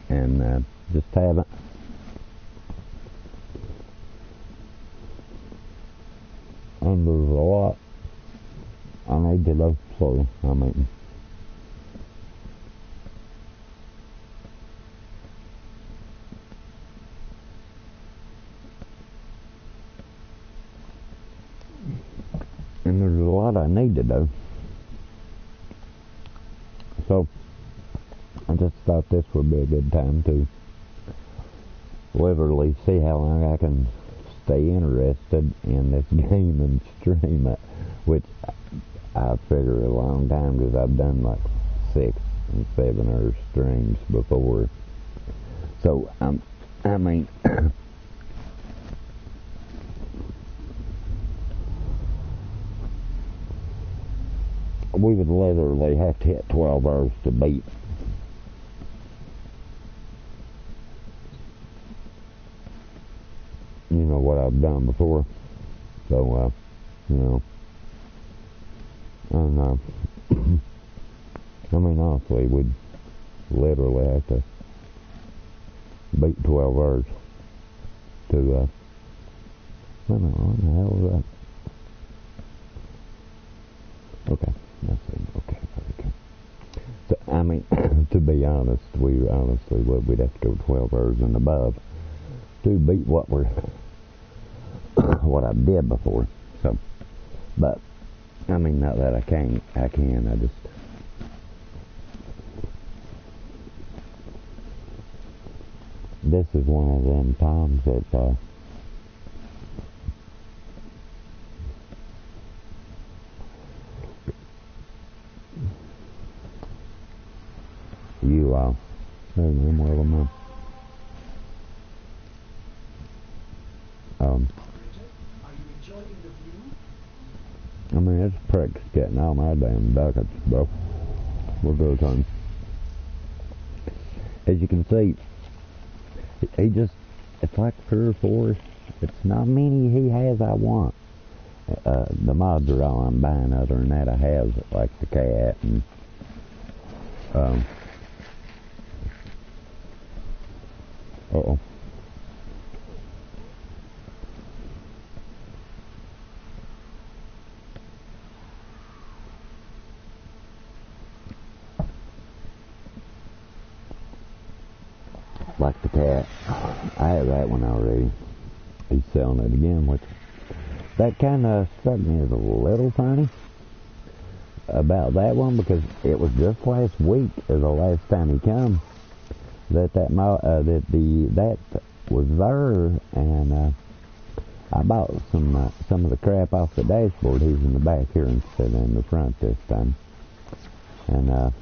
and just haven't. And there's a lot I need to do, so I mean, and there's a lot I need to do. So I just thought this would be a good time to literally see how long I can stay interested in this game and stream it, which I figure a long time, because I've done like 6 and 7 hour streams before. So I mean, we would literally have to hit 12 hours to beat. You know what I've done before. So, you know, and I mean, honestly, we'd literally have to beat 12 hours to, I don't know, what the hell was that? Okay, that's it. Okay. So, I mean, to be honest, we'd have to go 12 hours and above to beat what I did before. So, but I mean, not that I can. I just this is one of them times that you there's no more of them. I mean, it's pricks getting all my damn ducats, bro. We'll go time. As you can see, he just, it's like 3 or 4. It's not many he has I want. The mods are all I'm buying. Other than that, I have like the cat and uh-oh. Like the cat. I have that one already. He's selling it again, which that kind of struck me as a little funny about that one, because it was just last week, or the last time he come, that was there, and I bought some of the crap off the dashboard. He's in the back here instead of in the front this time, and I'm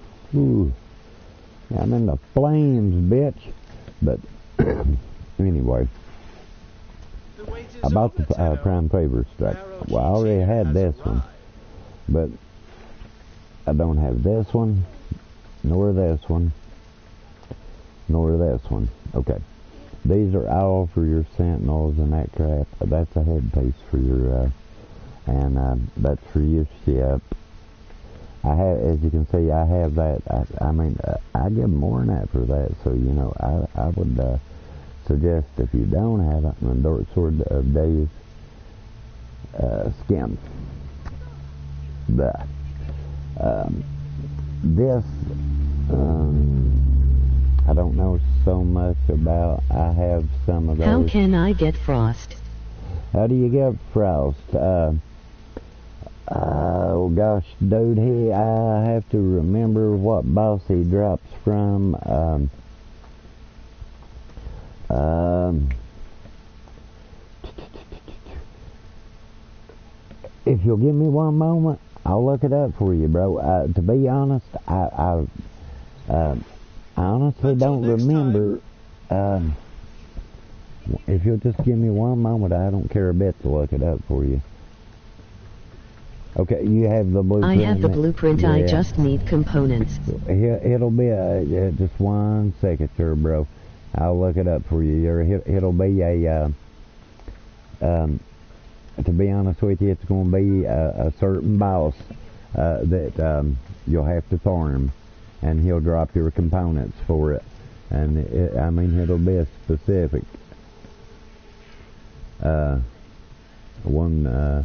in the flames, bitch. But anyway, I bought the Prime Favor Strike. Well, I already had this one, but I don't have this one, nor this one, nor this one. Okay, these are all for your Sentinels and that crap. That's a headpiece for your, and that's for your ship. I have, as you can see, I have that. I mean, I give more than that for that. So, you know, I would suggest, if you don't have it, an Dark Sword of Days skin. But this, I don't know so much about. I have some of those. How can I get Frost? How do you get Frost? Oh gosh, dude, I have to remember what boss he drops from. If you'll give me one moment, I'll look it up for you, bro. To be honest, I honestly don't remember. If you'll just give me one moment, I don't care a bit to look it up for you. Okay, you have the blueprint. I have the blueprint. Yeah. I just need components. It'll be just 1 second, sir, bro. I'll look it up for you. It'll be to be honest with you, it's going to be a certain boss that you'll have to farm, and he'll drop your components for it. and I mean it'll be a specific one.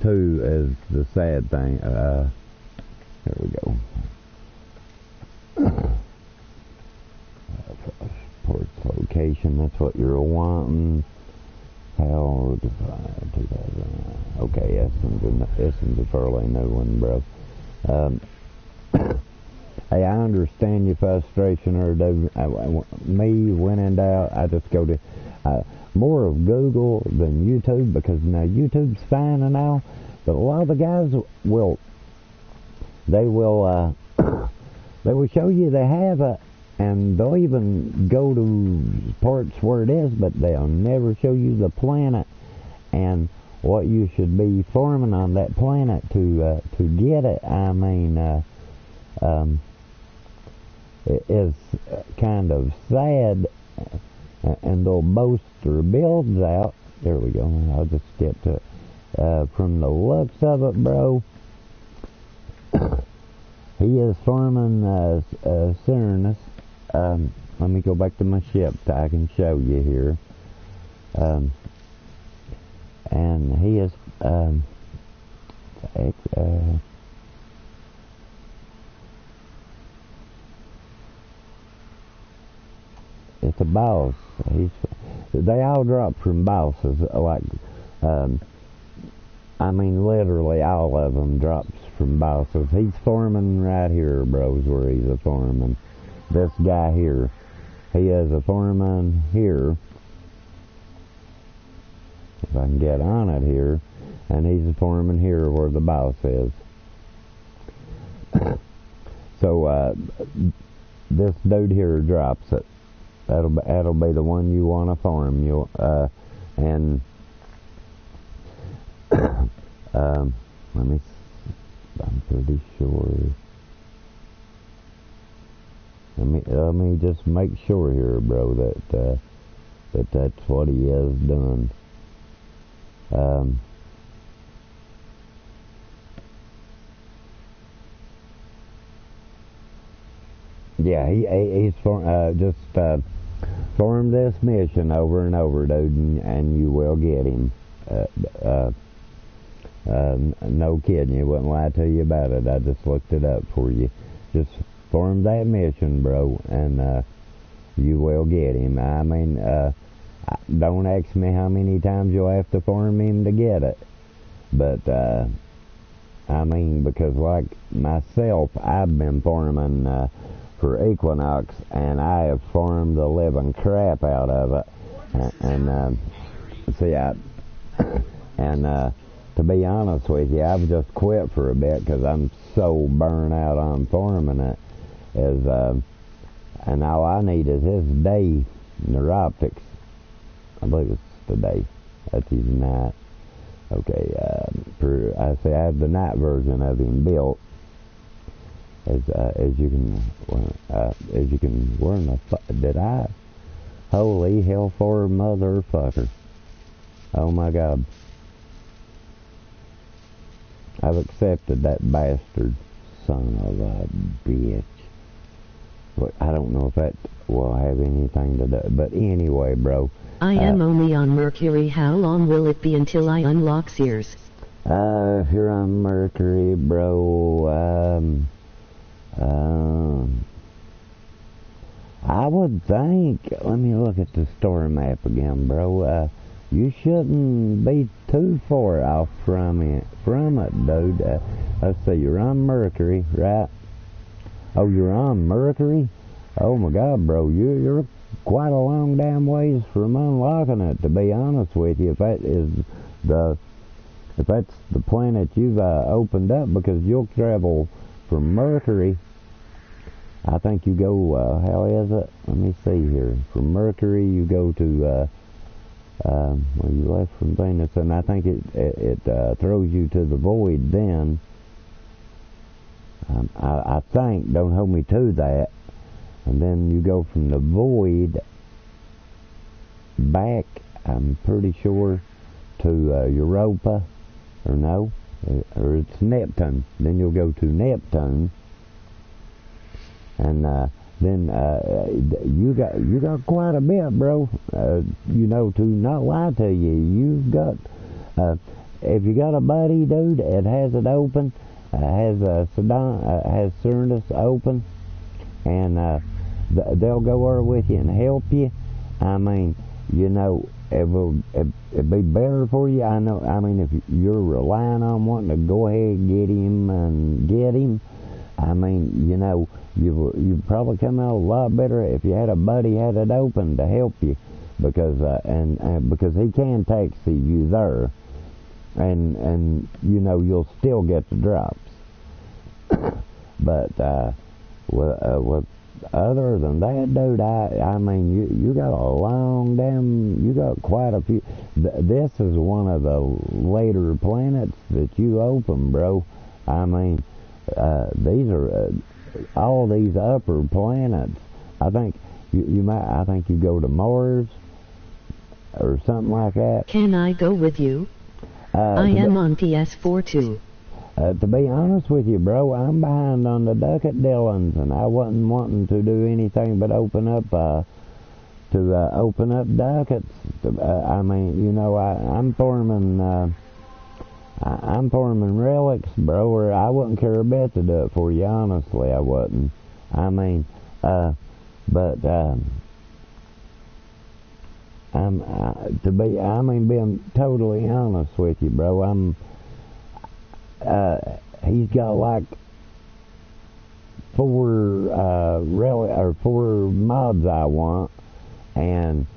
Two is the sad thing. Here we go. Port's location. That's what you're wanting. How to find 2000. Okay, Essen's a fairly new one, bro. Hey, I understand your frustration, or me when in doubt, I just go to more of Google than YouTube, because now YouTube's fine and all, but a lot of the guys will show you they have it, and they'll even go to parts where it is, but they'll never show you the planet and what you should be farming on that planet to get it. I mean, it is kind of sad, and they'll boast their builds out. There we go. I'll just get to it. From the looks of it, bro, he is farming Cernus. Let me go back to my ship so I can show you here. And he is it's a boss. They all drop from bosses. Like, I mean, literally all of them drops from bosses. He's farming right here, bros, where he's a farming. This guy here, he is a farming here. If I can get on it here, and he's a farming here where the boss is. So this dude here drops it. That'll be the one you want to farm. And let me. I'm pretty sure. Let me just make sure here, bro, that that's what he has done. Yeah, he's just form this mission over and over, dude, and you will get him. No kidding, you wouldn't lie to you about it. I just looked it up for you. Just form that mission, bro, and you will get him. I mean, don't ask me how many times you'll have to farm him to get it. But, I mean, because like myself, I've been farming for Equinox, and I have farmed the living crap out of it. And to be honest with you, I've just quit for a bit because I'm so burnt out on farming it. And all I need is his day neuroptics. I believe it's today. That's his night. Okay, I have the night version of him built. As you can learn. Did I? Holy hell for motherfucker! Oh my God! I've accepted that bastard son of a bitch. But I don't know if that will have anything to do. But anyway, bro. I am only on Mercury. How long will it be until I unlock Sears? If you're on Mercury, bro, I would think, let me look at the story map again, bro. You shouldn't be too far off from it, dude. Let's see, you're on Mercury, right? Oh, you're on Mercury? Oh my God, bro, you're quite a long damn ways from unlocking it, to be honest with you. If that's the planet you've opened up, because you'll travel from Mercury. I think you go, how is it? Let me see here. From Mercury, you go to, well, you left from Venus, and I think it throws you to the void then. I think, don't hold me to that. And then you go from the void back, I'm pretty sure, to Europa, or no, or it's Neptune. Then you'll go to Neptune, and then you got quite a bit, bro. You know, to not lie to you, you've got. If you got a buddy, dude, that has it open, has Cernus open, and they'll go over with you and help you. I mean, you know, it'd be better for you. I know. I mean, if you're relying on wanting to go ahead and get him, I mean, you know, you probably come out a lot better if you had a buddy had it open to help you, because because he can taxi you there, and you know you'll still get the drops. But with other than that, dude, I mean, you got you got quite a few. This is one of the later planets that you open, bro. I mean, these are all these upper planets. I think I think you go to Mars or something like that. Can I go with you? I am on PS4 too. To be honest with you, bro, I'm behind on the Ducat Dillons, and I wasn't wanting to do anything but open up ducats. I mean, you know, I'm forming relics, bro, or I wouldn't care a bit to do it for you, honestly, I wouldn't. I mean, being totally honest with you, bro, he's got like four mods I want, and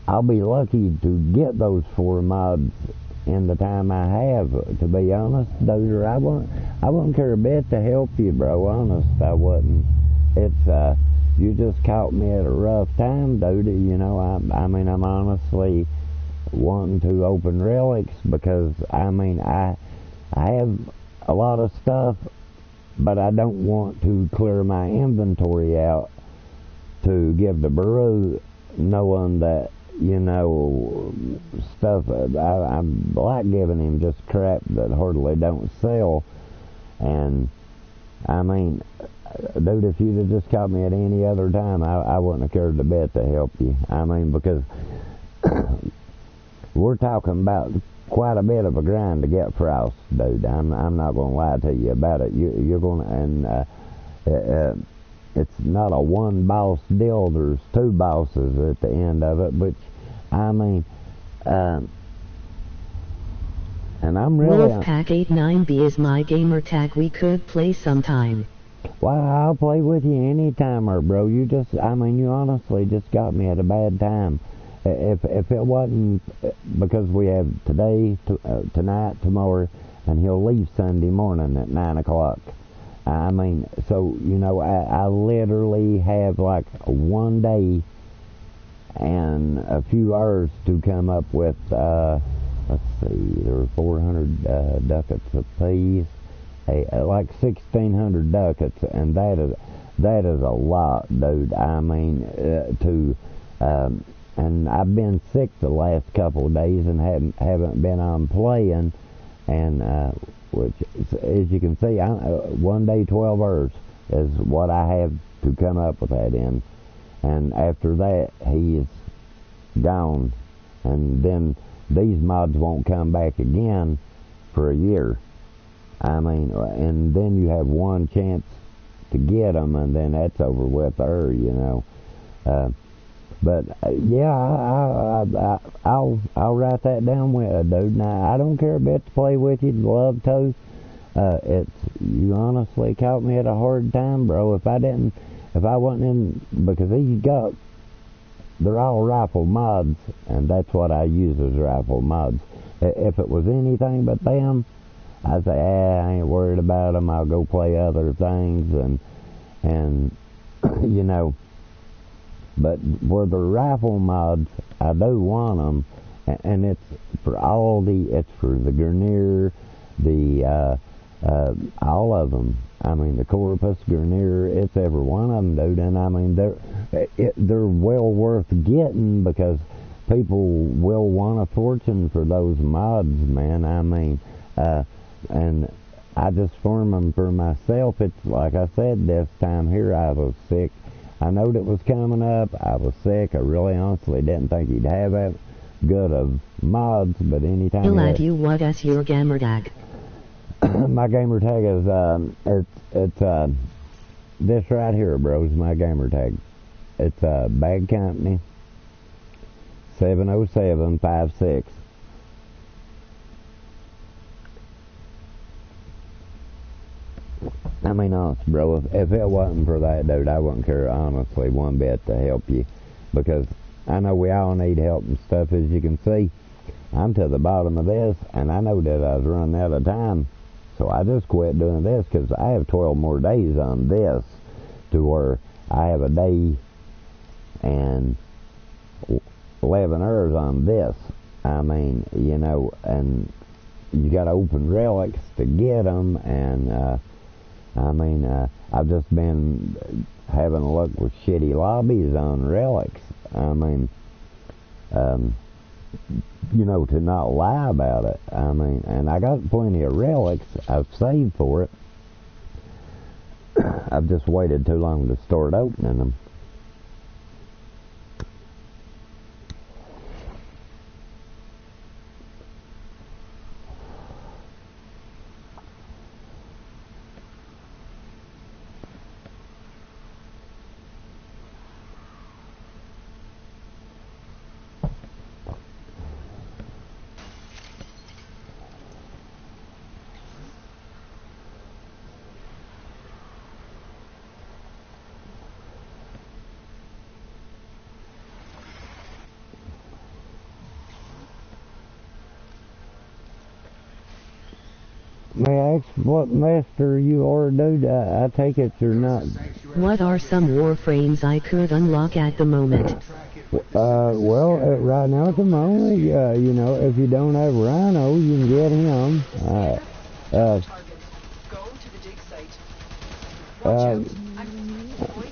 I'll be lucky to get those 4 mods in the time I have. To be honest, I wouldn't care a bit to help you, bro. Honest, I wouldn't. It's you just caught me at a rough time, dude. You know, I mean, I'm honestly wanting to open relics because I mean, I have a lot of stuff, but I don't want to clear my inventory out to give to Baru, knowing that, you know, stuff. I like giving him just crap that hardly don't sell. And I mean, dude, if you'd have just caught me at any other time, I wouldn't have cared a bit to help you. I mean, because we're talking about quite a bit of a grind to get Frost, dude. I'm not going to lie to you about it. You're going to, and it's not a one boss deal. There's 2 bosses at the end of it, but I mean, and I'm really. Wolfpack89B is my gamer tag. We could play sometime. Well, I'll play with you anytime, bro. You honestly just got me at a bad time. If it wasn't because we have today, tonight, tomorrow, and he'll leave Sunday morning at 9 o'clock. I mean, so, you know, I literally have like 1 day and a few hours to come up with, let's see, there are 400 ducats apiece, like 1,600 ducats, and that is a lot, dude. I mean, and I've been sick the last couple of days and haven't been on playing, and which, as you can see, 1 day, 12 hours is what I have to come up with that in, and after that he is gone, and then these mods won't come back again for a year. I mean, and then you have one chance to get them, and then that's over with her, you know. But yeah, I'll write that down with you, dude. Now, I don't care a bit to play with you. Love to. You honestly caught me at a hard time, bro. If I wasn't in, because they're all rifle mods, and that's what I use as rifle mods. If it was anything but them, I'd say, I ain't worried about them. I'll go play other things, and you know. But for the rifle mods, I do want them, and it's for it's for the Grineer, all of them. I mean, the Corpus, Grineer, it's every one of them, dude. And I mean, they're well worth getting because people will want a fortune for those mods, man. I mean, and I just form them for myself. It's like I said, this time here I was sick. I knowed it was coming up. I was sick. I really honestly didn't think he'd have that good of mods, but anytime He'll add you. What is your gamer tag? My gamer tag is it's this right here, bro, is my gamer tag. It's Bag Company 70756. I mean, honest, bro, if it wasn't for that, dude, I wouldn't care, honestly, one bit to help you. Because I know we all need help and stuff, as you can see. I'm to the bottom of this, and I know that I was running out of time. So I just quit doing this, because I have 12 more days on this, to where I have a day and 11 hours on this. I mean, you know, and you got to open relics to get them, and I mean, I've just been having a look with shitty lobbies on relics. I mean, you know, to not lie about it. I mean, and I got plenty of relics. I've saved for it. I've just waited too long to start opening them. May I ask what master you are, dude? I take it you're not. What are some Warframes I could unlock at the moment? Well, right now at the moment, you know, if you don't have Rhino, you can get him.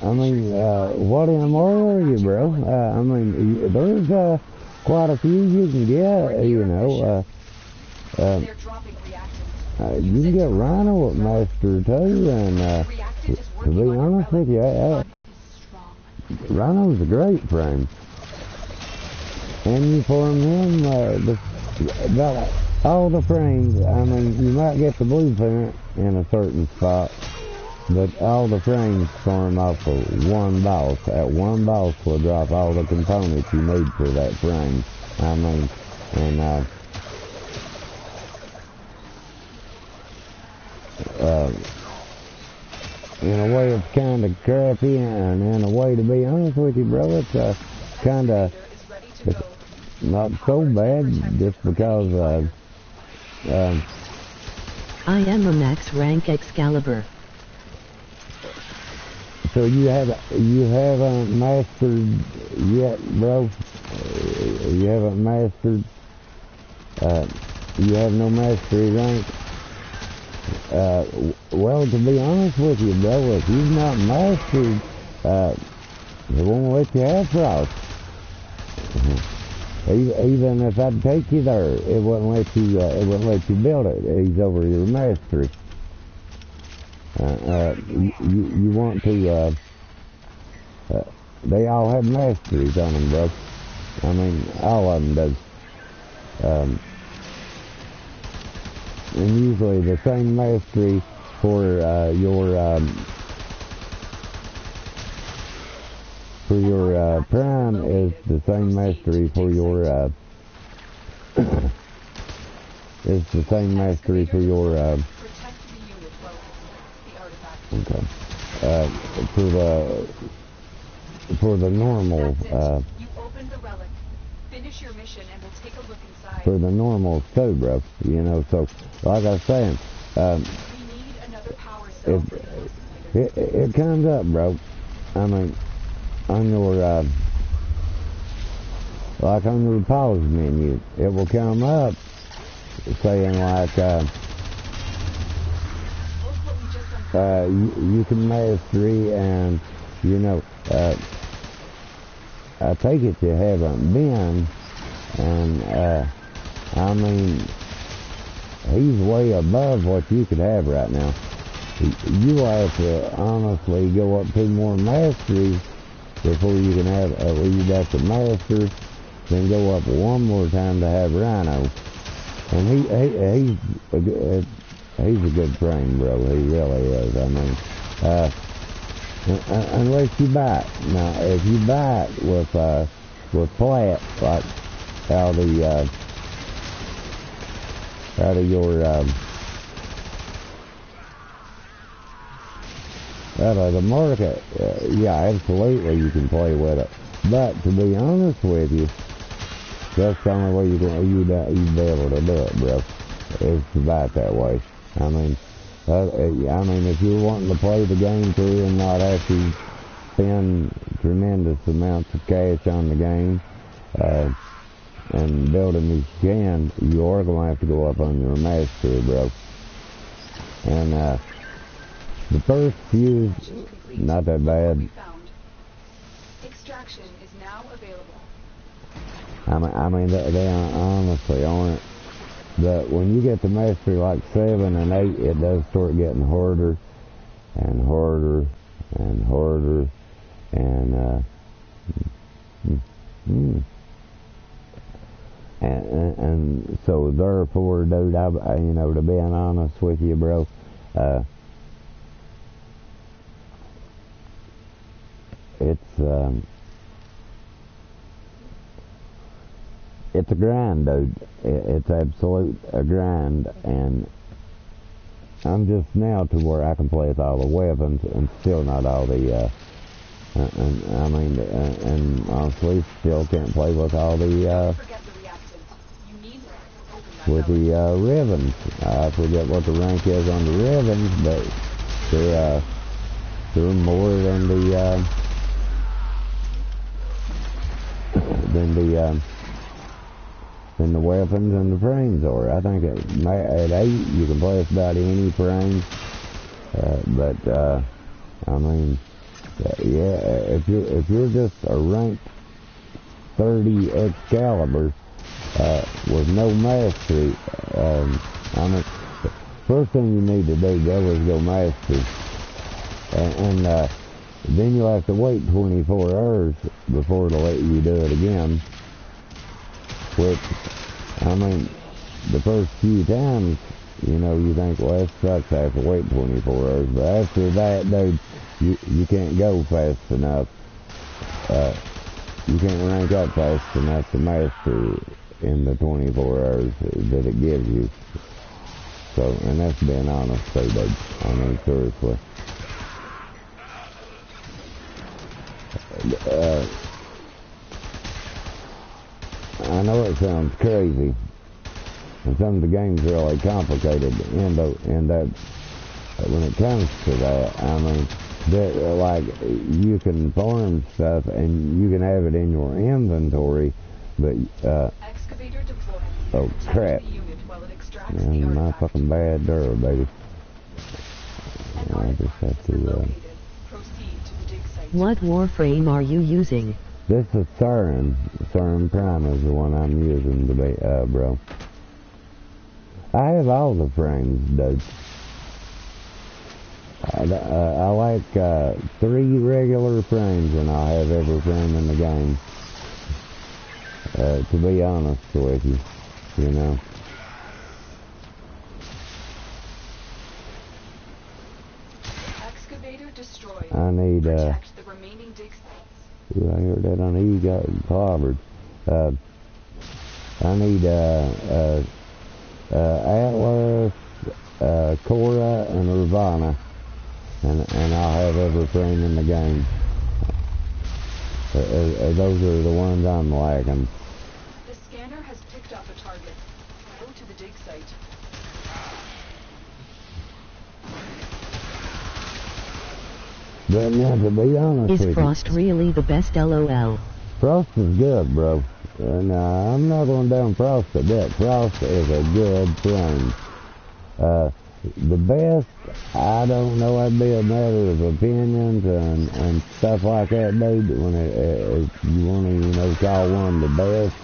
I mean, what MR are you, bro? I mean, there's quite a few you can get, you know. You can get Rhino at Master too, and to be honest with you, Rhino's a great frame. And you farm him, about all the frames. I mean, you might get the blueprint in a certain spot, but all the frames farm off of one boss. At one boss will drop all the components you need for that frame. I mean, and in a way it's kind of crappy, and in a way, to be honest with you, bro, it's kind of not so bad, just because I am a max rank Excalibur. So you haven't mastered yet, bro? You haven't mastered? You have no mastery rank? Well, to be honest with you, bro, if you've not mastered, it won't let you have Frost. Even if I'd take you there, it wouldn't let you build it. He's over your mastery. You want to, they all have masteries on them, bro. I mean, all of them does. And usually the same mastery for your prime is the same mastery for your is the same mastery for your okay, for the normal finish your mission and we'll take a look inside. For the normals too, bro. You know, so like I was saying, we need another power cell. It comes up, bro. I mean, on your like on your pause menu, it will come up saying like you can mastery, and you know, I take it you haven't been, and I mean, he's way above what you could have right now. You have to honestly go up 2 more masteries before you can have, you'd have to master, then go up one more time to have Rhino. And he's a good frame, bro. He really is. I mean, unless you buy it. Now, if you buy it with flat, like out of your out of the market, yeah, absolutely you can play with it. But to be honest with you, that's the only way you'd be able to do it, bro, is to buy it that way. I mean, if you're wanting to play the game through and not have to spend tremendous amounts of cash on the game, and building as you can, you are going to have to go up on your mastery, bro. And the first few, not that bad. Extraction is now available. I mean, they honestly aren't. But when you get to mastery like 7 and 8, it does start getting harder and harder and harder. And so therefore, dude, to be honest with you, bro, it's a grind, dude. It's absolute a grind, and I'm just now to where I can play with all the weapons and still not all the, and honestly, still can't play with all the, with the ribbons. I forget what the rank is on the ribbons, but they're more than the weapons and the frames are. I think at 8 you can play with about any frame, but I mean, yeah, if you're just a ranked 30 Excalibur with no mastery, I mean, first thing you need to do is go master, and then you'll have to wait 24 hours before it'll let you do it again. Which, I mean, the first few times, you think, well, that sucks, I have to wait 24 hours. But after that, dude, you can't go fast enough. You can't rank up fast enough to master in the 24 hours that it gives you. So, and that's being honest, too, dude. I mean, seriously. I know it sounds crazy, and some of the games are really complicated, and that when it comes to that, I mean, like, you can farm stuff and you can have it in your inventory, but Excavator deployed. Oh crap! Man, my fucking bad there, baby. I just have to. What Warframe are you using? This is Sarin. Sarin Prime is the one I'm using today, bro. I have all the frames, dude. I like 3 regular frames, and I have every frame in the game. To be honest with you, Excavator destroyed. I need protect the remaining dig sites. Ooh, I heard that on E got clobbered. I need Atlas, Cora, and Urbana, and I'll have every frame in the game. Those are the ones I'm lacking. The scanner has picked up a target. Go to the dig site. But now, to be honest with you, Is Frost really the best LOL? Frost is good, bro. And I'm not going down Frost a bit. Frost is a good frame. The best, I don't know. It'd be a matter of opinions and stuff like that, dude. When you want to, call one the best,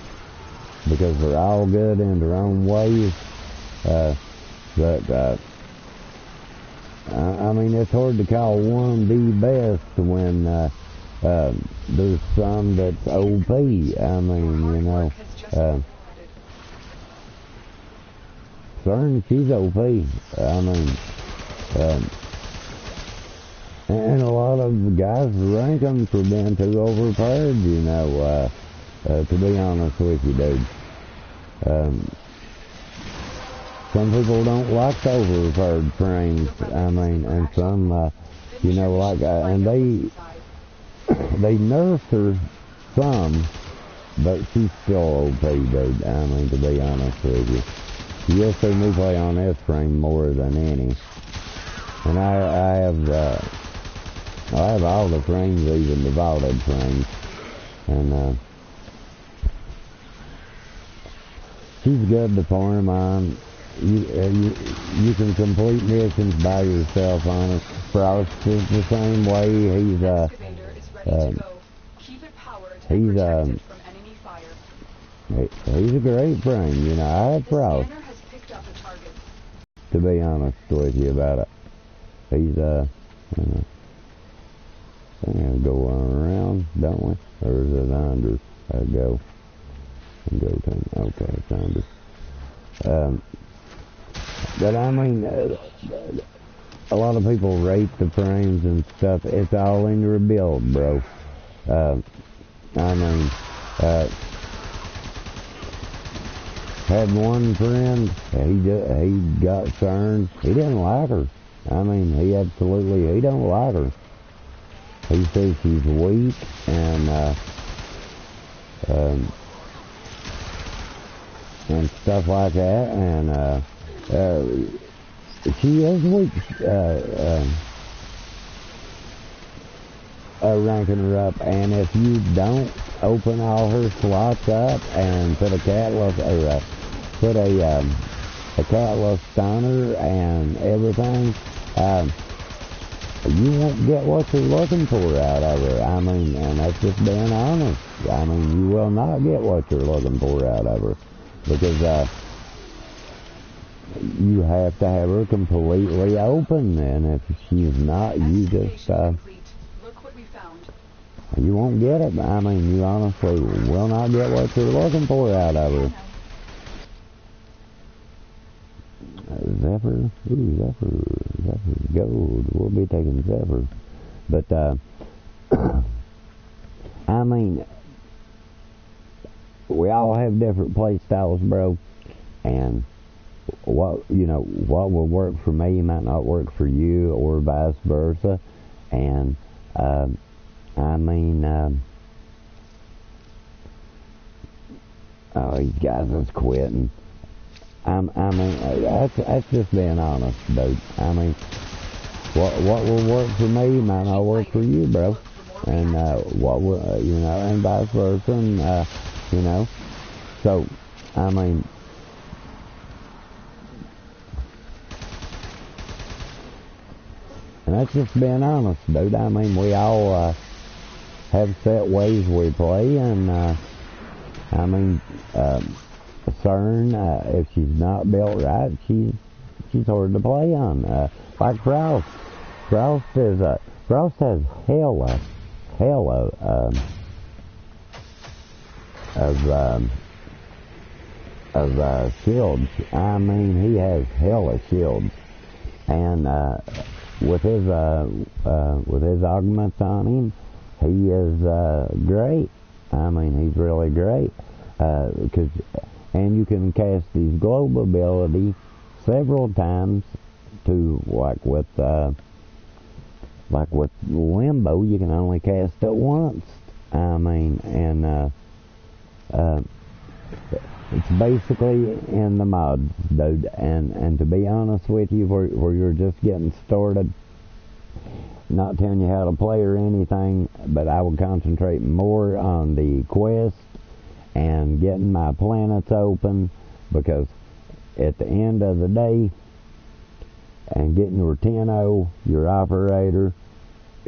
because they're all good in their own ways. But I mean, it's hard to call one the best when There's some that's OP. I mean, you know, CERN, she's OP. I mean, and a lot of the guys rank them for being too overpowered, you know, to be honest with you, dude. Some people don't like the overpowered frames, I mean, and some, you know, like, and they nerfed her some, but she's still OP, dude, I mean, to be honest with you. You'll see me play on this frame more than any. And I have all the frames, even the vaulted frames. And she's good to farm on. You can complete missions by yourself on it. Frost is the same way. He's he's a great frame, you know. I have Frost, to be honest with you about it. He's I think I go around, don't we? Or is it under? I go to, okay, it's under. But I mean, a lot of people rate the frames and stuff. It's all in your build, bro. I mean, had one friend, he got CERN. He didn't like her. I mean, he don't like her. He says she's weak and stuff like that, and she is weak. Ranking her up, and if you don't open all her slots up and put a catalyst or put a catalyst on her and everything, you won't get what you're looking for out of her. I mean, and that's just being honest. I mean, you will not get what you're looking for out of her, because you have to have her completely open, and if she's not, you just you won't get it. I mean, you honestly will not get what you're looking for out of her. Zephyr, Zephyr gold. We'll be taking Zephyr, but I mean, we all have different play styles, bro, and what will work for me might not work for you, or vice versa. And I mean, oh, these guys is quitting. I mean, that's just being honest, dude. I mean, what will work for me might not work for you, bro. And what will, and vice versa, and so I mean, and that's just being honest, dude. I mean, we all have set ways we play, and I mean, CERN, if she's not built right, she's hard to play on. Like Frost. Frost has hella of shields. I mean, he has hella shields, and with his augments on him, he is great. I mean, he's really great, and you can cast his globe ability several times to, like with Limbo, you can only cast it once. I mean, and it's basically in the mods, dude. And to be honest with you, where you're just getting started, not telling you how to play or anything, but I would concentrate more on the quest and getting my planets open, because at the end of the day, and getting your 10-0, your operator,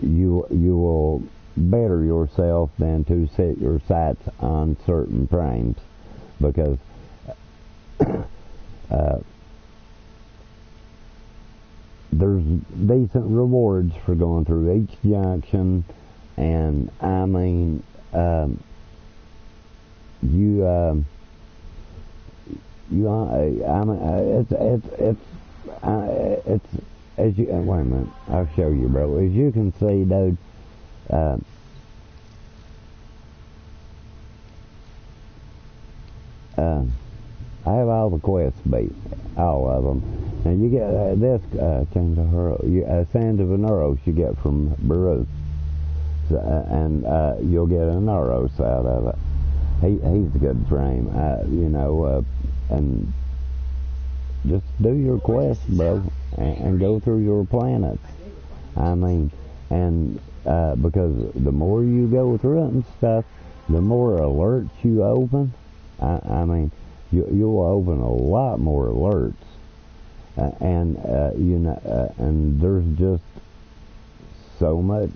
you will better yourself than to set your sights on certain frames, because there's decent rewards for going through each junction and I mean, it's as you wait a minute. I'll show you, bro. As you can see, dude. I have all the quests beat, all of them. And you get this change of her, Sands of Anuros you get from Baruch, so, and you'll get an Anuros out of it. He's a good frame, and just do your quest, bro, and go through your planets. I mean, and because the more you go through it and stuff, the more alerts you open. I mean, you'll open a lot more alerts, and there's just so much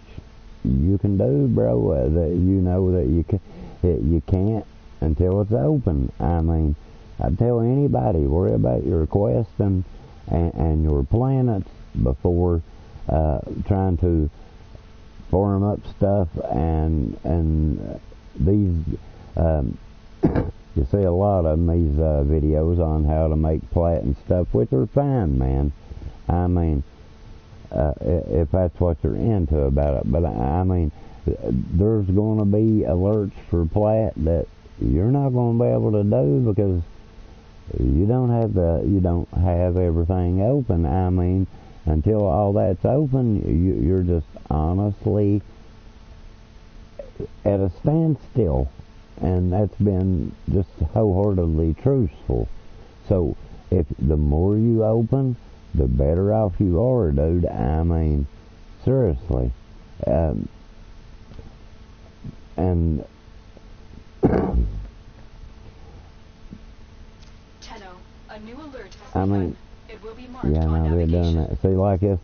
you can do, bro. That you can't until it's open. I mean, I tell anybody, worry about your questing and your planets before trying to form up stuff and these. You see a lot of these videos on how to make plat and stuff, which are fine, man. I mean, if that's what you're into about it. But I mean, there's going to be alerts for plat that you're not going to be able to do because you don't have everything open. I mean, until all that's open, you're just honestly at a standstill. And that's been just wholeheartedly truthful. So, if the more you open, the better off you are, dude. I mean, seriously. And Tenno, a new alert has begun. It will be marked on now they're doing that. See, like this.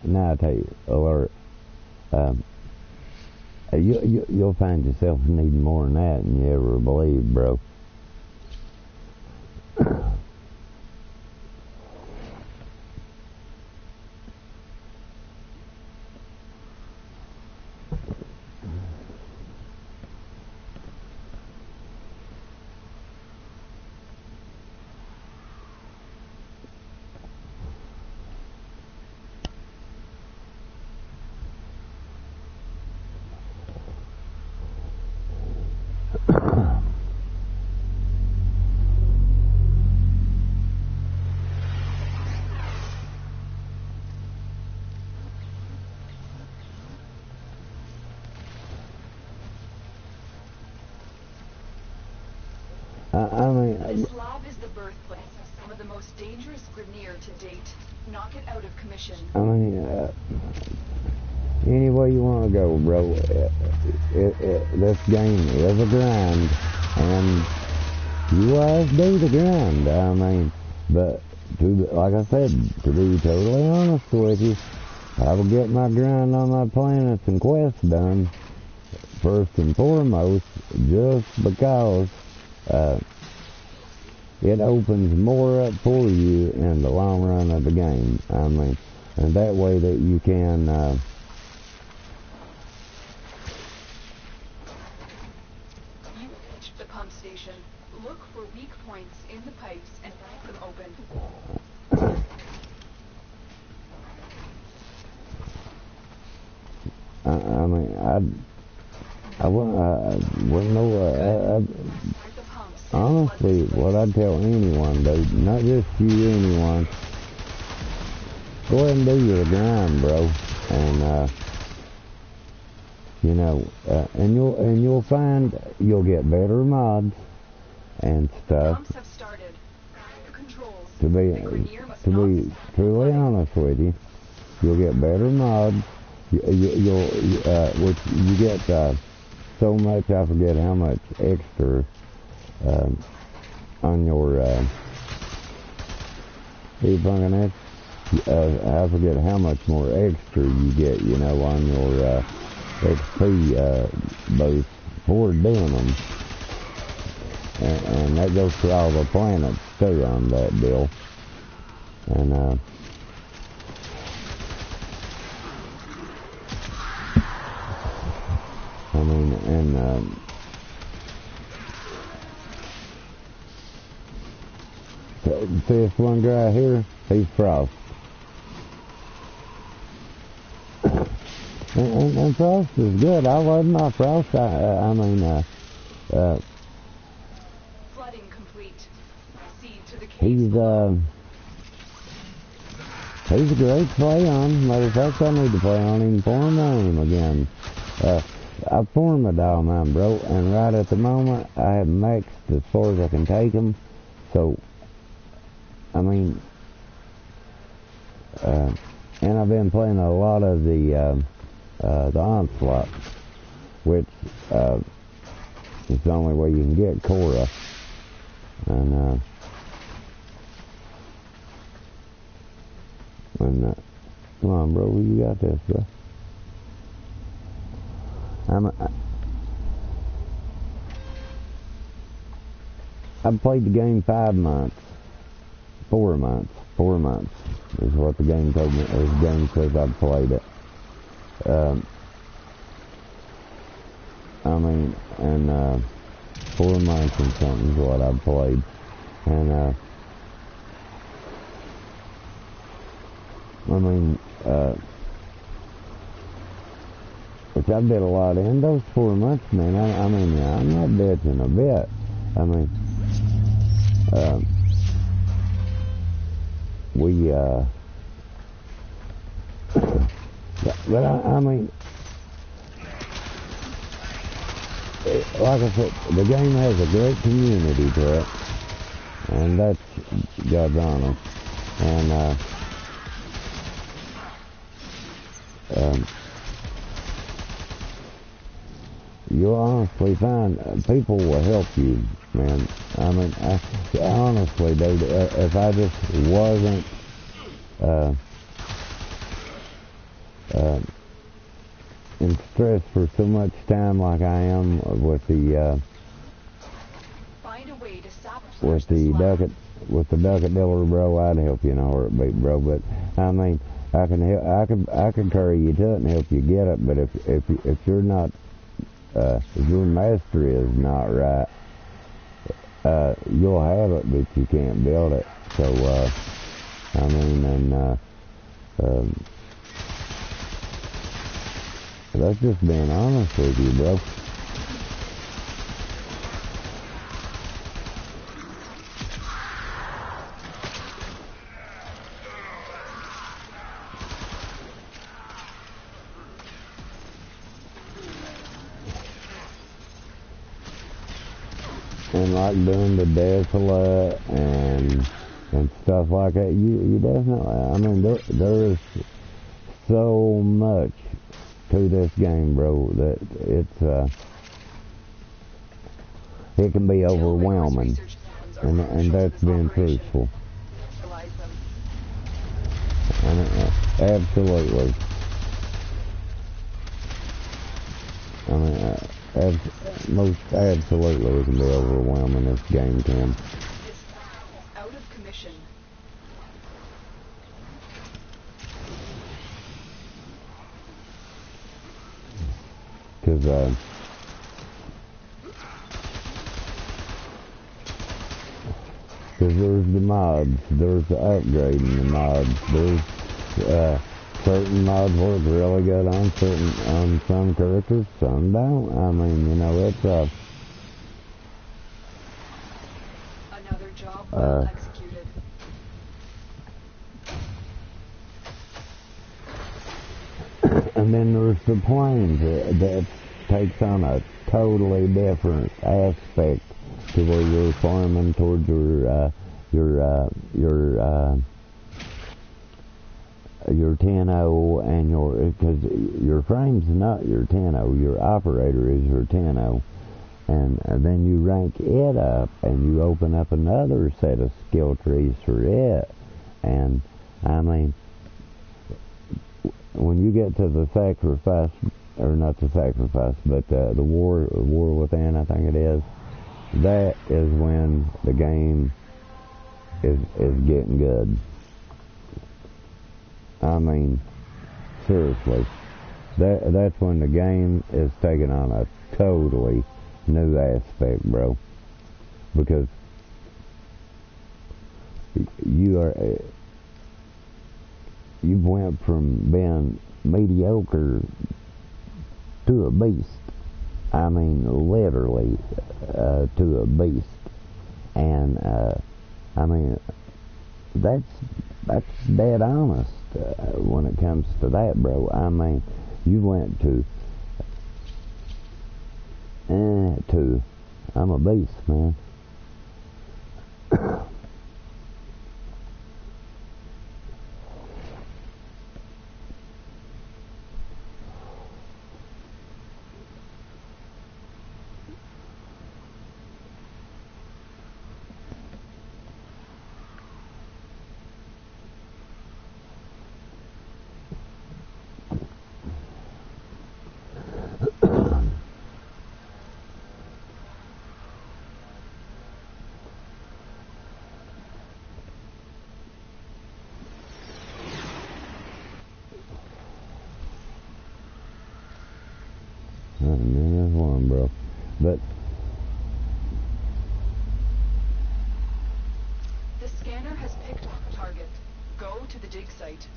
Now I tell you, alert. You'll find yourself needing more than that than you ever believe, bro. This lab is the birthplace of the most dangerous Grineer to date. Knock it out of commission. I mean, any way you want to go, bro. This game is a grind, and you always do the grind. I mean, but like I said, to be totally honest with you, I will get my grind on my planets and quests done first and foremost, just because it opens more up for you in the long run of the game. I mean, and that way that you can you reached the pump station. Look for weak points in the pipes and break them open. I mean, I wouldn't know. Honestly, what I'd tell anyone, dude, not just you, anyone, go ahead and do your grind, bro, and and you'll find you'll get better mods and stuff. To be truly honest with you, you'll get better mods. Which you get so much. I forget how much extra on your I forget how much more extra you get, on your XP boost for doing them, and that goes for all the planets too on that deal. And And see this one guy here? He's Frost. And Frost is good. I love my Frost. I mean, Flooding complete. Proceed to the cave. He's a great play on. Matter of fact, I need to play on him, form on him again. I formed a dial mine, bro, and right at the moment, I have maxed as far as I can take him. So, I mean, and I've been playing a lot of the Onslaught, which is the only way you can get Cora. And come on, bro, you got this, bro. I've played the game 5 months. 4 months. 4 months is what the game told me. The game says I've played it. I mean, and 4 months and something is what I've played. And I mean, which I did a lot in those 4 months, man. I mean, I'm not bitching a bit. I mean, but I mean, like I said, the game has a great community to it, and that's God's honor. And you'll honestly find people will help you, man. I mean, honestly, dude, if I just wasn't in stress for so much time like I am with the Find a way to sabotage with the ducket dealer, bro, I'd help you in a heartbeat, bro. But I mean, I can carry you to it and help you get it. But if you're not if your mastery is not right, you'll have it, but you can't build it. So I mean, and that's just being honest with you, bro. And like doing the desolate and stuff like that, you definitely, I mean, there is so much to this game, bro, that it can be overwhelming, and that's being truthful. And absolutely. I mean, most absolutely it can be overwhelming, this game can. Out of commission. Because there's the mods, there's the upgrading the mods, there's certain mods work really good on some characters, some don't. I mean, you know, it's another job well executed. And then there's the planes that takes on a totally different aspect to where you're farming towards your 10-0 and because your frame's not your 10-0, your operator is your 10-0, and then you rank it up and you open up another set of skill trees for it. And I mean, when you get to the sacrifice, or not the sacrifice, but the war within, I think it is, that is when the game is getting good. I mean, seriously, that's when the game is taking on a totally new aspect, bro, because you went from being mediocre to a beast. I mean, literally to a beast. And I mean, that's dead honest when it comes to that, bro. I mean, you went to I'm a beast, man. There's one, bro. But the scanner has picked up a target. Go to the dig site.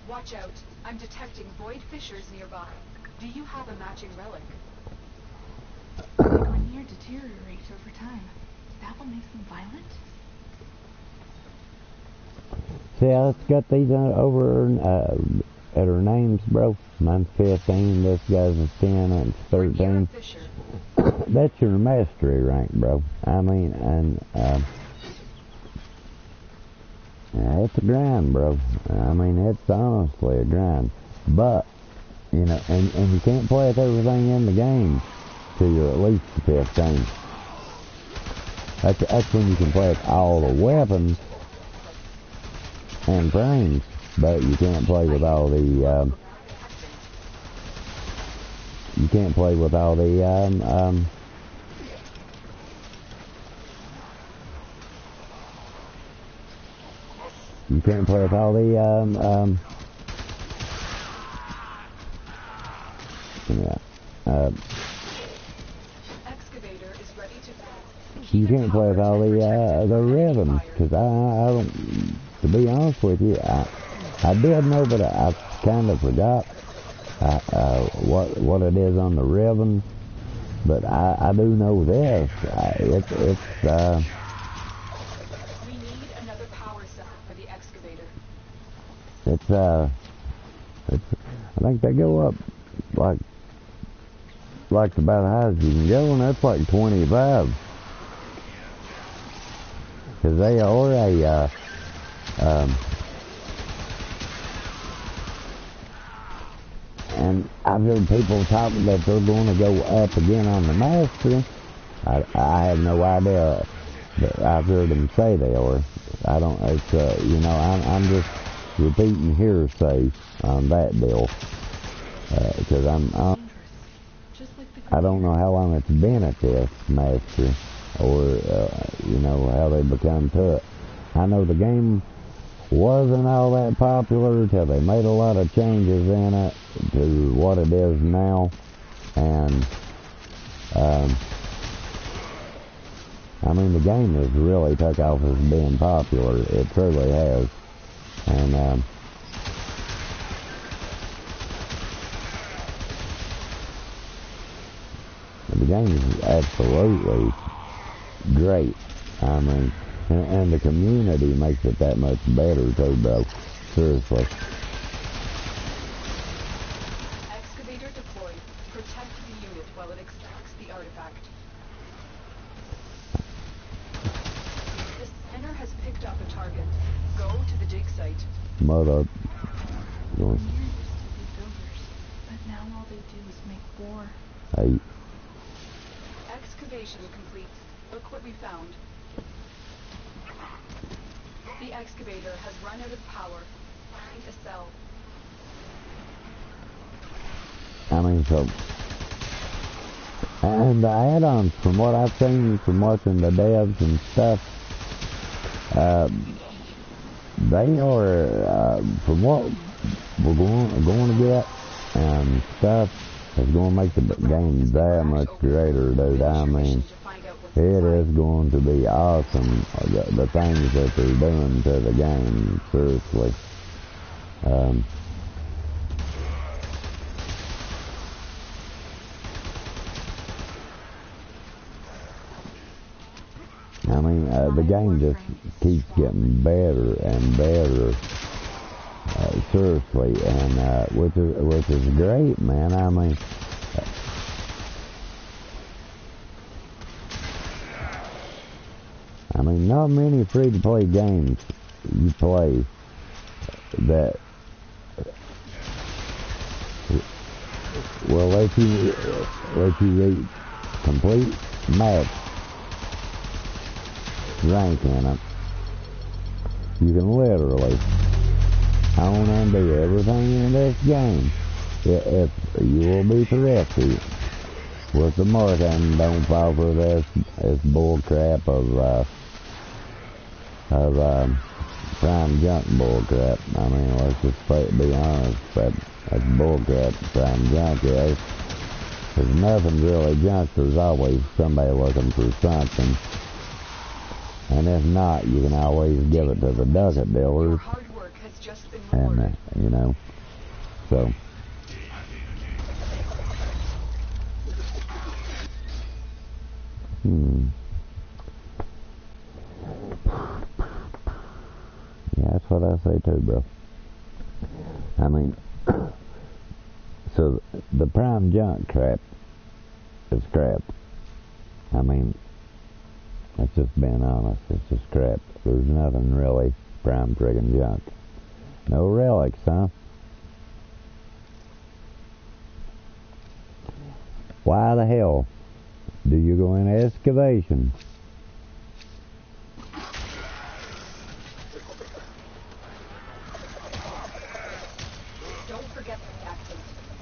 Watch out. I'm detecting void fissures nearby. Do you have a matching relic? When near deteriorate over time, that will make them violent? see how it's got these over at her names, bro. Mine's 15, this guy's a 10, and it's 13. That's your mastery rank, bro. I mean, and yeah, it's a grind, bro. I mean, it's honestly a grind. But, you know, and you can't play with everything in the game till you're at least 15. That's when you can play with all the weapons and frames, but you can't play with all the you can't play with all the you can't play with all the Excavator is ready to you can't play with all the rhythms, because I don't, to be honest with you, I did know, but I kind of forgot what it is on the ribbon. But I do know this. It's We need another power cell for the excavator. I think they go up like about high as you can go, and that's like 25. Because they are and I've heard people talk that they're going to go up again on the master. I have no idea, but I've heard them say they are. I don't, it's, you know, I'm just repeating hearsay on that deal. Because I don't know how long it's been at this master, or, you know, how they become to it. I know the game wasn't all that popular until they made a lot of changes in it to what it is now, and I mean, the game has really took off as being popular. It truly has, and the game is absolutely great. I mean, and the community makes it that much better too, bro. Seriously. Excavator deployed. Protect the unit while it extracts the artifact. The scanner has picked up a target. Go to the dig site. Mother. Here used to be builders, but now all they do is make war. Hey. Excavation complete. Look what we found. The excavator has run out of power. Find a cell. I mean, so, and the add-ons, from what I've seen, from watching the devs and stuff, they are, from what we're going to get and stuff, It's going to make the game that much greater, dude. I mean, it is going to be awesome, the things that they're doing to the game, seriously. I mean, the game just keeps getting better and better, seriously, and which is great, man. I mean, not many free-to-play games you play that will let you reach complete max rank in it. You can literally own and do everything in this game if you will be thrifty with the marketing. Don't fall for this bull crap of prime junk bull crap. I mean, let's just be honest, that's bull crap. Prime junk is. There's nothing really junk. There's always somebody looking for something. And if not, you can always give it to the ducat dealers. And, you know, so. Yeah, that's what I say too, bro. I mean, so the prime junk crap is crap. I mean, that's just being honest. It's just crap. There's nothing really prime friggin' junk. No relics, huh? Why the hell do you go in excavation? Don't forget the accent.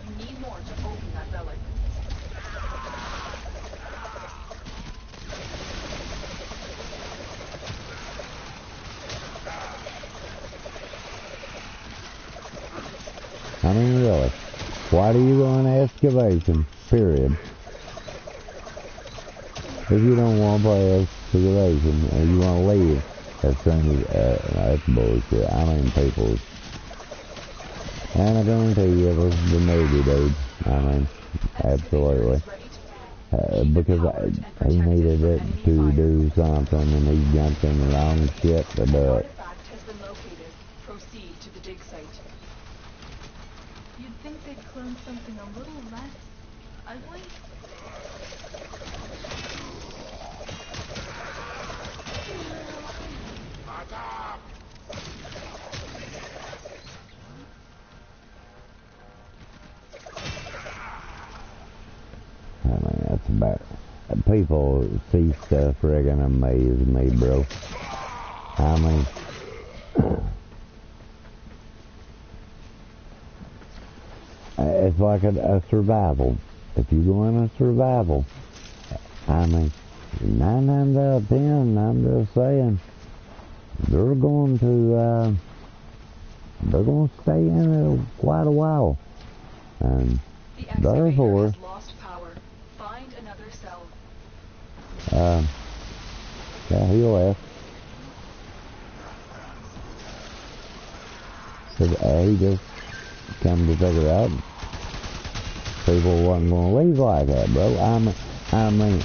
You need more to open that relic. I mean, really, why do you go in excavation, period? If you don't want to play excavation, and you want to leave, that's bullshit. I mean, people, and I guarantee you it was the movie, dude. I mean, absolutely. Because he needed it to do something, and he jumped in the wrong shit to do it. Proceed to the dig site. You'd think they'd clone something a little less ugly? I mean, that's about... People see stuff friggin' amaze me, bro. I mean... It's like a survival. If you go in a survival, I mean, 9 times out of 10, I'm just saying, they're going to stay in it quite a while. And therefore, has lost power. Find another cell. yeah, he left. So, he just come to figure out people wasn't going to leave like that, bro. I mean,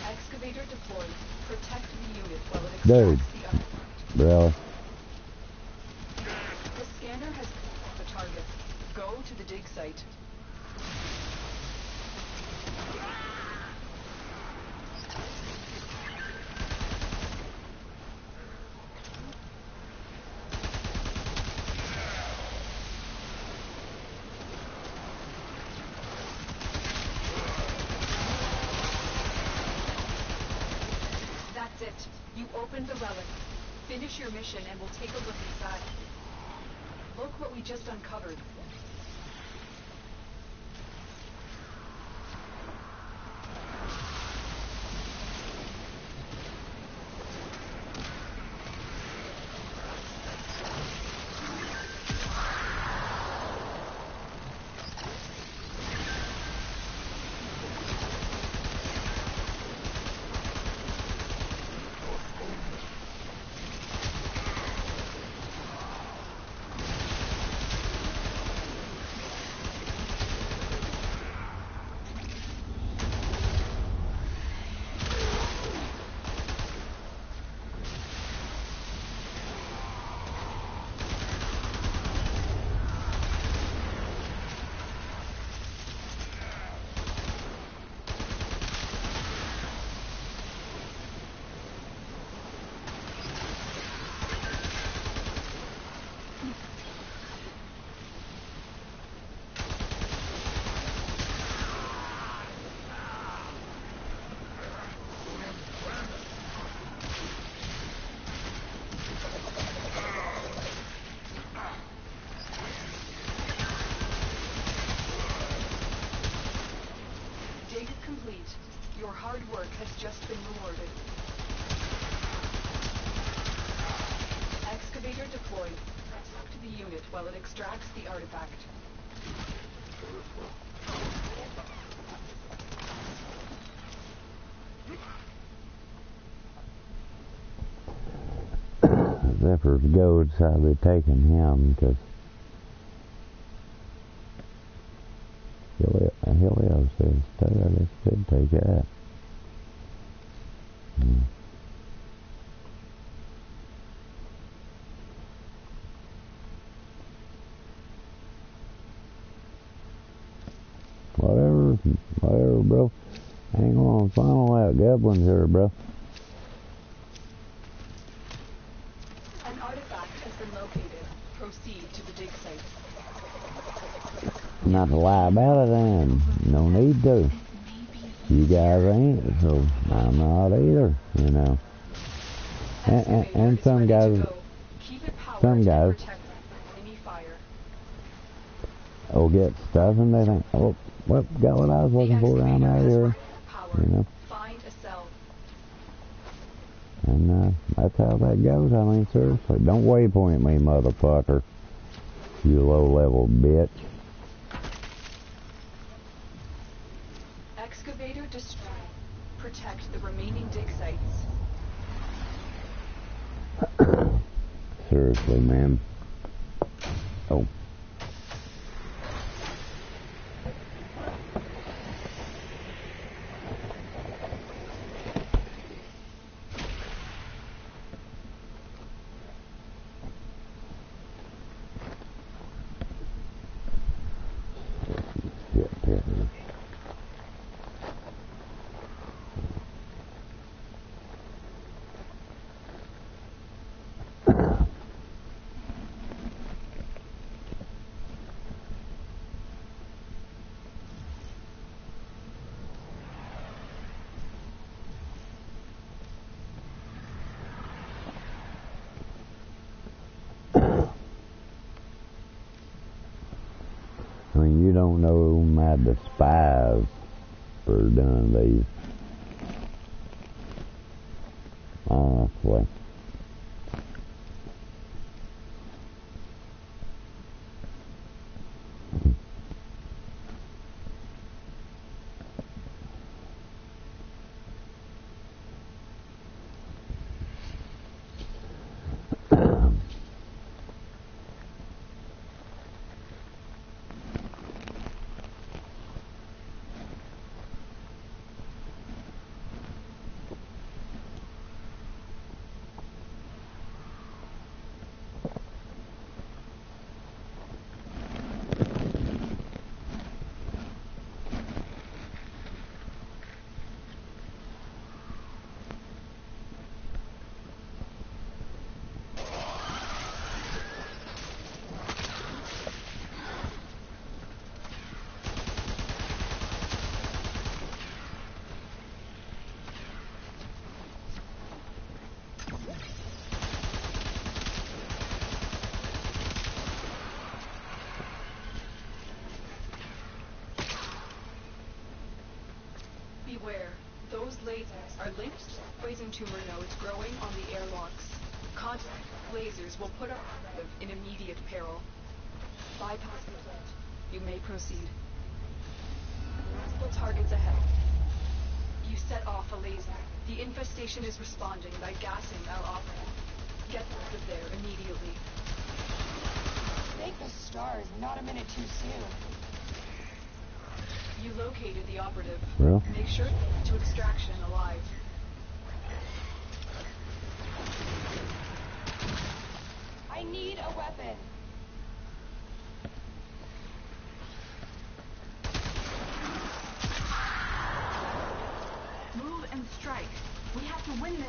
Excavator deployed. Protect the unit while it dude, extracts the really? The scanner has the target. Go to the dig site. That's it. You opened the relic. Finish your mission and we'll take a look inside. Look what we just uncovered. just been rewarded. Excavator deployed. Protect the unit while it extracts the artifact. Zephyrs goats, I'll be taking him because Helio says, I guess could take that. Whatever, bro. Hang on, funnel out goblins here, bro. An artifact has been located. Proceed to the dig site. Not to lie about it, then. No need to. You guys ain't, so I'm not either, you know. And some guys, will get stuff and they think, oh, well, got what I was looking for, I'm out of here, you know. And that's how that goes. I mean, seriously, don't waypoint me, motherfucker, you low-level bitch. Excavator destroyed. Protect the remaining dig sites. Seriously, man. Oh. I mean, you don't know whom I despise for doing these. Honestly. Beware, those lasers are linked to poison tumor nodes growing on the airlocks. Contact lasers will put our operative in immediate peril. Bypass complete. You may proceed. Multiple targets ahead. You set off a laser. The infestation is responding by gassing our operative. Get rid of there immediately. Thank the stars, not a minute too soon. You located the operative. Well. Make sure to extraction alive. I need a weapon. Move and strike. We have to win this.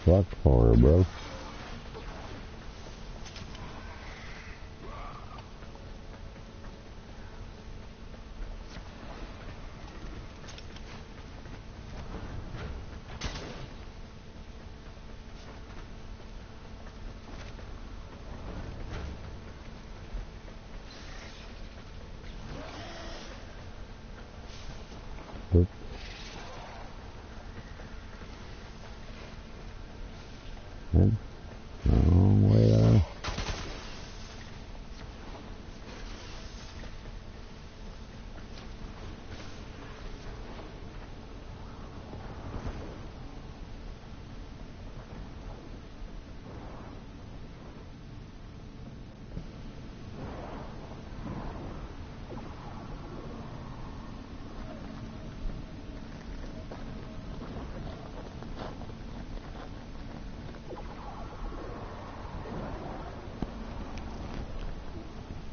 Fuck for her, bro. Oops. And wrong way there.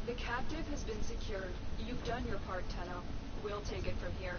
The captive has been secured. You've done your part, Tenno. We'll take it from here.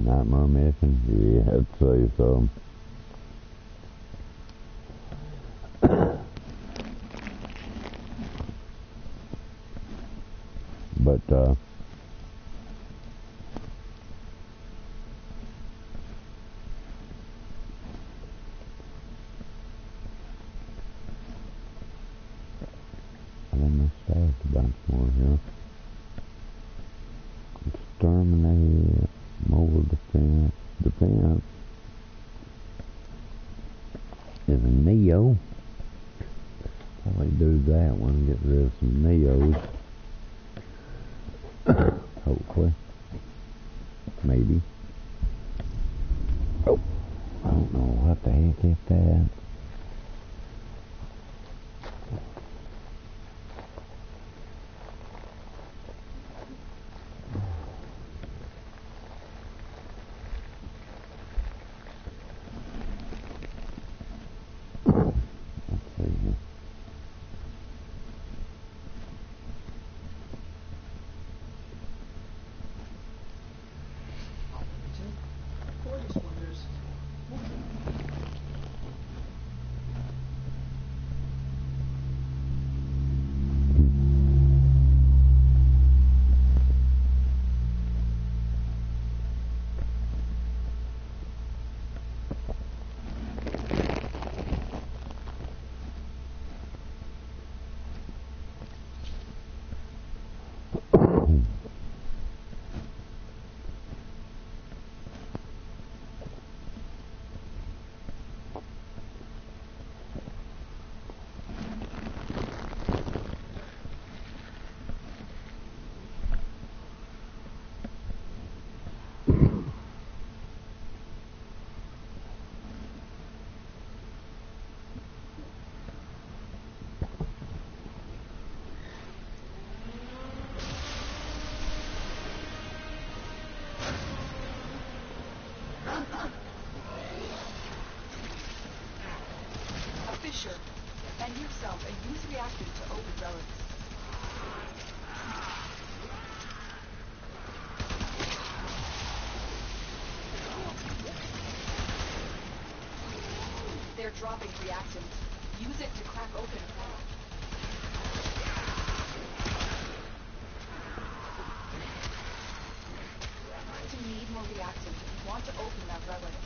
Nightmare mission? Yeah, I'd say so. But, I must have a bunch more here. Exterminate, mobile defense is a Neo. Probably do that one, get rid of some Neos. Hopefully. Maybe. Oh, I don't know what the heck is that. And yourself and use reactant to open relics. They're dropping reactant. Use it to crack open a relic. You need more reactant if you want to open that relic.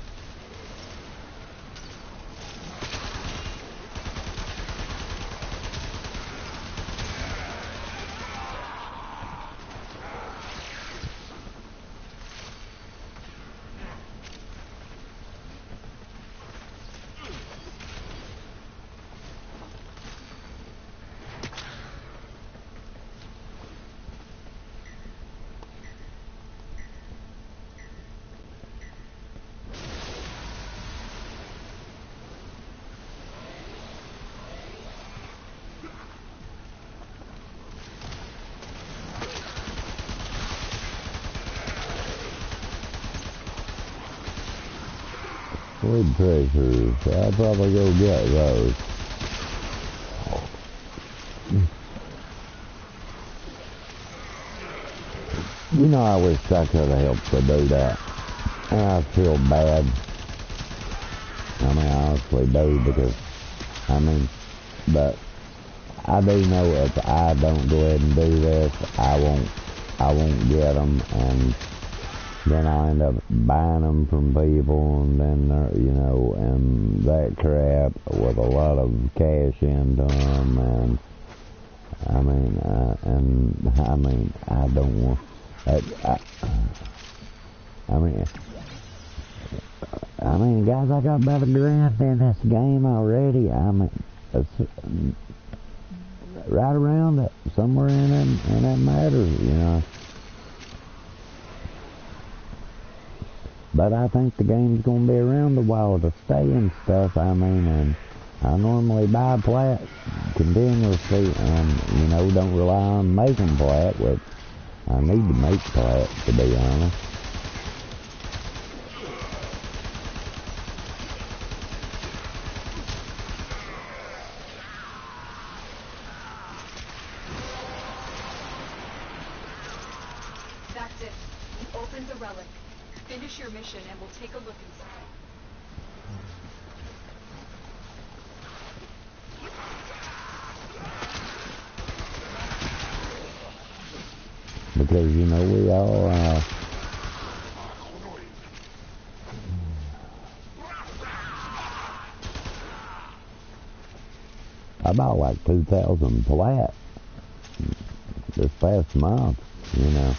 Wood treasures. I'll probably go get those. You know, I wish I could have helped to do that. And I feel bad. I mean, I honestly do, because, I mean, but I do know if I don't go ahead and do this, I won't get them, and then I'll end up buying them from people, and then, you know, and that crap with a lot of cash into them, and I mean, I don't want, I mean, guys, I got about $1,000 in this game already. I mean, it's right around it, somewhere in that matter, you know. But I think the game's gonna be around a while to stay and stuff. I mean, and I normally buy plat continuously, and you know, don't rely on making plat, which I need to make plat, to be honest. That's it. You opened the relic. Finish your mission and we'll take a look inside. Because, you know, we all, I bought like 2,000 plat this past month, you know,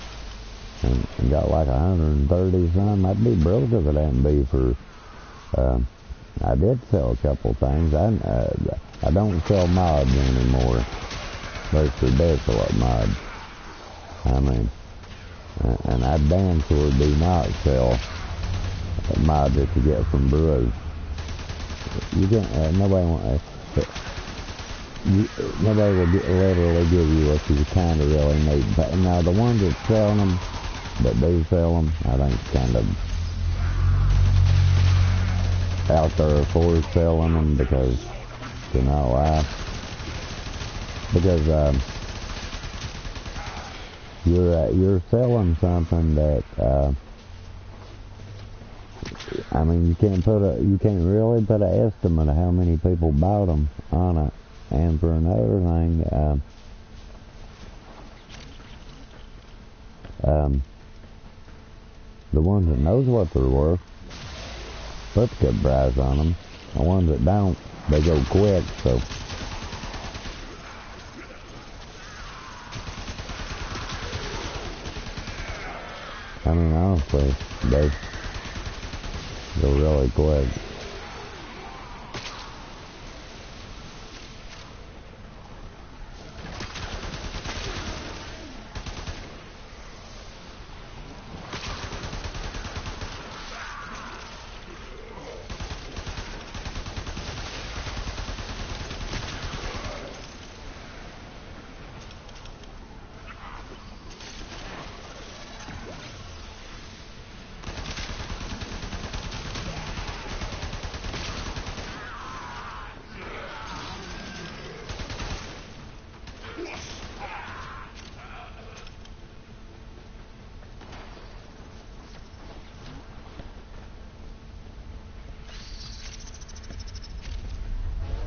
and got like 130 some. I'd be broke if it hadn't be for, I did sell a couple things. I don't sell mods anymore, especially desolate mods. I mean, and I damn sure do not sell mods that you get from brews. You can't, nobody will literally give you what you kind of really need. But now the ones that sell them, that do sell them, I think kind of out there for selling them, because, you know why? Because you're selling something that I mean, you can't really put an estimate of how many people bought them on it. And for another thing, the ones that knows what they're worth put the good price on them. The ones that don't, they go quick. So, I mean, honestly, they go really quick.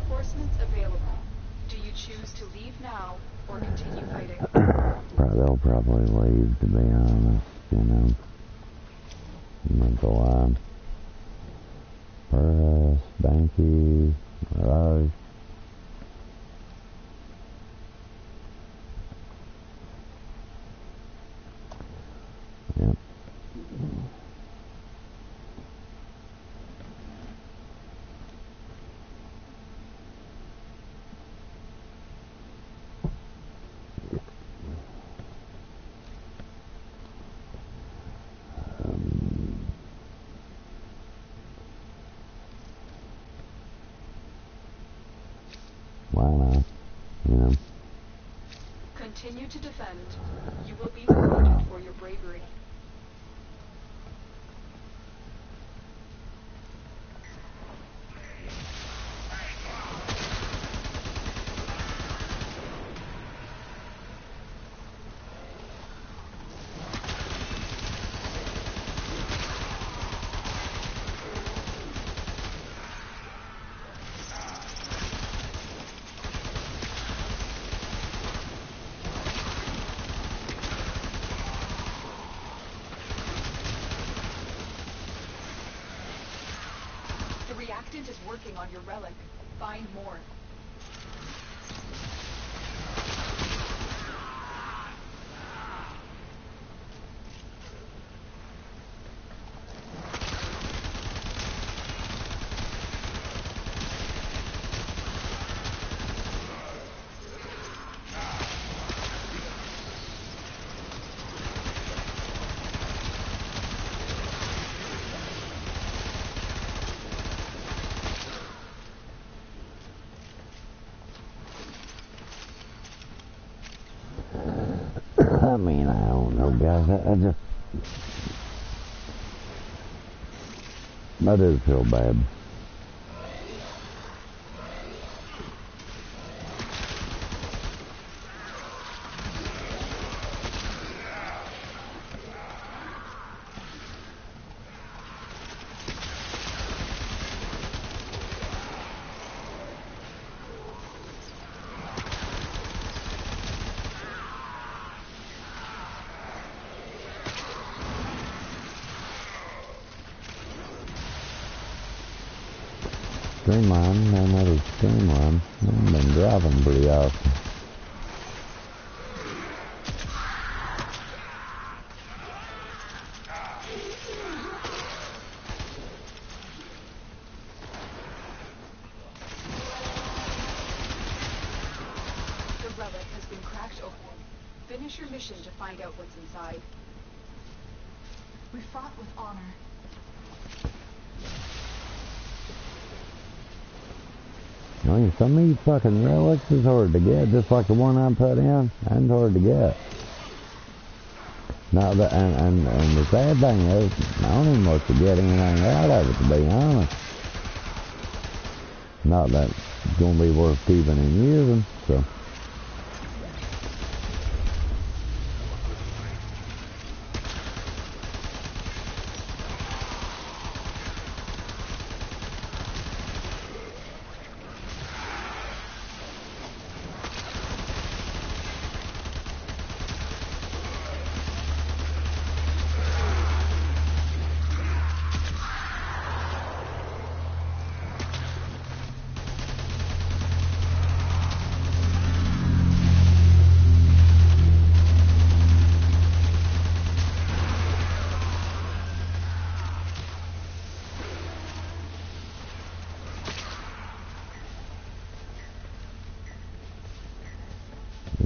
Reinforcements available. Do you choose to leave now or continue fighting? They'll probably leave, to be honest, you know. Not the lie. Press, Banky, Rush. Yep. Why not? You know. Continue to defend. You will be rewarded for your bravery. reactant is working on your relic. Find more. I mean, I don't know, guys. I do feel bad. Streamline, another streamline. I've been driving pretty often. The relic has been cracked open. Finish your mission to find out what's inside. We fought with honor. I mean, some of these fucking relics is hard to get, just like the one I put in. That's hard to get. Now, and the sad thing is, I don't even look to get anything out of it, to be honest. Not that it's going to be worth keeping and using, so.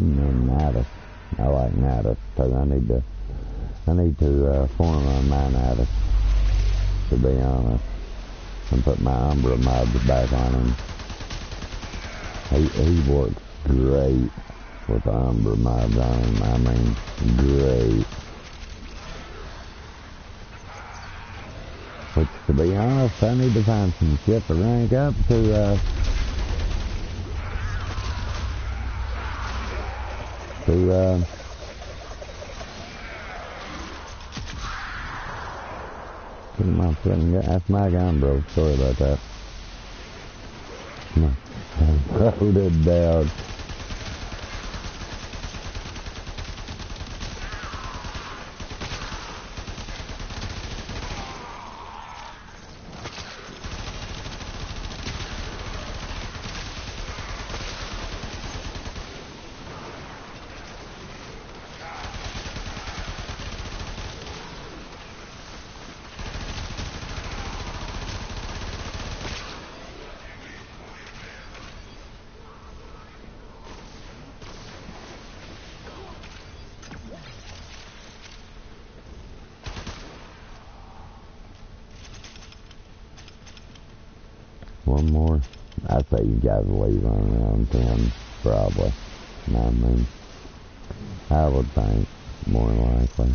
Natus. I like Natus, because I need to form a Natus, to be honest, and put my Umbra mods back on him. He works great with the Umbra mods on him. I mean, great. Which, to be honest, I need to find some shit to rank up to my friend, that's my gun, bro. Sorry about that. I wrote it down. One more. I'd say you guys leave on around 10, probably. I mean, I would think, more likely.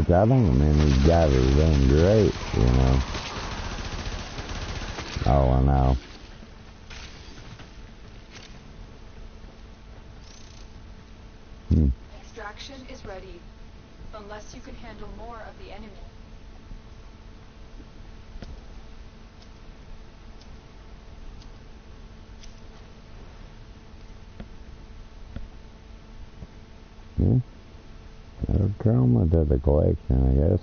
Which I think, man, these guys are doing great, you know. Oh, I know. Extraction is ready, unless you can handle more of the enemy. I'll come to the collection, I guess.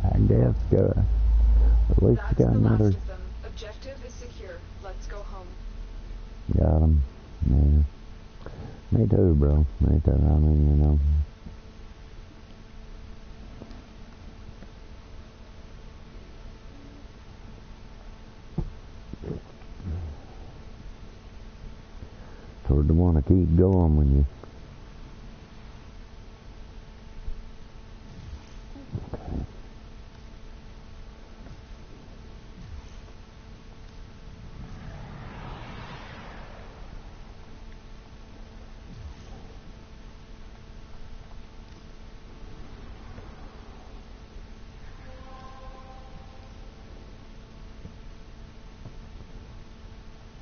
I guess go. At least That's you got the another. last of them. Objective is secure. Let's go home. Got him. Yeah. Me too, bro. Me too. I mean, you know. Sort of want to keep going when you.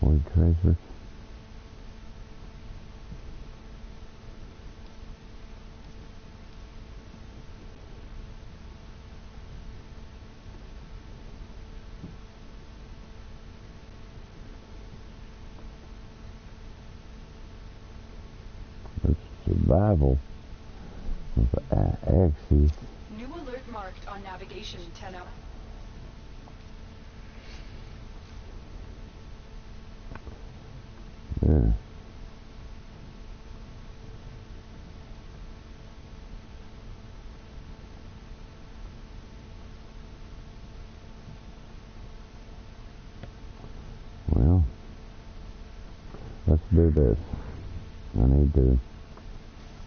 Void treasure. Survival of axes. New alert marked on navigation 10 up. Yeah. Well, let's do this. I need to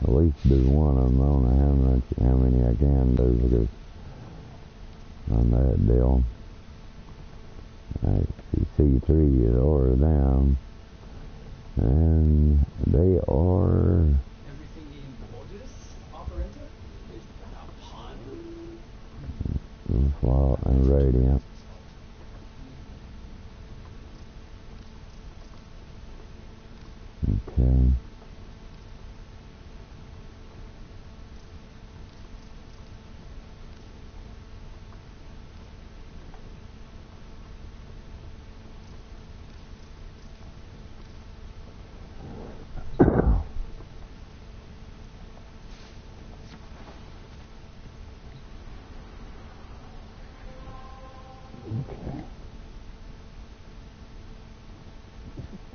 at least do one of them. I don't know how many I can do because on that deal. You see 3 is order down, and they are. Everything in orders, operator? Is that a pun? Slot and radiant. Okay.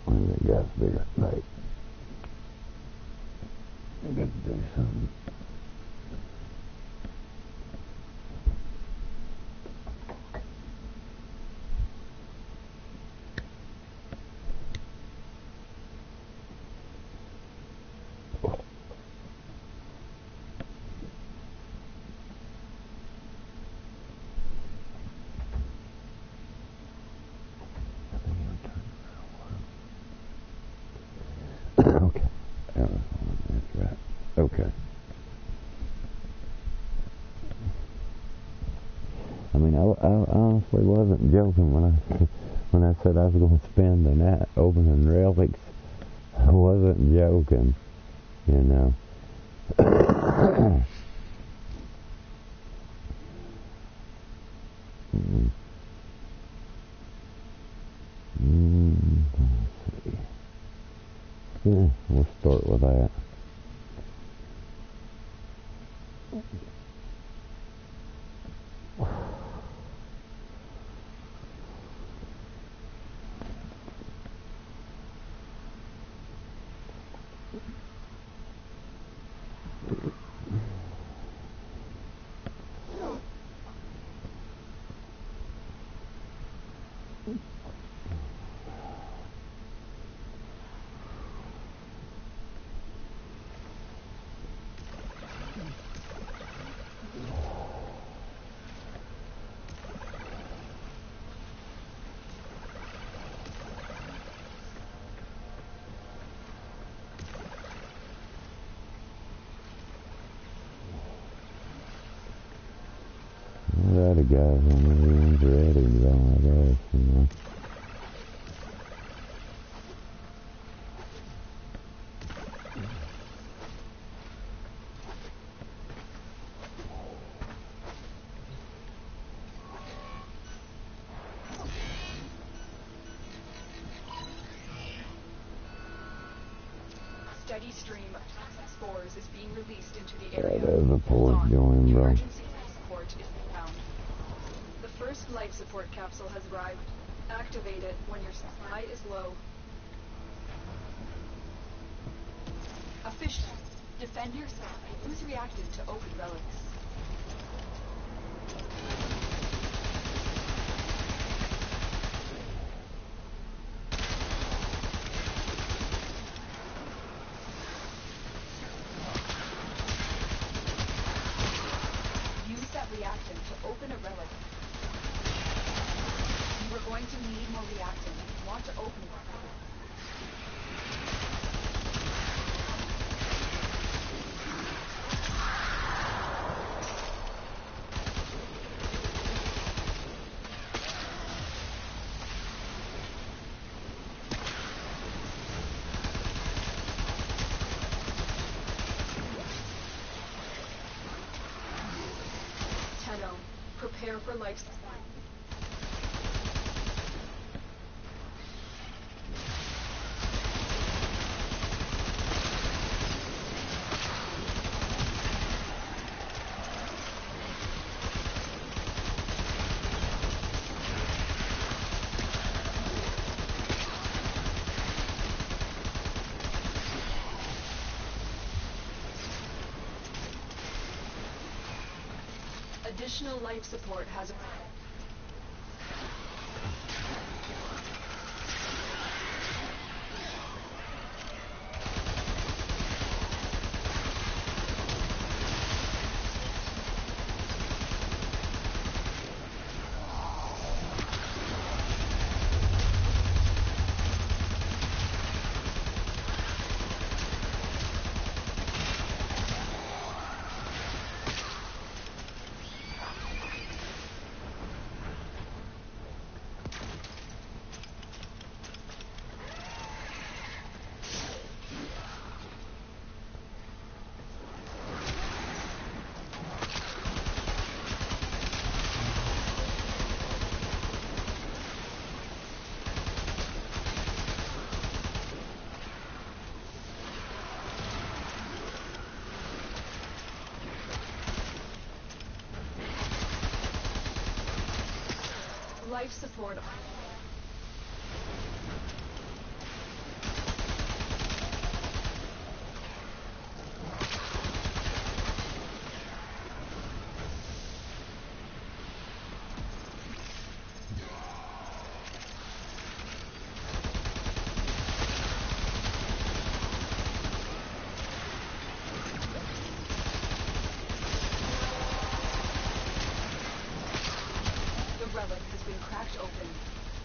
When the guy's bigger, right? I got to do something. Okay. That's right. Okay. I mean, I honestly wasn't joking when I said I was going to spend the night opening relics. I wasn't joking, you know. Let's see. Yeah, we'll start with that. guys on everyone's ready, though, I guess, you know. Steady stream of toxic spores is being released into the Yeah, area. there's a Hold port on. going, bro. Emergency life support is found. The first life support capsule has arrived. Activate it when your supply is low. Official. Defend yourself and use reactant to open relics. Use that reactant to open a relic. You are going to need more reactant if you want to open it. Tenno, prepare for life support. Additional life support has arrived. Life support. The relic has been cracked open.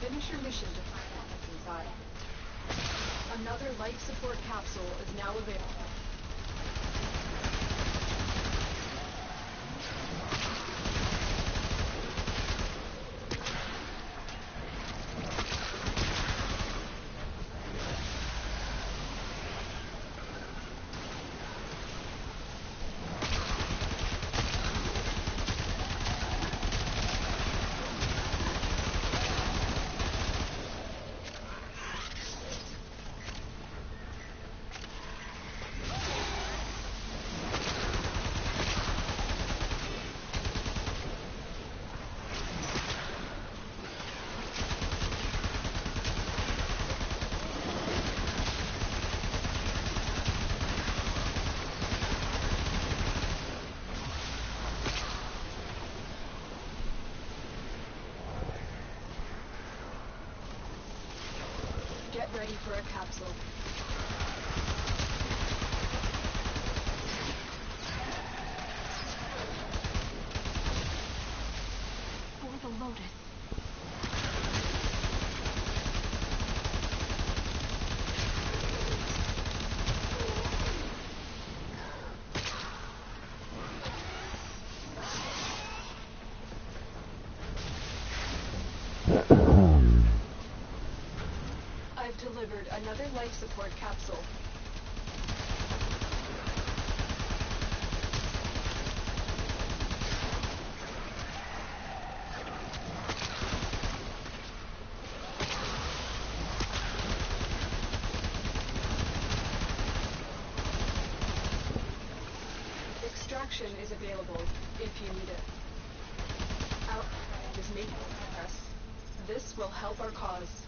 Finish your mission to find out what's inside. Another life support capsule is now available. Get ready for a capsule. For the Lotus. life support capsule. Extraction is available if you need it. Our is making progress. This will help our cause.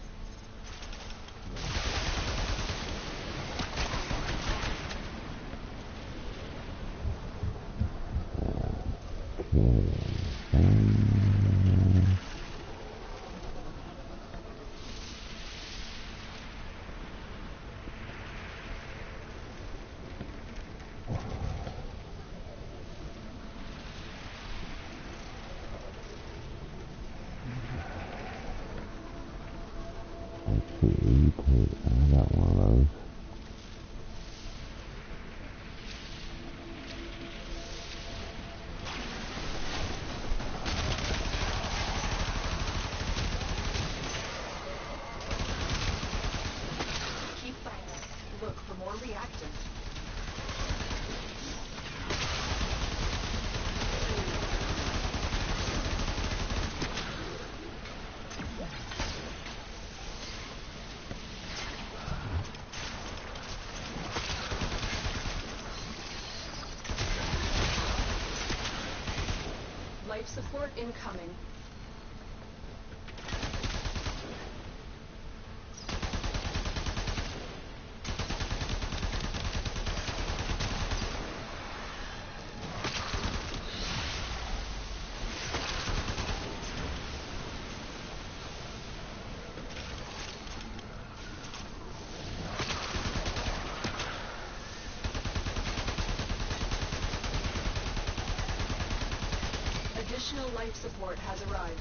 I got one of those. Keep fighting. Look for more reactants. Life support incoming. Additional life support has arrived.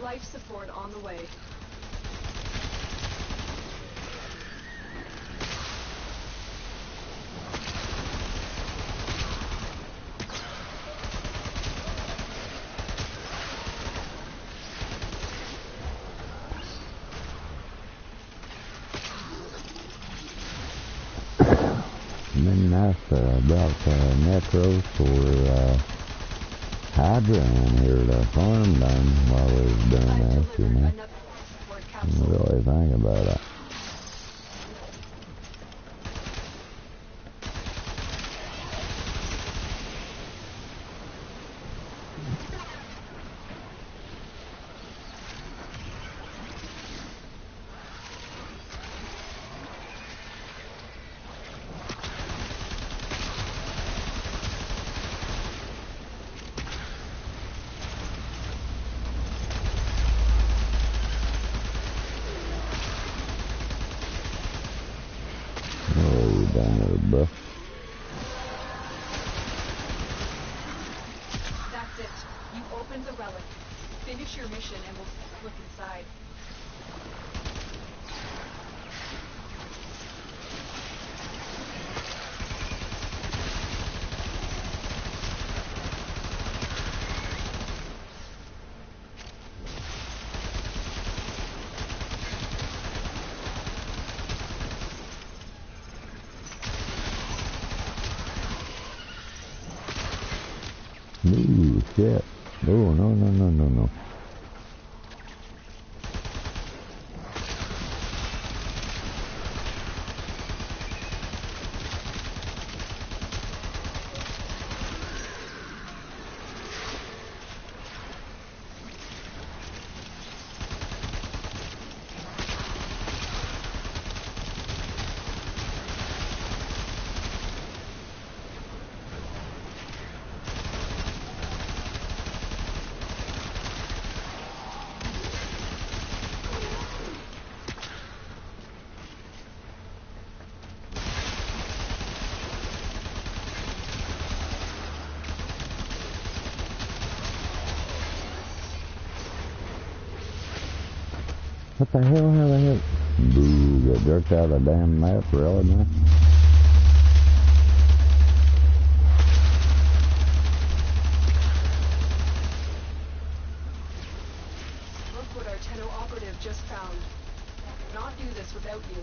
Life support on the way. And then nice brought Necros for Hydra in here to farm done while we was doing that, you know. Didn't really think about it. Down there, buff. That's it. You opened the relic. Finish your mission and we'll look inside. Ooh, shit. Oh, no. What the hell? How the hell? Boo, got jerked out of the damn map, really, man? Look what our Tenno operative just found. I could not do this without you.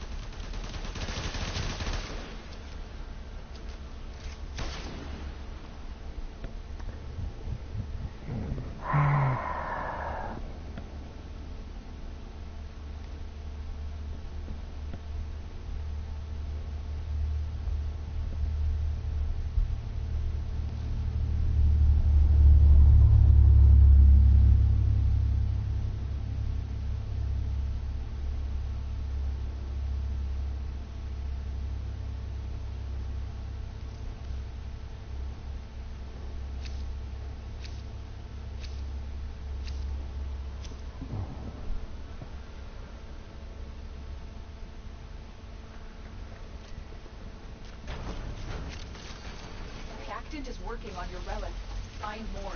Actant is working on your relic. Find more.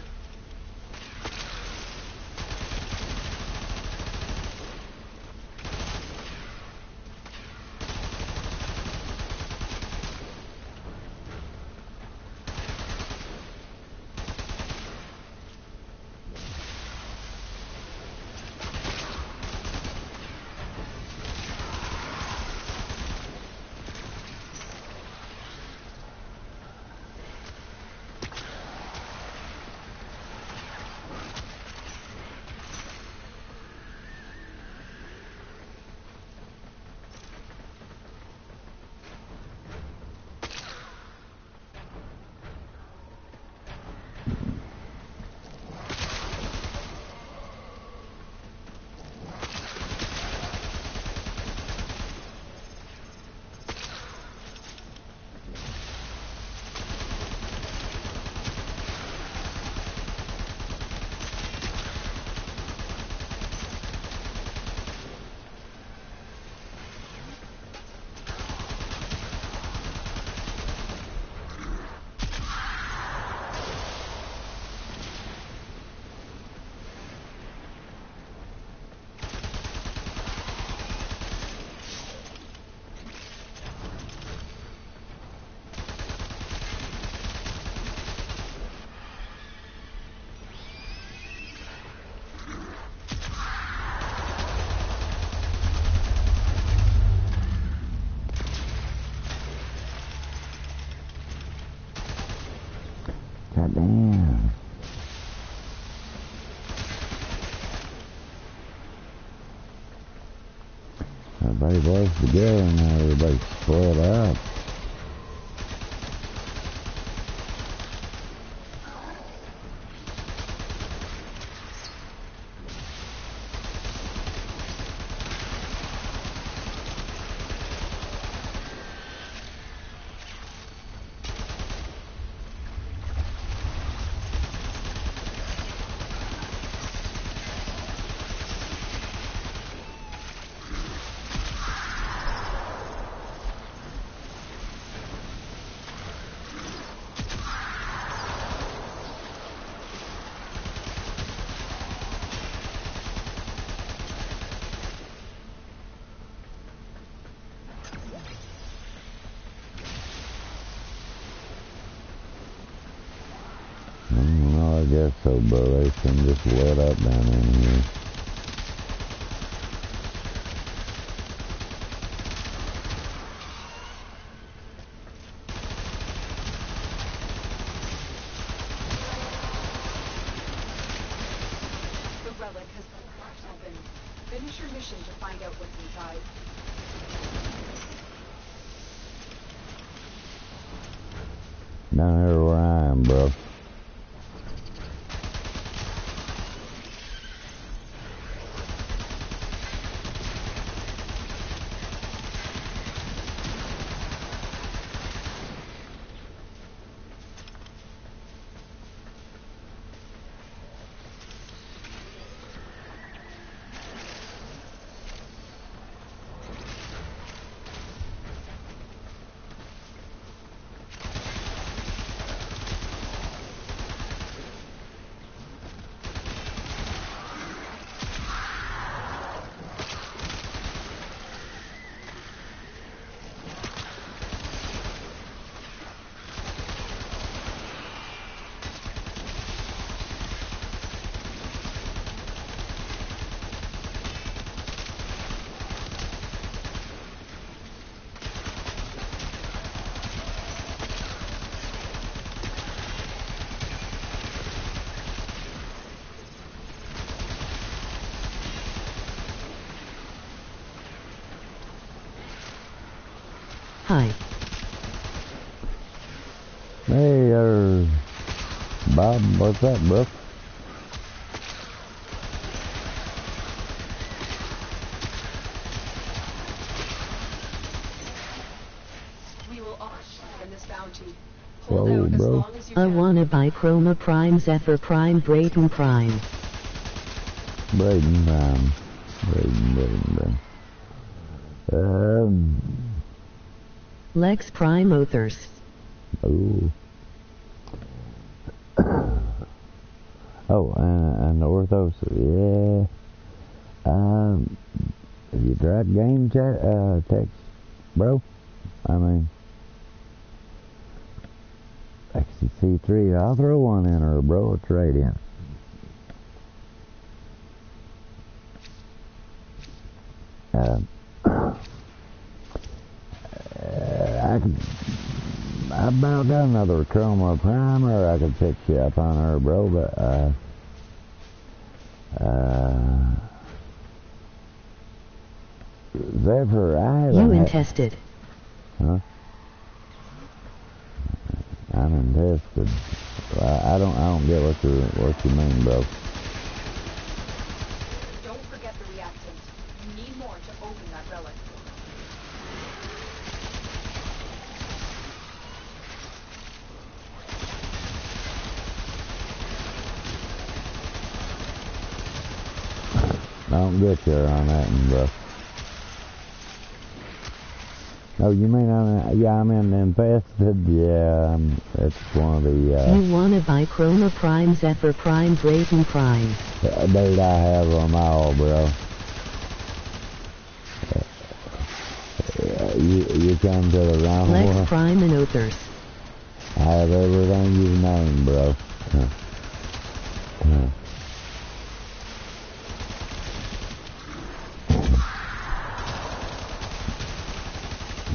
God damn. Everybody was together and now everybody's split up. Well, I guess so, but everything just lit up down in here. The relic has been cracked open. Finish your mission to find out what's inside. Down here where I am, bro. Hi. Hey, Bob, what's up, bro? We will all share in this bounty. Whoa, Hold out as bro. long as you I can. wanna buy Chroma Prime, Zephyr Prime, Brayton Prime. Braden Prime. Braden. Lex Prime Others. Oh. Oh, and the Orthos, yeah. Have you tried game chat, text, bro? I mean, XC3, I'll throw one in her, bro, a trade in. I about got another Chroma primer I could fix you up on her, bro, but, Zephyr, I haven't You intested. Huh? I'm invested. I don't get what you mean, bro. Don't forget the reactant. You need more to open that relic. I don't get you on that one, bro. Oh, you mean I'm in infested? Yeah, it's one of the, You wanna buy Chroma Prime, Zephyr Prime, Brayton Prime. dude, I have them all, bro. You come to the wrong Lex one. Prime and Others. I have everything you've named, bro.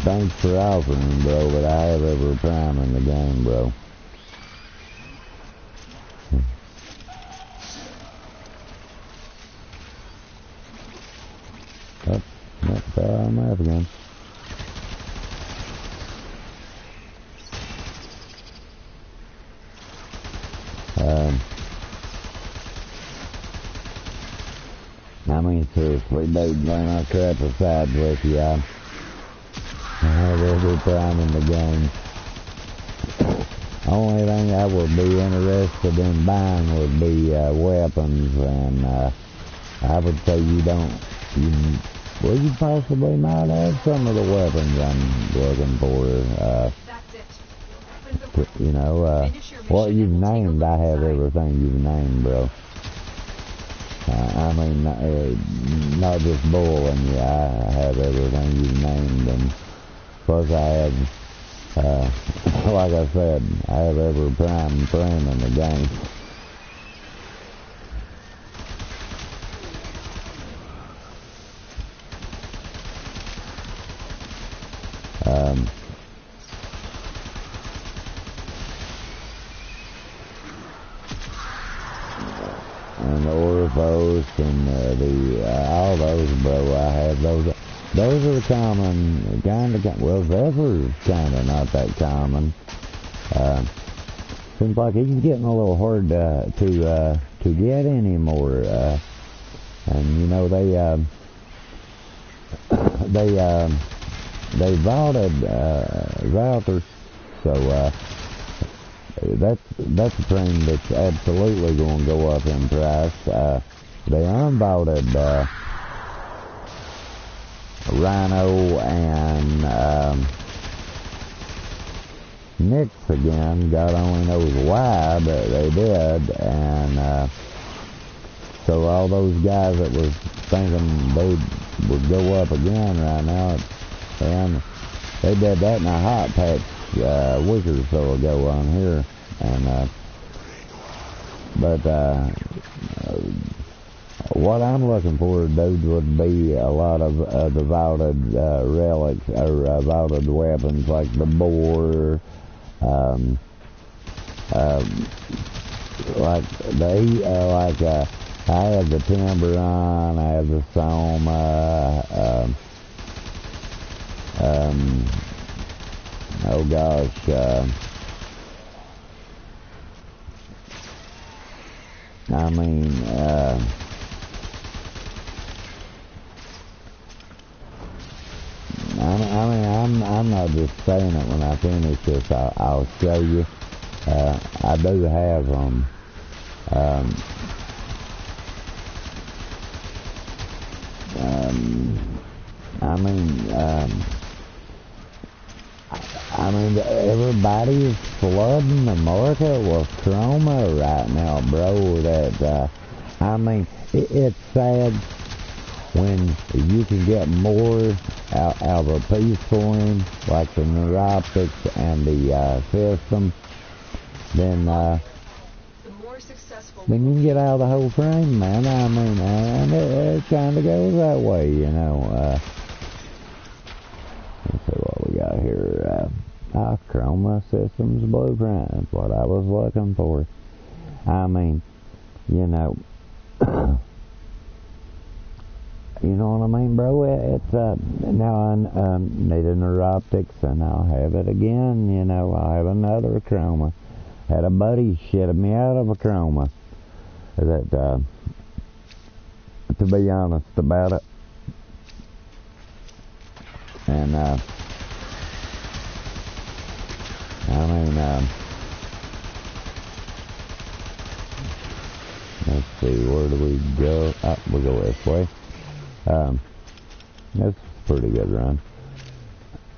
Thanks for offering, bro, but I have every prime in the game, bro. Oh, that fell on my map again. I mean, seriously, dude, learn our crap aside with you. I have every prime in the game. Only thing I would be interested in buying would be weapons, and I would say you possibly might have some of the weapons I'm looking for. That's it. Open the You know, Finish your what mission you've and we'll take a named, look I have inside. everything you've named, bro. I mean, not just bullying you, I have everything you've named, and plus I have, like I said, I have every prime frame in the game. And the Orthos and all those, bro, I have those. Those are common, well, Zephyr's kinda not that common. Seems like he's getting a little hard to get anymore. And you know, they vaulted Valters, so that's a train that's absolutely going to go up in price. They unvaulted Rhino and Nix again. God only knows why, but they did. And so all those guys that was thinking they would go up again right now, and they did that in a hot patch a week or so ago on here. And but what I'm looking for, dude, would be a lot of the vaulted relics or vaulted weapons like the boar, like I have the Timberon, I have the Soma, oh gosh, I mean, I'm not just saying it. When I finish this, I'll show you. I do have them. I mean, everybody is flooding the market with chroma right now, bro. That, I mean, it's sad when you can get more out of a piece coin, like the neuroptics and the system, than you can get out of the whole frame, man. I mean, and it kind of goes that way, you know. Let's see what we got here. Chroma Systems Blueprint. That's what I was looking for. I mean, you know, you know what I mean, bro? It's now I need a neuroptics, and I'll have it again. You know, I'll have another chroma. Had a buddy shitted me out of a chroma. That, to be honest about it, and I mean, let's see, where do we go? We'll go this way. That's a pretty good run.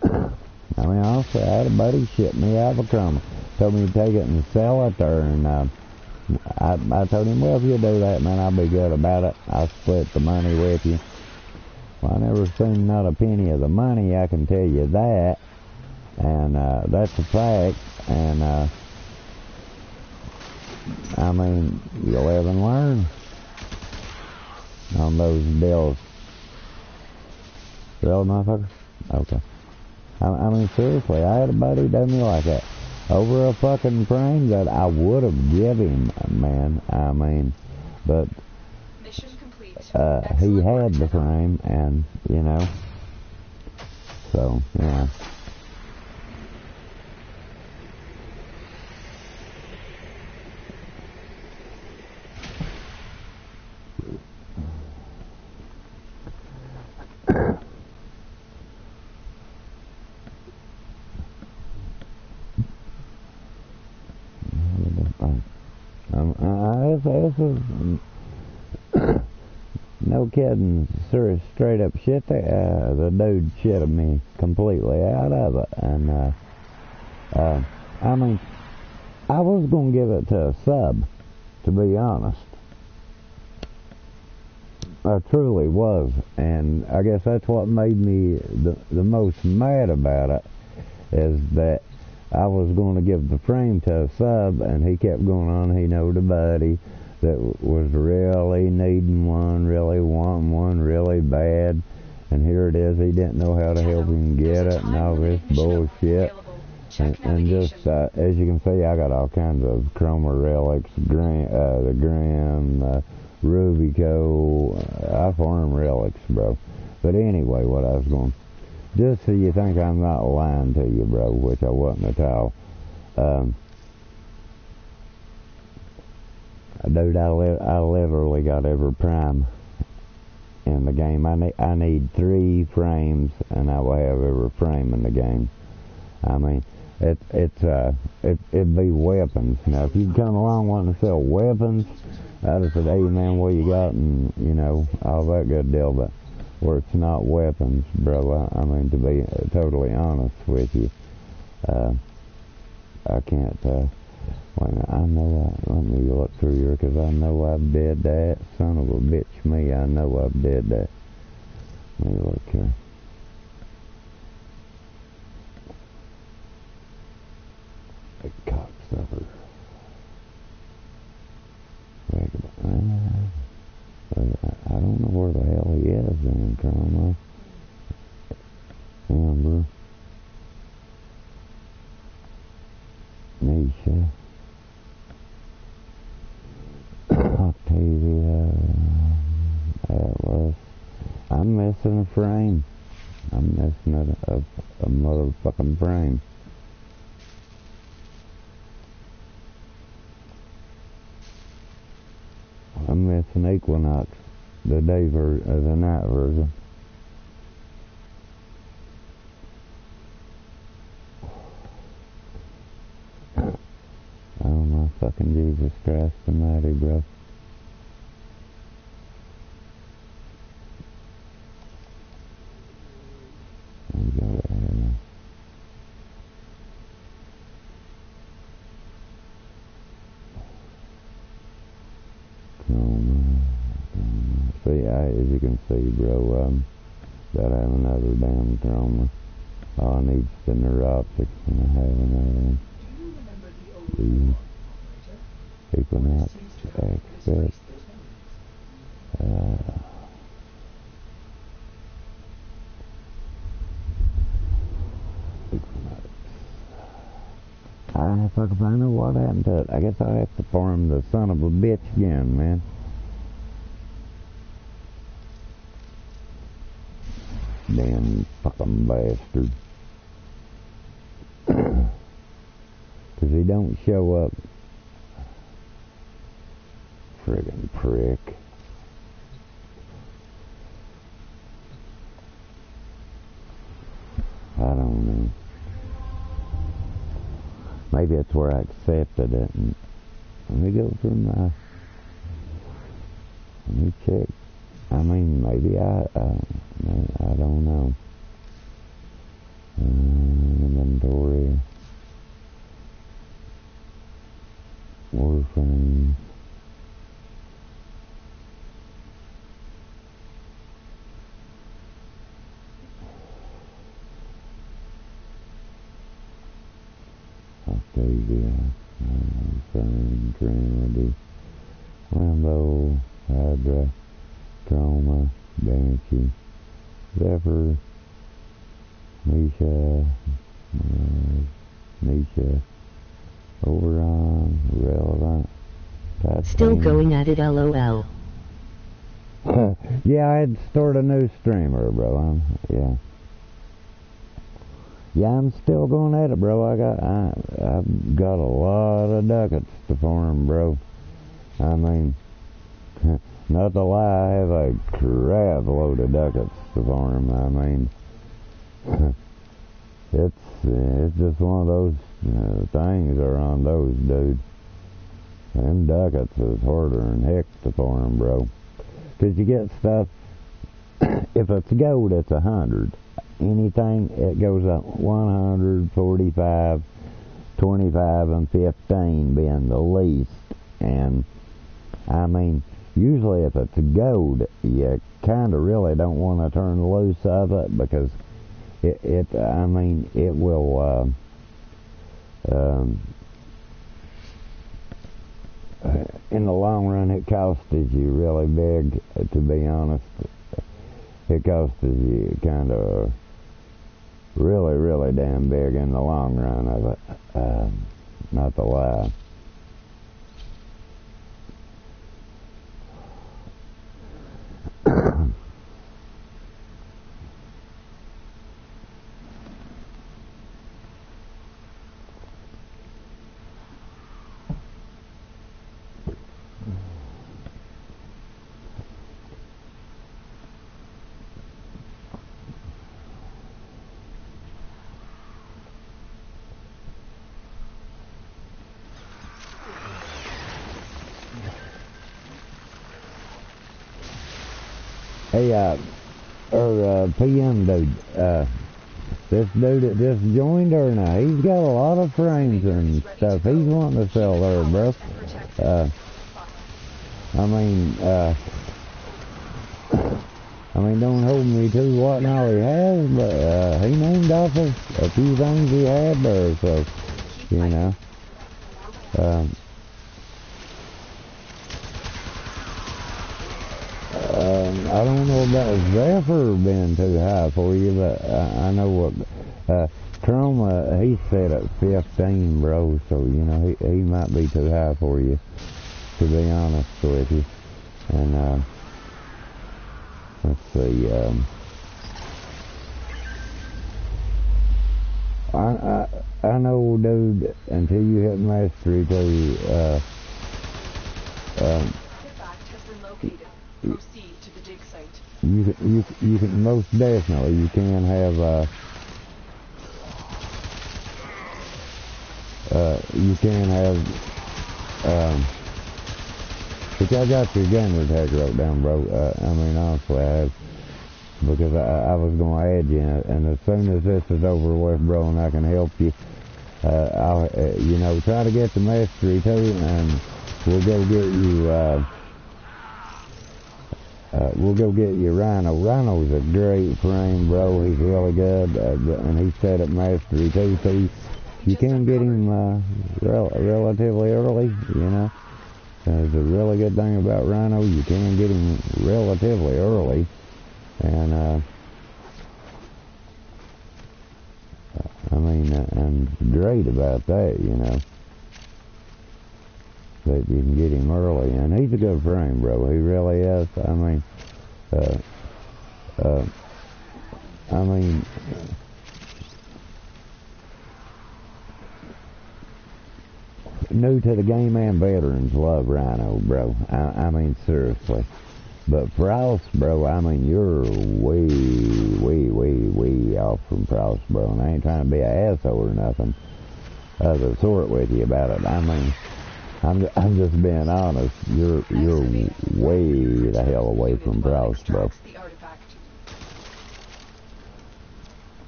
I mean, honestly, I had a buddy shit me out of a chroma. Told me to take it and sell it, and I told him, well, if you do that, man, I'll be good about it. I'll split the money with you. Well, I never seen not a penny of the money, I can tell you that. And that's a fact. And I mean, you live and learn on those deals. Real motherfucker? Okay. I mean, seriously, I had a buddy done me like that. Over a fucking frame that I would have given him, man. I mean, but Mission complete. He had the frame, and, you know, so, yeah. This is no kidding, sir, straight up shit. The dude shitted me completely out of it, and I mean, I was gonna give it to a sub, to be honest. I truly was, and I guess that's what made me the most mad about it, is that I was going to give the frame to a sub, and he kept going on. He knowed a buddy that was really needing one, really wanting one really bad, and here it is. He didn't know how to help him get it, and all this bullshit. And just, as you can see, I got all kinds of chroma relics, the Gram, Rubico, I farm relics, bro. But anyway, what I was going, just so you think I'm not lying to you, bro, which I wasn't at all. Dude, I literally got every prime in the game. I need 3 frames, and I will have every frame in the game. I mean, it'd be weapons. Now, if you come along wanting to sell weapons, I'd have said, hey, man, what you got, and, you know, all that good deal. But where it's not weapons, bro, I mean, to be totally honest with you, I can't, wait a minute, I know let me look through here, because I know I've did that. Son of a bitch me, I know I've did that. Let me look here. A cocksucker. I don't know where the hell he is in Chroma. Remember? Nisha. Octavia. That was. I'm missing a frame. I'm missing a motherfucking frame. an Equinox, the night version. Oh my fucking Jesus Christ Almighty, bro. We got it here now. See, as you can see, bro, gotta have another damn chroma. All I need is the neuroptics, and I have another one. The Equinox Expert. If I can find out what happened to it, I guess I'll have to farm the son of a bitch again, man. Damn fucking bastard. Cause he don't show up. Friggin' prick. I don't know. Maybe that's where I accepted it. And let me go through my... Let me check. I mean, maybe I don't know. Inventory. Warframe. Octavia. Warframe. Trinity. Lambo. Hydra. Chroma, Banshee, Zephyr, Nisha, Oberon, Relevant, Still going at it, LOL. Yeah, I had to start a new streamer, bro. Yeah, I'm still going at it, bro. I've got a lot of ducats to farm, bro. I mean, not to lie, I have a crap load of ducats to farm. I mean, it's just one of those things around those, dude. Them ducats is harder than heck to farm, bro. Cause you get stuff. If it's gold, it's 100. Anything, it goes up 100, 45, 25, and 15 being the least. And I mean, usually if it's gold, you kind of really don't want to turn loose of it because it will, in the long run, it costs you really big, to be honest. It costs you kind of really, really damn big in the long run of it, not to lie. Hey, PM dude, this dude that just joined her now, he's got a lot of frames and stuff he's wanting to sell there, bro. I mean, don't hold me to what now he has, but he named off a few things he had there, so, you know. I don't know about Zephyr being too high for you, but I know what Chroma, he set at 15, bro, so, you know, he might be too high for you, to be honest with you. And, let's see, I know, dude, until you hit mastery, too, Proceed to the dig site. You can most definitely, you can have, which I got your gunner tag wrote down, bro. I mean, honestly, I have, because I was going to add you, and as soon as this is over with, bro, and I can help you, I'll, try to get the mastery too, and we'll go get you Rhino. Rhino's a great frame, bro. He's really good, and he's set at mastery too, so you can get him relatively early, There's a really good thing about Rhino. You can get him relatively early, and and great about that, that you can get him early, and he's a good frame, bro. He really is. New to the game and veterans love Rhino, bro. Seriously. But Frost, bro, you're way off from Frost, bro. And I ain't trying to be an asshole or nothing of the sort with you about it. I'm just being honest. You're way the hell away from Frost, bro.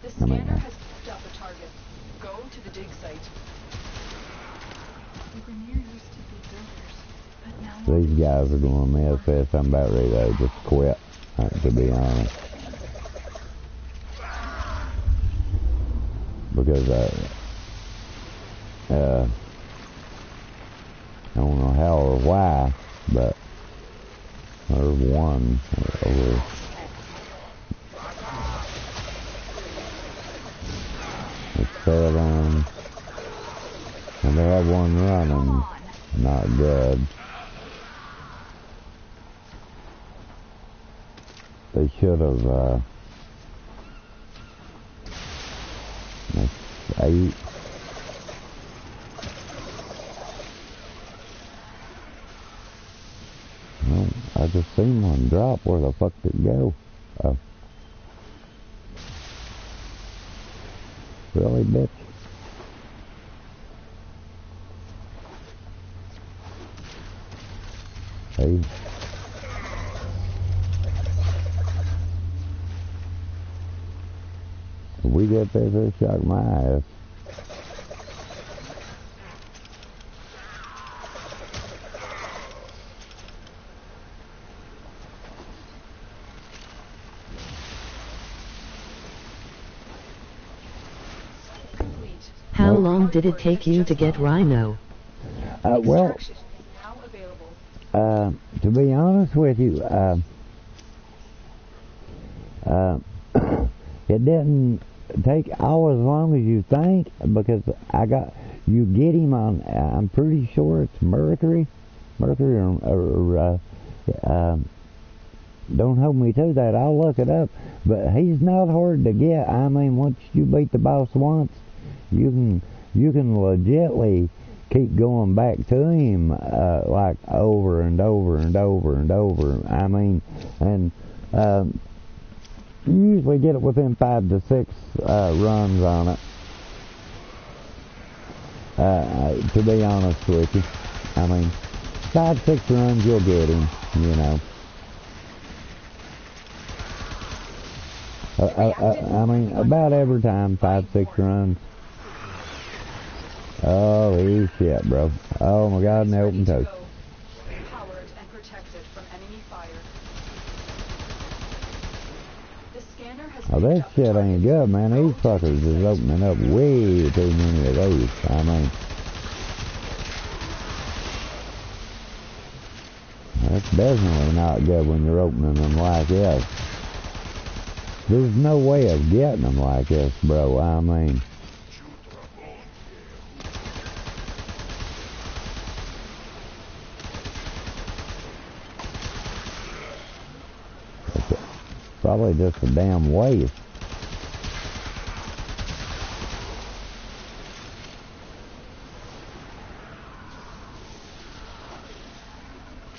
The scanner has picked up a target. Go to the dig site. The Grenier used to be builders, but now These guys are going to mess this. I'm about ready to just quit, to be honest. Because, I don't know how or why, but there's one over. It's 7, and they have one running. Not good. They should have, that's 8. Well, I just seen one drop. Where the fuck did it go? Oh. Really, bitch? Hey. If we get this, it'll shock my ass. How long did it take you to get Rhino? Well, to be honest with you, it didn't take all as long as you think, because you get him on, I'm pretty sure it's Mercury, or don't hold me to that, I'll look it up, but he's not hard to get. Once you beat the boss once, you can legitly keep going back to him, like over and over and over and over. You usually get it within 5 to 6 runs on it. To be honest with you, 5, 6 runs you'll get him. About every time, 5, 6 runs. Oh, he's shit, bro. Oh my God, and open toast. Powered and protected from enemy fire. The scanner has Oh, this shit ain't good, man. These fuckers is opening up way too many of these. That's definitely not good when you're opening them like this. There's no way of getting them like this, bro. Probably just a damn waste.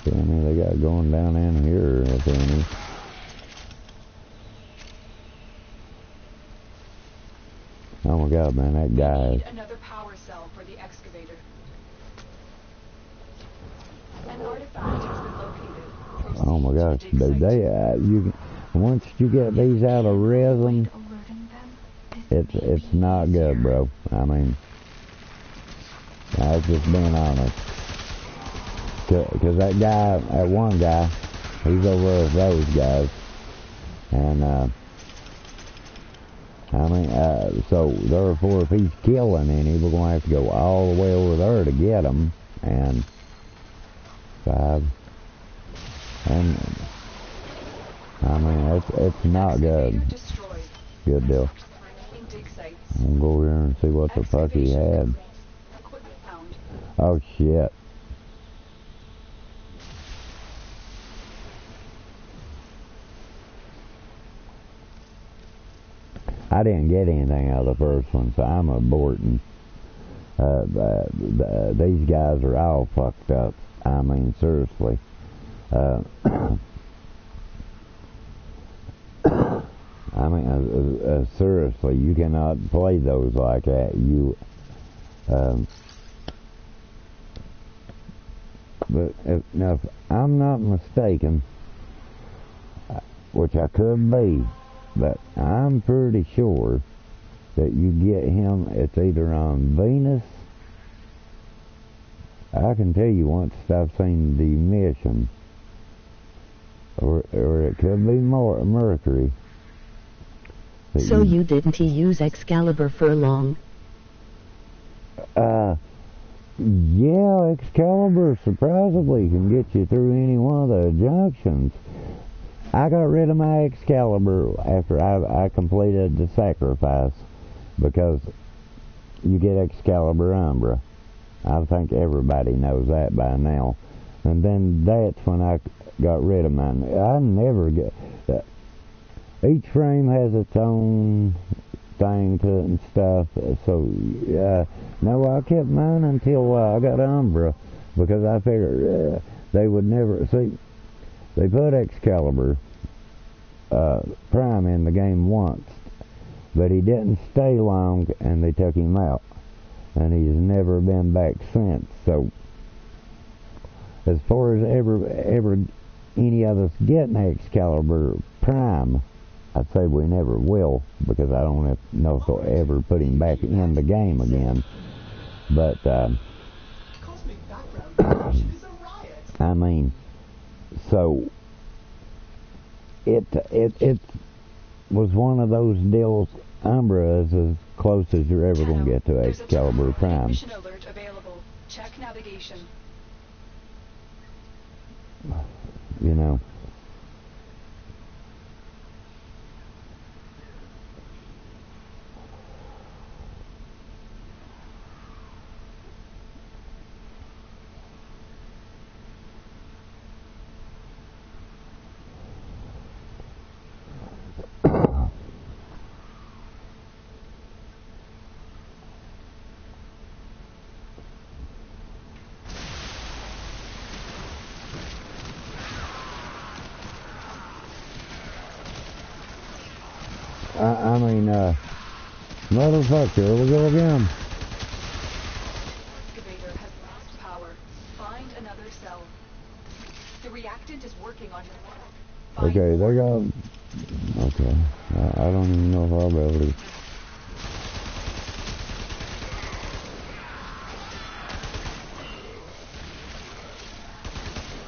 See how many they got going down in here, if any. Oh my God, man, that guy. We need another power cell for the excavator. An artifact has been located. Oh my gosh, dude, once you get these out of resin, it's not good, bro. I mean, I was just being honest. Cause that one guy, he's over with those guys, and I mean, so therefore, if he's killing any, we're gonna have to go all the way over there to get him, and 5, and I mean, it's not good. Good deal. I'm gonna go over here and see what the fuck he had. Oh shit. I didn't get anything out of the first one, so I'm aborting. These guys are all fucked up. I mean, seriously. I mean, seriously, you cannot play those like that. But if I'm not mistaken, which I could be, but I'm pretty sure that you get him, it's either on Venus. I can tell you once I've seen the mission, or it could be more Mercury. So you didn't use Excalibur for long? Yeah, Excalibur surprisingly can get you through any one of the junctions. I got rid of my Excalibur after I completed the sacrifice, because you get Excalibur Umbra. I think everybody knows that by now. And then that's when I got rid of mine. I never get... each frame has its own thing to it and stuff. So, no, I kept mine until I got Umbra, because I figured they would never... See, they put Excalibur Prime in the game once, but he didn't stay long, and they took him out. And he's never been back since. So, as far as ever any of us getting Excalibur Prime, I'd say we never will, because I don't know if they'll ever put him back in the game again. But, I mean, so, it was one of those deals. Umbra is as close as you're ever going to get to Excalibur Prime. Mission alert available. Check navigation. You know. I mean, motherfucker, here we go again. Excavator has lost power. Find another cell. The reactant is working on your Okay, they got... Okay, I don't even know if I'll be able to...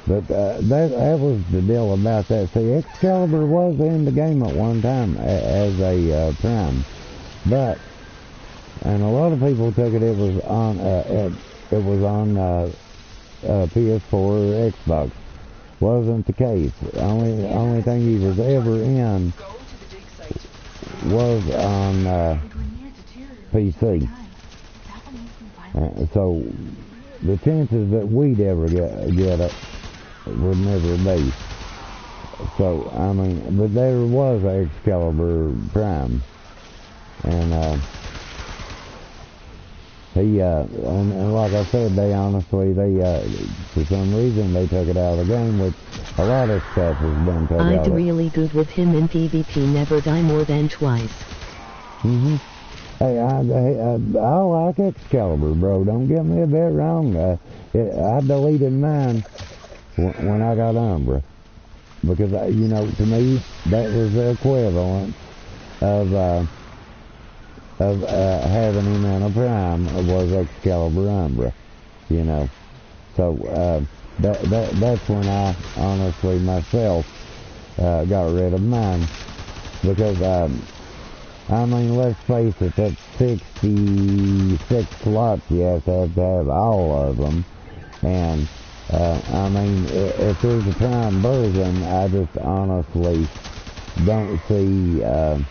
But that was the deal about that. See, Excalibur was in the game at one time as a Prime, but and a lot of people took it was on PS4 or Xbox. Wasn't the case. Only thing he was ever in was on PC. So the chances that we'd ever get it would never be. So, I mean, but there was Excalibur Prime. And and like I said, they honestly, for some reason, they took it out of the game, which a lot of stuff has been taken out of I'd it. really good with him in PvP, never die more than twice. Hey, I like Excalibur, bro. Don't get me a bit wrong. I deleted mine when I got Umbra. Because, to me, that was the equivalent of having him in a Prime was Excalibur Umbra, So, that's when I, honestly, myself, got rid of mine. Because, let's face it, that's 66 slots you have to have all of them. And, if there's a Prime version, I just honestly don't see, oh,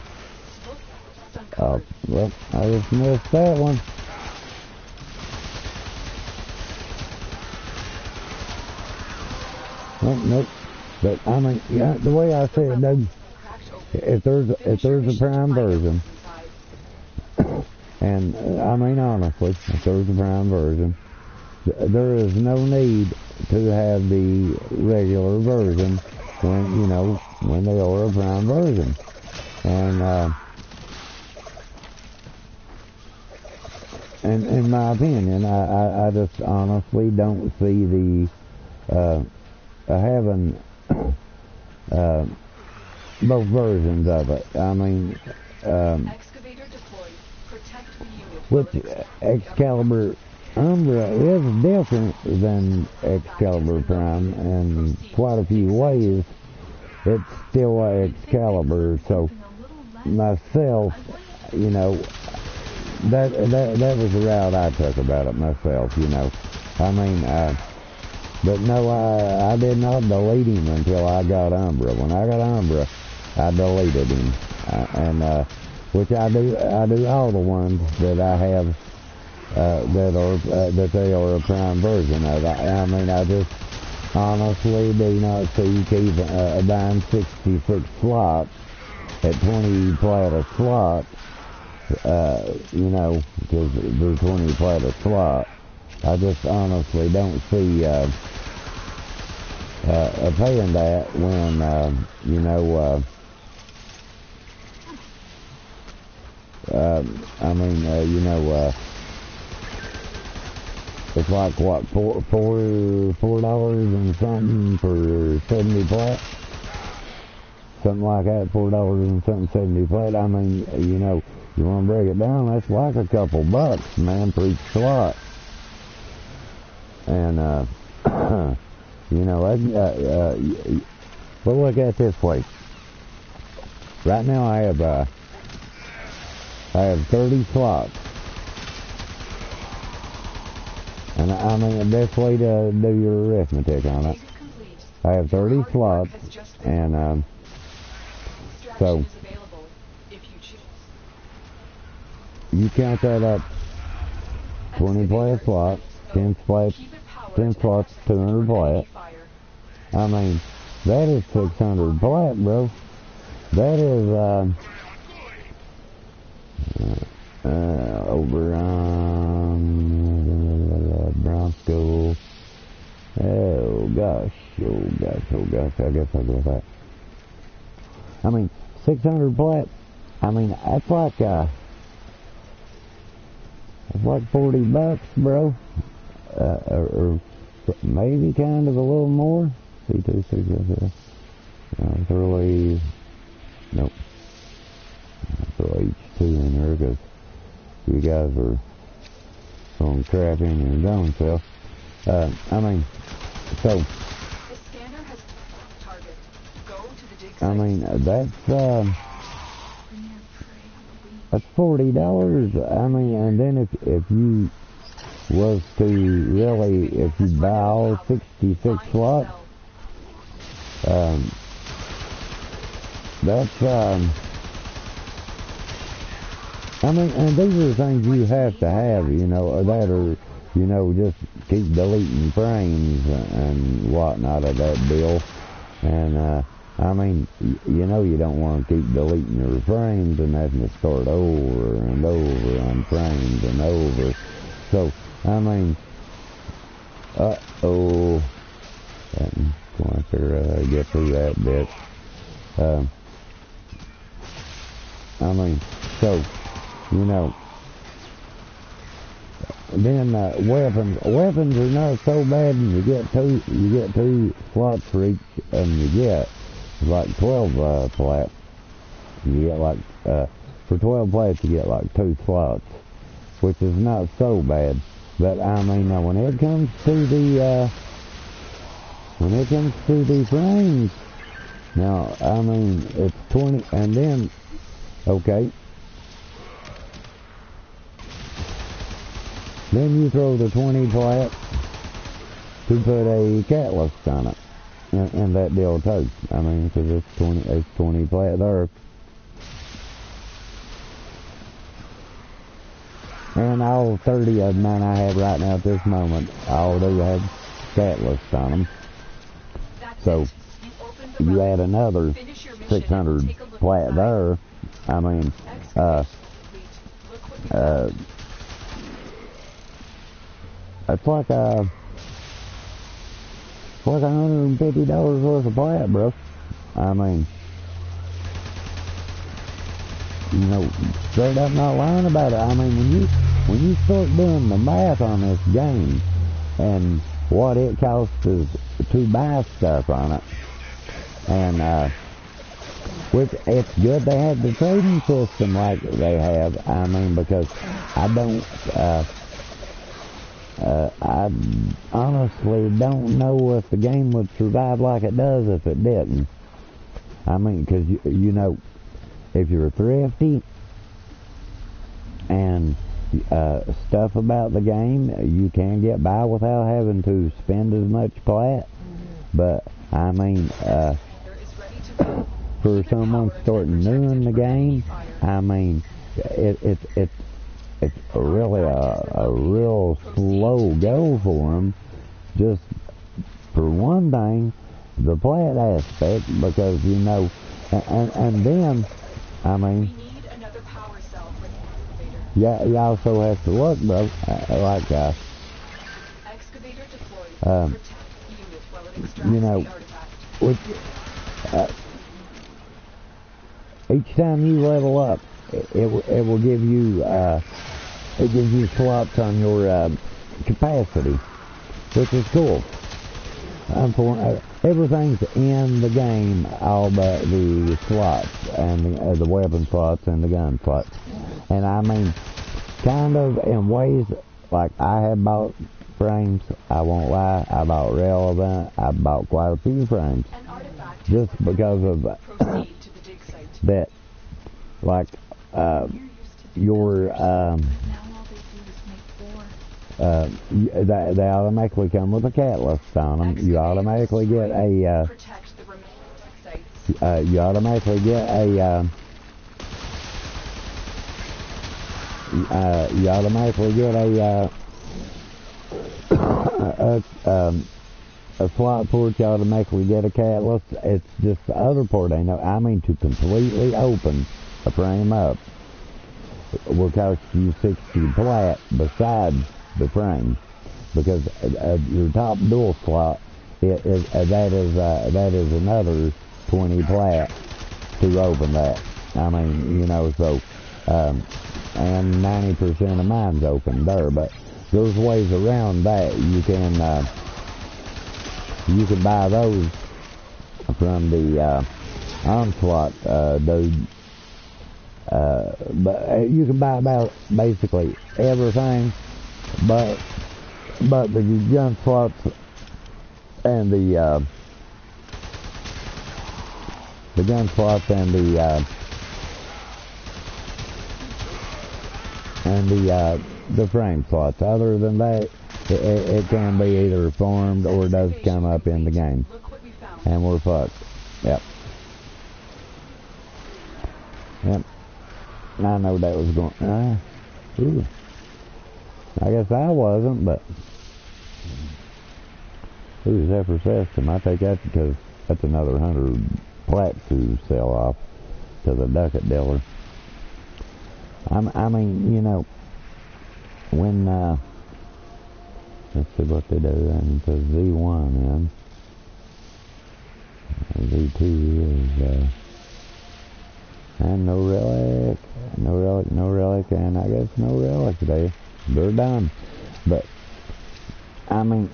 well, I just missed that one. Well, nope. But, the way I say it, Doug, if there's a Prime version, and, honestly, if there's a Prime version, there is no need to have the regular version when they are a Prime version. And in my opinion, I just honestly don't see the having both versions of it. Excavator deployed. Protect the unit. Which Excalibur Umbra is different than Excalibur Prime in quite a few ways. It's still Excalibur, so myself, that was the route I took about it myself, but no, I did not delete him until I got Umbra. When I got Umbra, I deleted him, which I do all the ones that I have that they are a Prime version of. I just honestly do not see keeping buying 66 slots at 20 plat a slot, because they're 20 plat a slot. I just honestly don't see paying that when it's like what, $4 and something for 70 plat, something like that, $4 and something 70 plat. You want to break it down, that's like a couple bucks, man, for each slot. And but look at it this way. Right now I have 30 slots. And the best way to do your arithmetic on it, I have 30 slots, and so you count that up, 20 plat slot, 10 slots, 200 plat. That is 600 plat, bro. That is over on Bronco. Oh gosh, I guess I'll go with that. 600 plat. That's like $40, bro. Or maybe kind of a little more. C2, thoroughly. Nope. Throw H2 in there because you guys are throwing crap in your drone self. So. The scanner has target. Go to the dig site. That's $40. And then if you was to really, if you buy all 66 slots, that's, and these are the things you have to have, that are, just keep deleting frames and whatnot of that deal. And, you don't want to keep deleting your frames and having to start over and over on frames and over. So, I mean, uh-oh. And once I get through that bit. I mean, so, you know, then weapons are not so bad, and you get two slots for each, and you get like 12 flats. You get like for 12 flats you get like 2 slots, which is not so bad. But I mean, when it comes to the frames, now I mean it's 20, and then okay. Then you throw the 20 flat to put a catalyst on it, and that deal too. I mean, because it's 20 flat there. And all 30 of them I have right now at this moment, all do have catalyst on them. So you add another 600 flat there. I mean, it's like $150 worth of flat, bro. I mean, you know, straight up not lying about it. I mean, when you start doing the math on this game and what it costs to buy stuff on it, and which it's good they have the trading system like they have. I mean, because I honestly don't know if the game would survive like it does if it didn't. I mean, because you know, if you're thrifty and stuff about the game, you can get by without having to spend as much plat. But I mean, for someone starting new in the game, I mean, it's really a real slow go for them. Just for one thing, the plat aspect, because you know, and then I mean, yeah, you also have to look, bro, like Excavator deployed. Protect unit while it extracts you know, the artifact. which each time you level up, it will give you it gives you slots on your capacity, which is cool. Everything's in the game, all but the slots and the weapon slots and the gun slots. And I mean, kind of in ways, like I have bought frames. I won't lie, I bought relevant. I bought quite a few frames just because of that, like your they automatically come with a catalyst on them. You automatically get a you automatically get a a slot port. You automatically get a catalyst. It's just the other port. I mean, to completely open a frame up will cost you 60 plat besides the frame, because your top dual slot that is another 20 plat to open that. I mean, you know, so and 90% of mine's open there, but there's ways around that. You can buy those from the Onslaught dude. But you can buy about basically everything, but the gun slots and the gun slots and the frame slots. Other than that, it can be either formed or does come up in the game, and we're fucked. Yep. I know that was going. Ooh. I guess I wasn't, but who's Zephyr System? I take that because that's another 100 plat to sell off to the ducat dealer. I mean, you know, when Let's see what they do. And to Z1 in. Z2 is, and no relic, and I guess no relic today. They're done. But, I mean,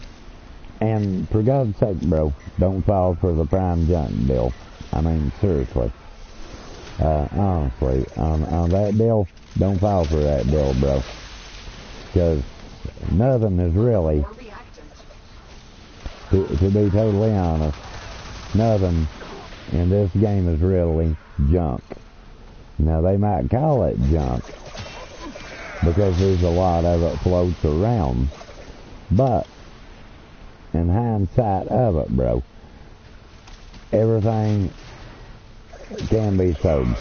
and for God's sake, bro, don't fall for the prime junk deal. I mean, seriously. Honestly, on that deal, don't fall for that deal, bro. Because nothing is really, to be totally honest, nothing in this game is really junk. Now, they might call it junk because there's a lot of it floats around. But, in hindsight of it, bro, everything can be sold.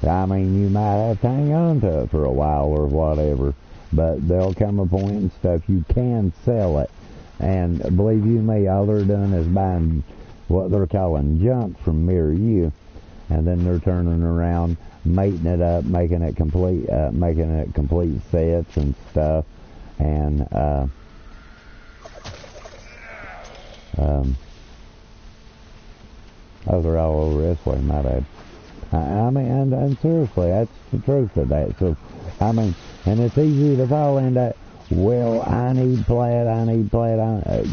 I mean, you might have to hang on to it for a while or whatever, but there'll come a point and stuff you can sell it. And believe you me, all they're doing is buying what they're calling junk from Mirror U, and then they're turning around, mating it up, making it complete sets and stuff, and they're all over this way, my bad. I mean, and seriously, that's the truth of that. So, I mean, and it's easy to fall into, well, I need plat,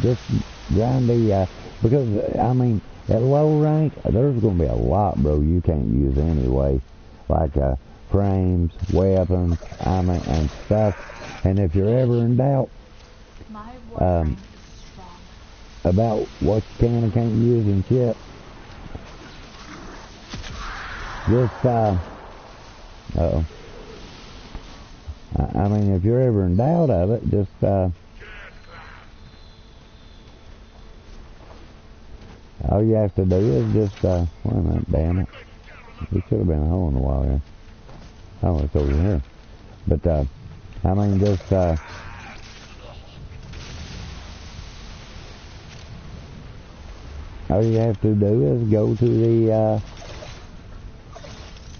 just grind the, because, I mean, at low rank, there's going to be a lot, bro, you can't use anyway, like frames, weapons, I mean, and stuff. And if you're ever in doubt about what you can and can't use and shit, just, I mean, if you're ever in doubt of it, just, all you have to do is just, wait a minute, damn it. It should have been a hole in the wall here. Oh, it's over here. But, I mean, just, all you have to do is go to the,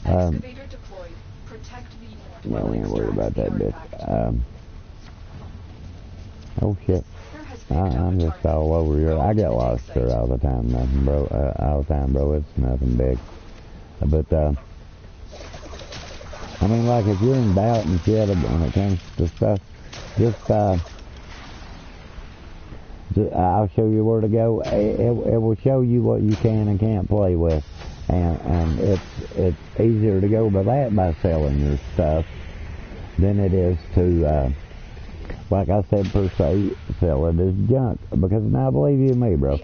excavator deployed. Protect the well, we ain't worried about that bit. Oh shit. I'm just all over here. I get lost there all the time, nothing, bro. All the time, bro. It's nothing big. But, I mean, like, if you're in doubt and shit when it comes to stuff, just, I'll show you where to go. It will show you what you can and can't play with. And it's easier to go by that by selling your stuff than it is to, like I said, per se, sell it as junk. Because now, believe you me, bro,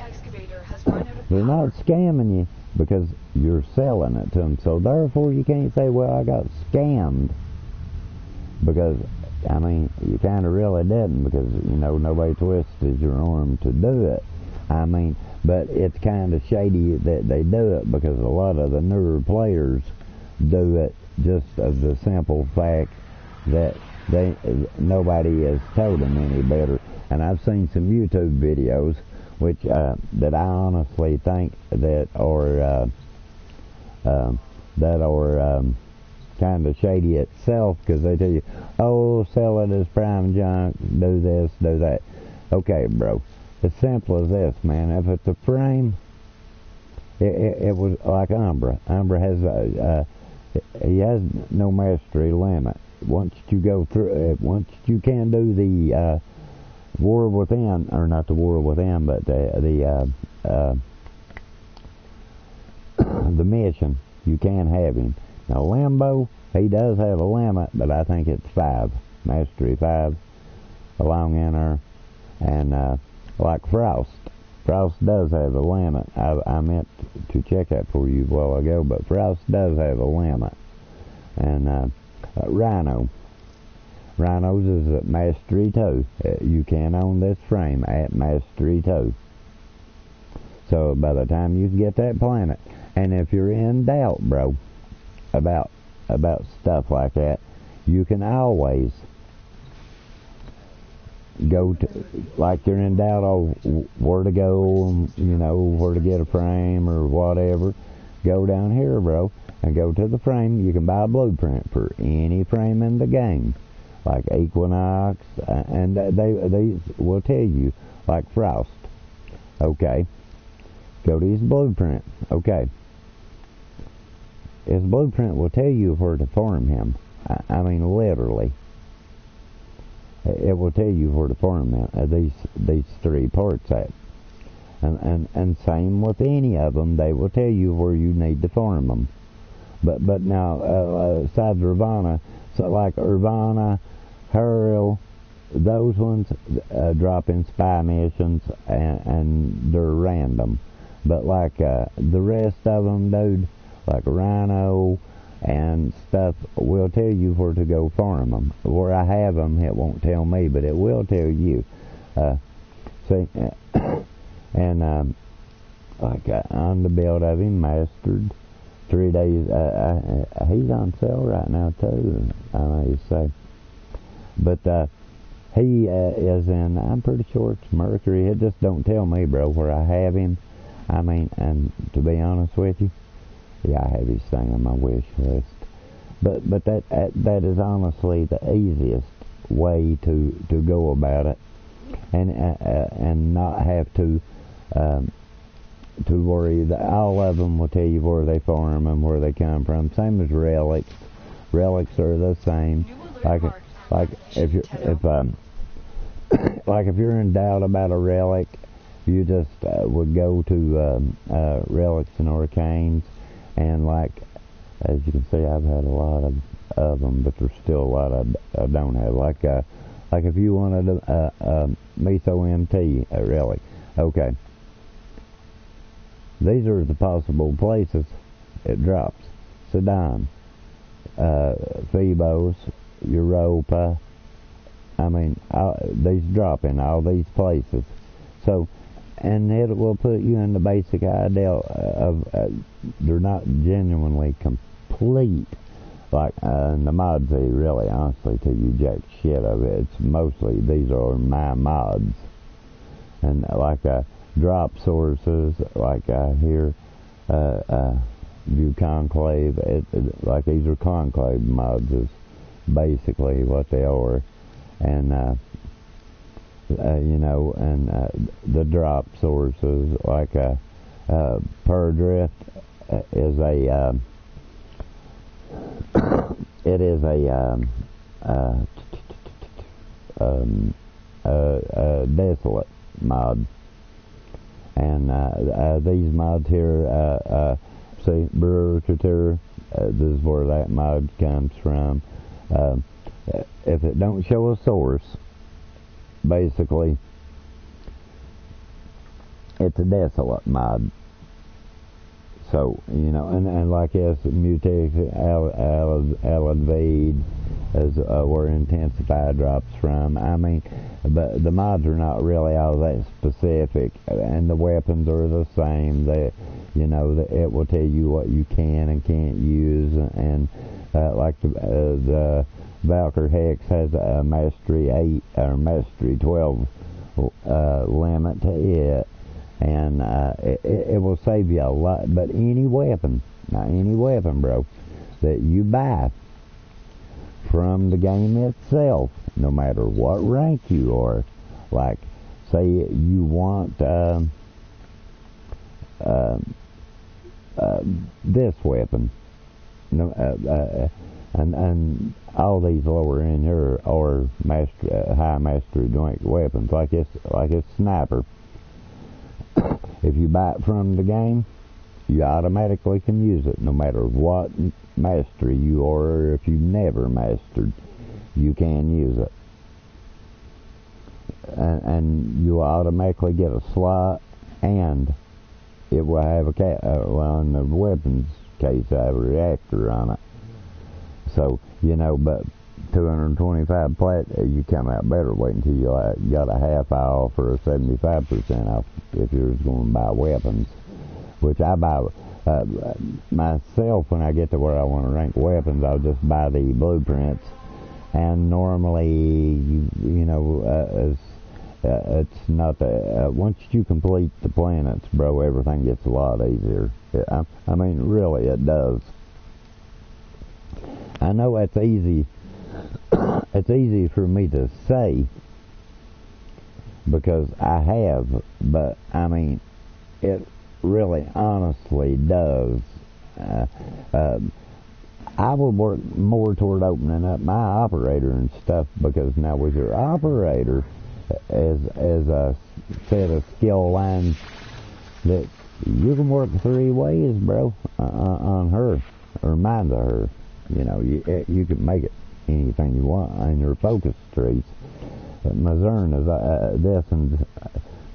they're not scamming you because you're selling it to them. So therefore, you can't say, well, I got scammed. Because, I mean, you kind of really didn't, because, you know, nobody twisted your arm to do it. I mean, but it's kind of shady that they do it, because a lot of the newer players do it just of the simple fact that nobody has told them any better. And I've seen some YouTube videos which that I honestly think that are kind of shady itself, because they tell you, oh, sell it as prime junk, do this, do that. Okay, bro. As simple as this, man. If it's a frame, it was like Umbra. Umbra has he has no mastery limit. Once you go through, once you can do the War Within, or not the War Within, but the mission, you can have him. Now Limbo, he does have a limit, but I think it's 5, mastery 5, along in there, and like Frost does have a limit. I meant to check that for you a while ago, but Frost does have a limit. And Rhino's is at mastery 2. You can own this frame at mastery 2. So by the time you get that planet, and if you're in doubt, bro, about stuff like that, you can always go to, like, you're in doubt of where to go, you know, where to get a frame or whatever, go down here, bro, and go to the frame. You can buy a blueprint for any frame in the game. like Equinox, and they will tell you, like Frost. Okay, go to his blueprint. Okay, his blueprint will tell you where to farm him. I mean, literally. It will tell you where to farm him, these three parts at. And same with any of them, they will tell you where you need to farm them. But now, besides Urbana, so like Urbana, Hurl, those ones drop in spy missions and they're random. But like the rest of them, dude, like Rhino and stuff, will tell you where to go farm them. Where I have them, it won't tell me, but it will tell you. See, and like on the build of him, mastered 3 days. He's on sale right now too, I may say. But he is in, I'm pretty sure it's Mercury. It just don't tell me, bro, where I have him. I mean, and to be honest with you, yeah, I have his thing on my wish list. But that is honestly the easiest way to go about it, and not have to worry. That all of them will tell you where they farm and where they come from. Same as relics. Relics are the same. Like if you're in doubt about a relic, you just would go to relics and arcanes, and like as you can see, I've had a lot of them, but there's still a lot I don't have. Like if you wanted a Metho MT relic, okay. These are the possible places it drops. Sedan, Phoebos, Europa. I mean, these drop in all these places. So, and it will put you in the basic idea of they're not genuinely complete. Like the mods, they really, honestly, tell you jack shit of it. It's mostly, these are my mods. And like drop sources, like here, View Conclave, like these are Conclave mods is basically what they are. And you know, and the drop sources, like Perdrift is a it is a desolate mod, and these mods here, see, Brewer Couture, this is where that mod comes from. If it don't show a source, basically, it's a desolate mod. So, you know, and like yes, Mutex, Aladvide is where Intensify drops from. I mean, but the mods are not really all that specific, and the weapons are the same. They, you know, it will tell you what you can and can't use, and like the Valkyr Hex has a Mastery 8 or Mastery 12 limit to it, and it will save you a lot. But any weapon, bro, that you buy from the game itself, no matter what rank you are, like say you want this weapon, and all these lower in here are high mastery rank weapons, like it's sniper. If you buy it from the game, you automatically can use it, no matter what mastery you are, or if you've never mastered, you can use it. And you automatically get a slot, and it will have well, in the weapons case, I have a reactor on it. So, you know, but 225 plat, you come out better. Wait until you got a half off or a 75% off if you're going to buy weapons, which I buy myself when I get to where I want to rank weapons. I'll just buy the blueprints, and normally, you know, it's not once you complete the planets, bro, everything gets a lot easier. I mean, really, it does. I know that's easy it's easy for me to say because I have, but I mean, it really honestly does. I would work more toward opening up my operator and stuff, because now with your operator as a set of skill lines that you can work 3 ways, bro, on her, or mind of her. You know, you can make it anything you want on your focus trees. But my Zern is this and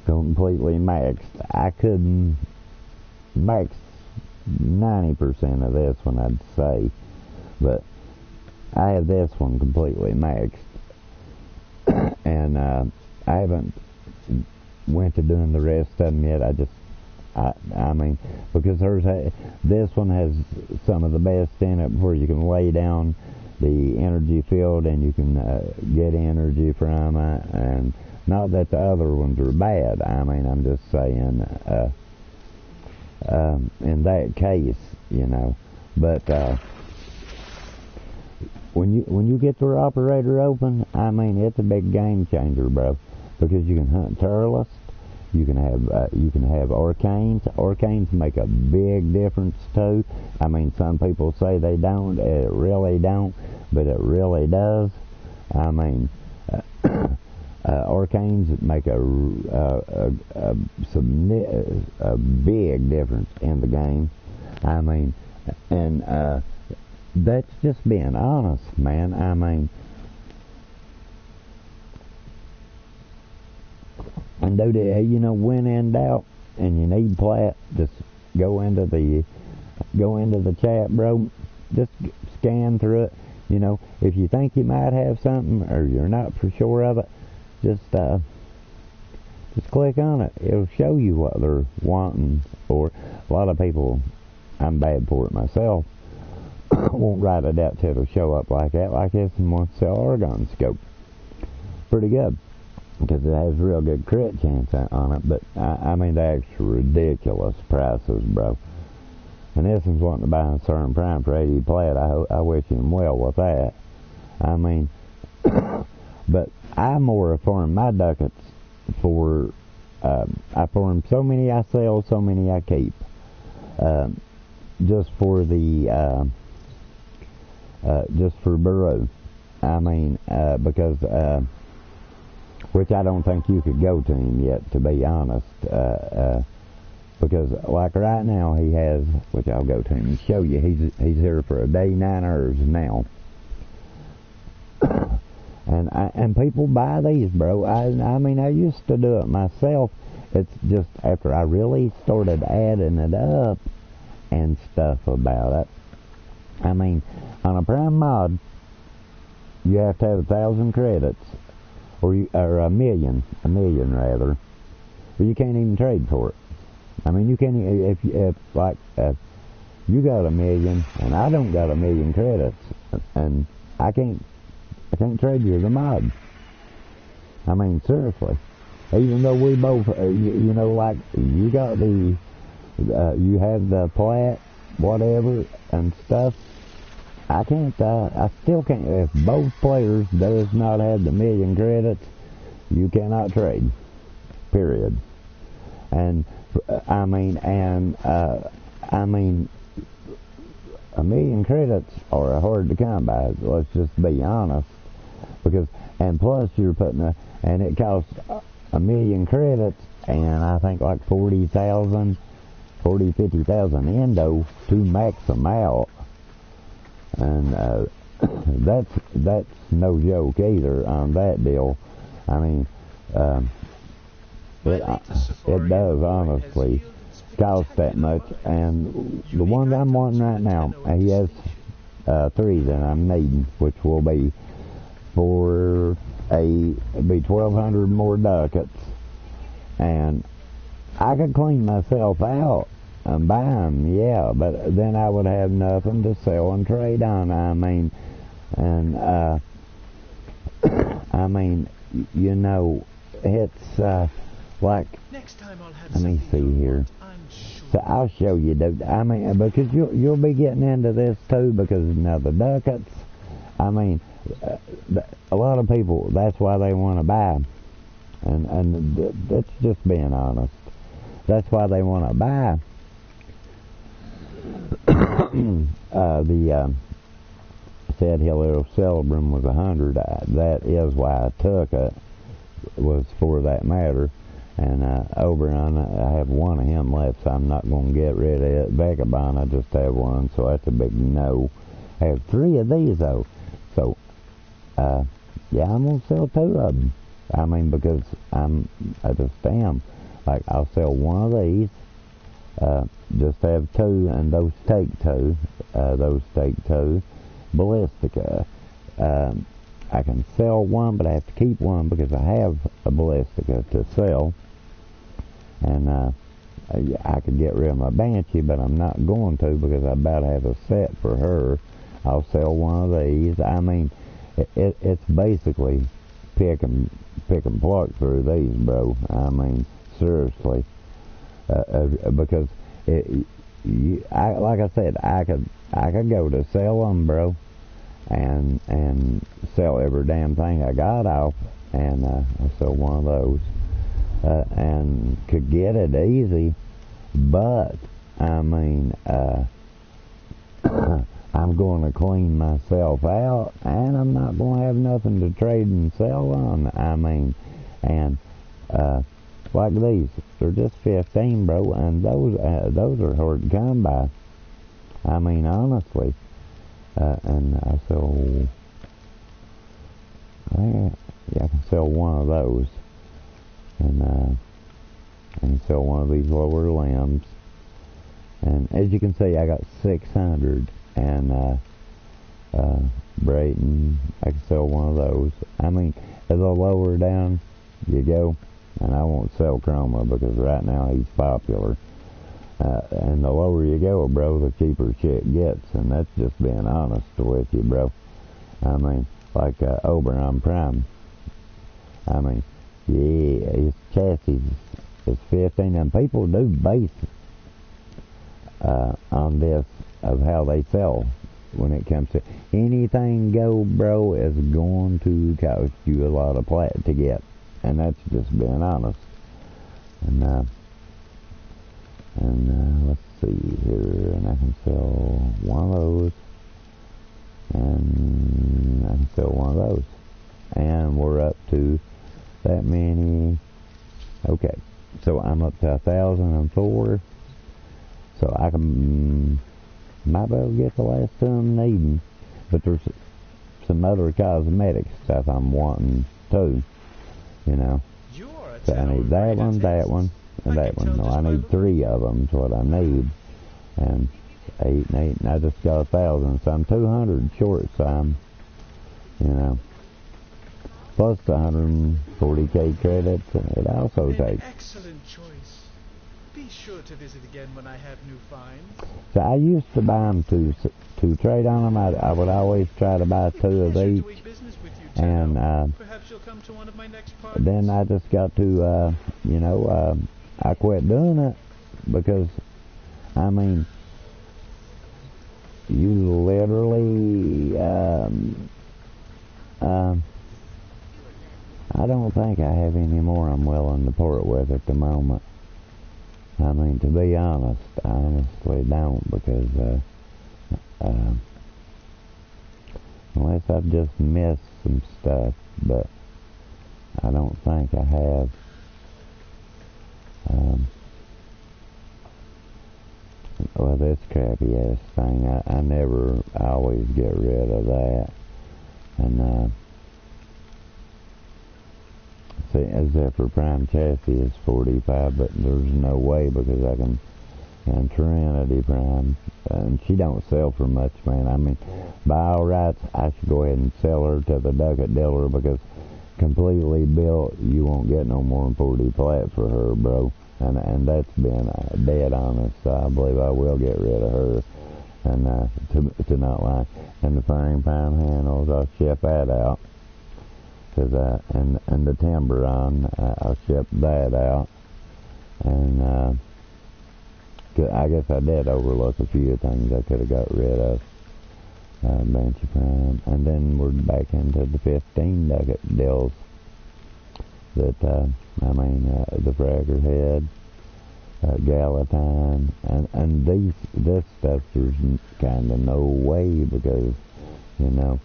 completely maxed. I couldn't max 90% of this one, I'd say, but I have this one completely maxed, and I haven't went to doing the rest of them yet. I mean, because this one has some of the best in it, where you can lay down the energy field and you can get energy from it, and not that the other ones are bad. I mean, I'm just saying, in that case, you know. But when you get the operator open, I mean, it's a big game changer, bro, because you can hunt Turles. You can have arcanes. Arcanes make a big difference too. I mean, some people say they don't. It really don't, but it really does. I mean, arcanes make a big difference in the game. I mean, and that's just being honest, man. I mean, and dude, you know, when in doubt and you need plat, just go into the chat, bro. Just scan through it. You know, if you think you might have something or you're not for sure of it, just click on it. It'll show you what they're wanting. Or a lot of people, I'm bad for it myself, won't write it out till it'll show up like that. Like this and wants to sell Argon scope. Pretty good, because it has real good crit chance on it. But I mean, that's ridiculous prices, bro. And this one's wanting to buy a CERN Prime for 80 plat. I wish him well with that. I mean, but I more farm my ducats for, I farm so many I sell, so many I keep. Just for the, just for Burrow. I mean, because, which I don't think you could go to him yet, to be honest. Because like right now he has, which I'll go to him and show you, he's here for a day, 9 hours now. And people buy these, bro. I mean, I used to do it myself. It's just after I really started adding it up and stuff about it. I mean, on a Prime mod, you have to have 1,000 credits, or a million rather, or you can't even trade for it. I mean, you can't, if you got a million and I don't got a million credits, and I can't trade you the mod. I mean, seriously. Even though we both, you know, like, you got the, you have the plat, whatever, and stuff, I still can't, if both players does not have the million credits, you cannot trade. Period. And, I mean, a million credits are hard to come by, let's just be honest. Because, and plus you're putting and it costs a million credits, and I think like 50,000 endo to max them out. And that's no joke either on that deal. I mean, it does honestly cost that much. And the one I'm wanting right now, he has 3 that I'm needing, which will be for be 1,200 more ducats, and I could clean myself out and buy them, yeah, but then I would have nothing to sell and trade on. I mean, and I mean, you know, it's like, let me see here. So I'll show you, dude. I mean, because you'll be getting into this too, because now the ducats, I mean, a lot of people, that's why they want to buy them. And that's just being honest. That's why they want to buy the Sad Hill Celebrum was 100. That is why I took it, was for that matter. And Oberon, I have one of him left, so I'm not going to get rid of it. Vagabond, I just have one, so that's a big no. I have 3 of these, though. So, yeah, I'm going to sell 2 of them. I mean, because I just am. Like, I'll sell one of these, just have 2, and those take 2. Those take 2. Ballistica. I can sell one, but I have to keep one because I have a Ballistica to sell. And I could get rid of my Banshee, but I'm not going to because I about have a set for her. I'll sell one of these. I mean, it's basically pick and pluck through these, bro. I mean, seriously, because like I said, I could go to sell them, bro, and sell every damn thing I got off, and I sell one of those, and could get it easy, but I mean, I'm going to clean myself out, and I'm not going to have nothing to trade and sell on. I mean, and like these, they're just 15, bro, and those are hard to come by. I mean, honestly, and I sell. I can sell one of those, and sell one of these lower limbs. And as you can see, I got 600. And Brayton, I can sell one of those. I mean, as the lower down you go, and I won't sell Chroma because right now he's popular. And the lower you go, bro, the cheaper shit gets, and that's just being honest with you, bro. I mean, like Oberon Prime. I mean, yeah, his chassis is 15, and people do base on this of how they sell when it comes to anything gold, bro, is going to cost you a lot of plat to get, and that's just being honest. And let's see here, and I can sell one of those, and I can sell one of those, and we're up to that many. Okay, so I'm up to 1,004. So I might be able to get the last two I'm needing. But there's some other cosmetic stuff I'm wanting too, you know. So I need that one, and that one. No, I need 3 of them is what I need. And 8 and 8, and I just got 1,000. So I'm 200 short, so I'm, you know, plus the 140k credits it also takes. Excellent choice. Be sure to visit again when I have new finds. So I used to buy them to trade on them. I would always try to buy 2 of each, and perhaps you'll come to one of my next parties. Then I just got to, you know, I quit doing it because, I mean, you literally, I don't think I have any more I'm willing to part with at the moment. I mean, to be honest, I honestly don't, because unless I've just missed some stuff, but I don't think I have. Well, this crappy ass thing, I always get rid of that. And see, as for Prime Chassis is 45, but there's no way because I can, and Trinity Prime, and she don't sell for much, man. I mean, by all rights, I should go ahead and sell her to the Ducat dealer because completely built, you won't get no more than 40 plat for her, bro. And that's been dead honest, so I believe I will get rid of her, and to not lie. And the frame palm handles, I'll ship that out. Cause and the Tiburon, I'll ship that out, and I guess I did overlook a few things I could have got rid of, Banshee Prime, and then we're back into the 15 ducat deals that, the Fragger Head, Galatine, and this stuff there's kind of no way because, you know,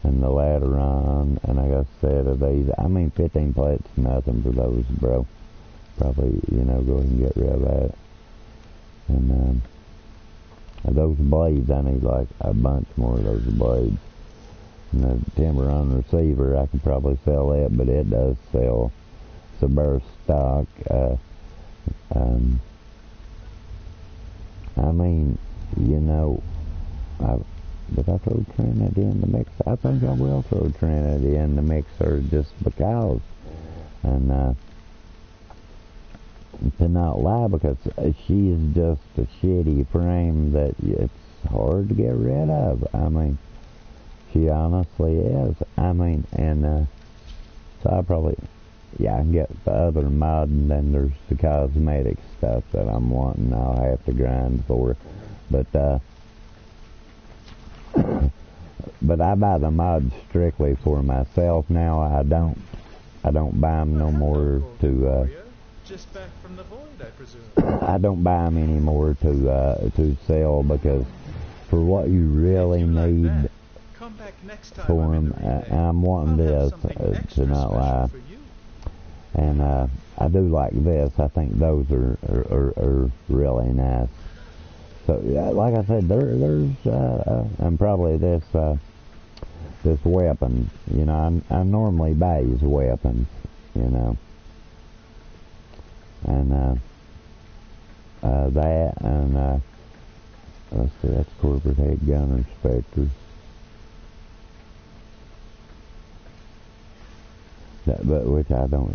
and the Lateron, and I got a set of these. 15 plates, nothing for those, bro. Probably, you know, go ahead and get rid of that. And, those blades, I need like a bunch more of those blades. And the timber on receiver, I can probably sell that, but it does sell Suburb stock. You know, did I throw Trinity in the mix? I think I will throw Trinity in the mixer just because. And, to not lie, because she is just a shitty frame that it's hard to get rid of. She honestly is. So I probably, I can get the other mod, and then there's the cosmetic stuff that I'm wanting. I'll have to grind for. But but I buy the mods strictly for myself now. I don't buy them no more to. Just back from the void, I presume. I don't buy them anymore to sell, because for what you really need Come back next time for them, I'm wanting this, to not lie. And I do like this. I think those are really nice. So like I said, there's and probably this weapon. You know, I normally buy these weapons. You know. And that, and let's see, that's Corporate Head Gunner Inspector. Which I don't,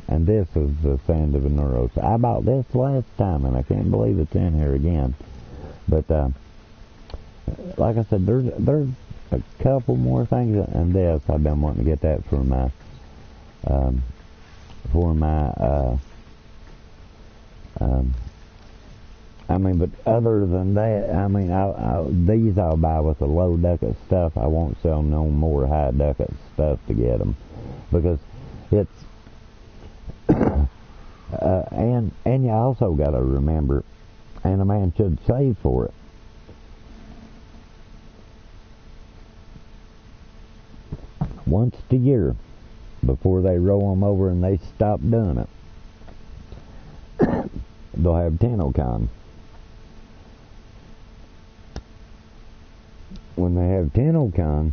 and this is the Sand of Veneros. I bought this last time, and I can't believe it's in here again. But like I said, there's a couple more things, and this I've been wanting to get that for my but other than that, these I'll buy with the low ducat stuff. I won't sell no more high ducat stuff to get them, because it's and you also got to remember, and a man should save for it. Once a year, before they roll them over and they stop doing it, they'll have TennoCon. When they have TennoCon,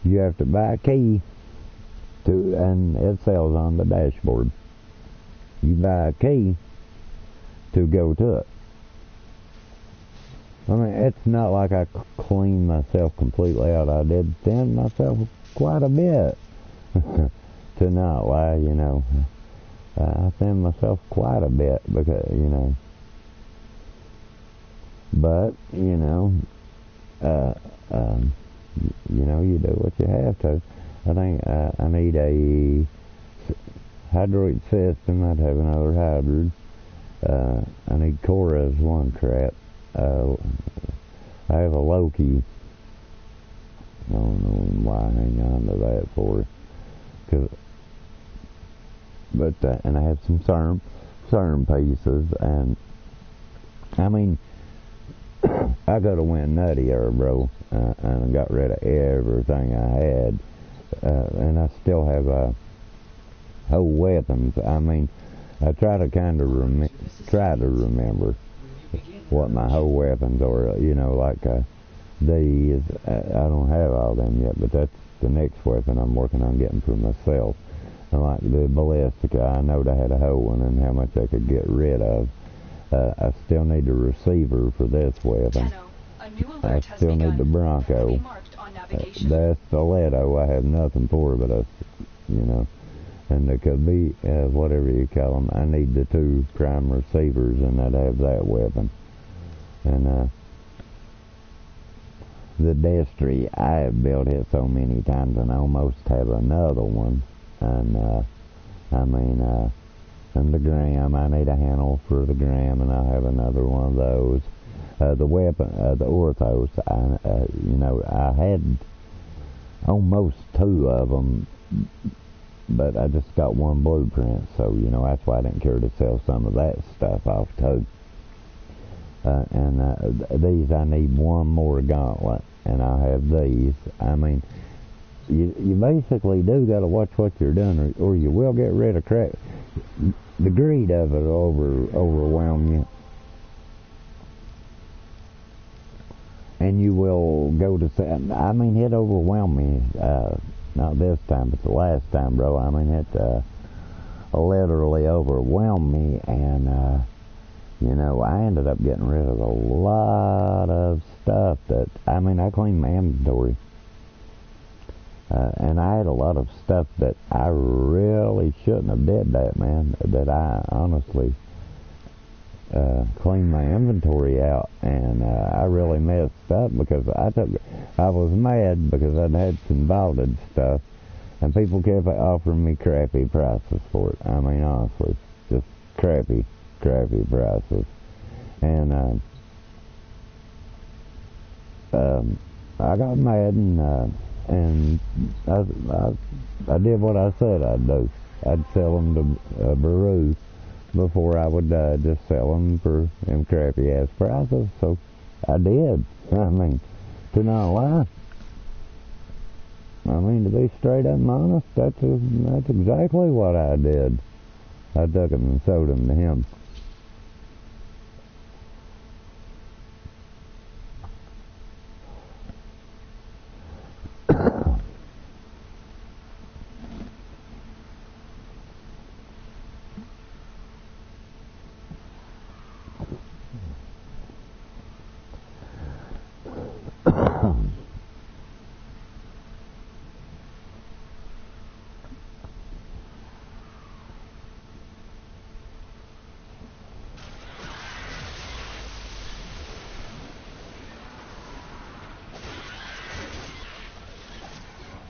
you have to buy a key and it sells on the dashboard. You buy a key to go to it. It's not like I cleaned myself completely out. I did thin myself quite a bit. To not lie, you know. I thin myself quite a bit, because, you know. But, you know, you do what you have to. I think I need a hydroid system. I'd have another hybrid. I need Cora's one crap. I have a Loki. I don't know why I hang on to that for. And I have some CERN pieces, and I could have went nutty there, bro, and got rid of everything I had, and I still have whole weapons. I try to kind of remember what my whole weapons are. You know, like these. I don't have all them yet, but that's the next weapon I'm working on getting for myself. And like the ballistica, I know I had a whole one and how much I could get rid of. I still need the receiver for this weapon. I still need the Bronco. The stiletto, I have nothing for, but you know, and there could be whatever you call them. I need the 2 prime receivers, and I'd have that weapon. And the Destry, I have built it so many times, and I almost have another one. And And the gram, I need a handle for the gram, and I have another one of those. The weapon, the orthos, I had almost 2 of them, but I just got 1 blueprint, so, that's why I didn't care to sell some of that stuff off too. These, I need 1 more gauntlet, and I have these. I mean, you basically do got to watch what you're doing, or you will get rid of crap. The greed of it will overwhelm you. And you will go to say, I mean, it overwhelmed me, not this time, but the last time, bro. I mean, it literally overwhelmed me, and, I ended up getting rid of a lot of stuff that, I mean, I cleaned my inventory. And I had a lot of stuff that I really shouldn't have did that, man, that I honestly cleaned my inventory out, and I really messed up because I was mad because I'd had some vaulted stuff, and people kept offering me crappy prices for it. I mean, honestly, just crappy prices. And I got mad, and I did what I said I'd do. I'd sell them to Baru before I would just sell them for them crappy ass prices. So I did. I mean, to not lie. I mean, to be straight up and honest, that's exactly what I did. I took them and sold them to him.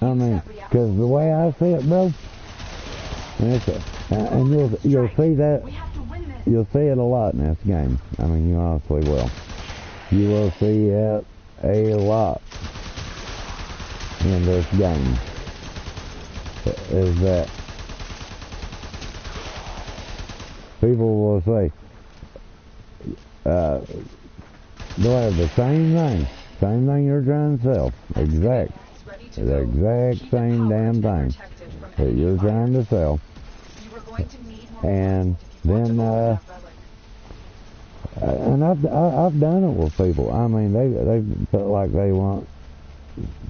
I mean, because the way I see it, bro, and you'll see that, you'll see it a lot in this game. I mean, you honestly will. You will see it a lot in this game. Is that people will say, they'll have the same thing you're trying to sell, the exact same damn thing that you're trying to sell, and then and I've done it with people. I mean, they felt like they want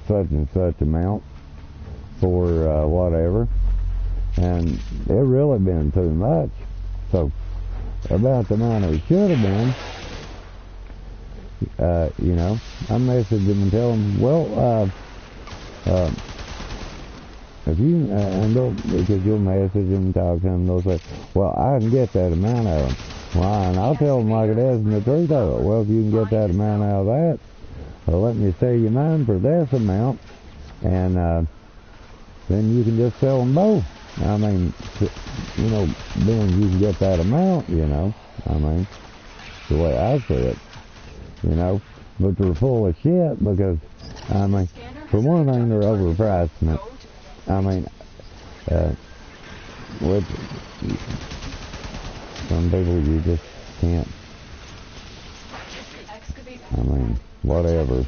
such and such amount for whatever, and it really been too much. So about the amount it should have been, I message them and tell them, well, if you, because you'll message them and talk to them, they'll say, well, I can get that amount of them. Well, and I'll tell them like it is and the truth of it. Well, if you can get that amount out of that, well, let me sell you mine for this amount, and then you can just sell them both. I mean, then you can get that amount, I mean, the way I see it, but they're full of shit because, I mean, for one thing, they're overpricing it. I mean, with some people, you just can't. I mean, whatever.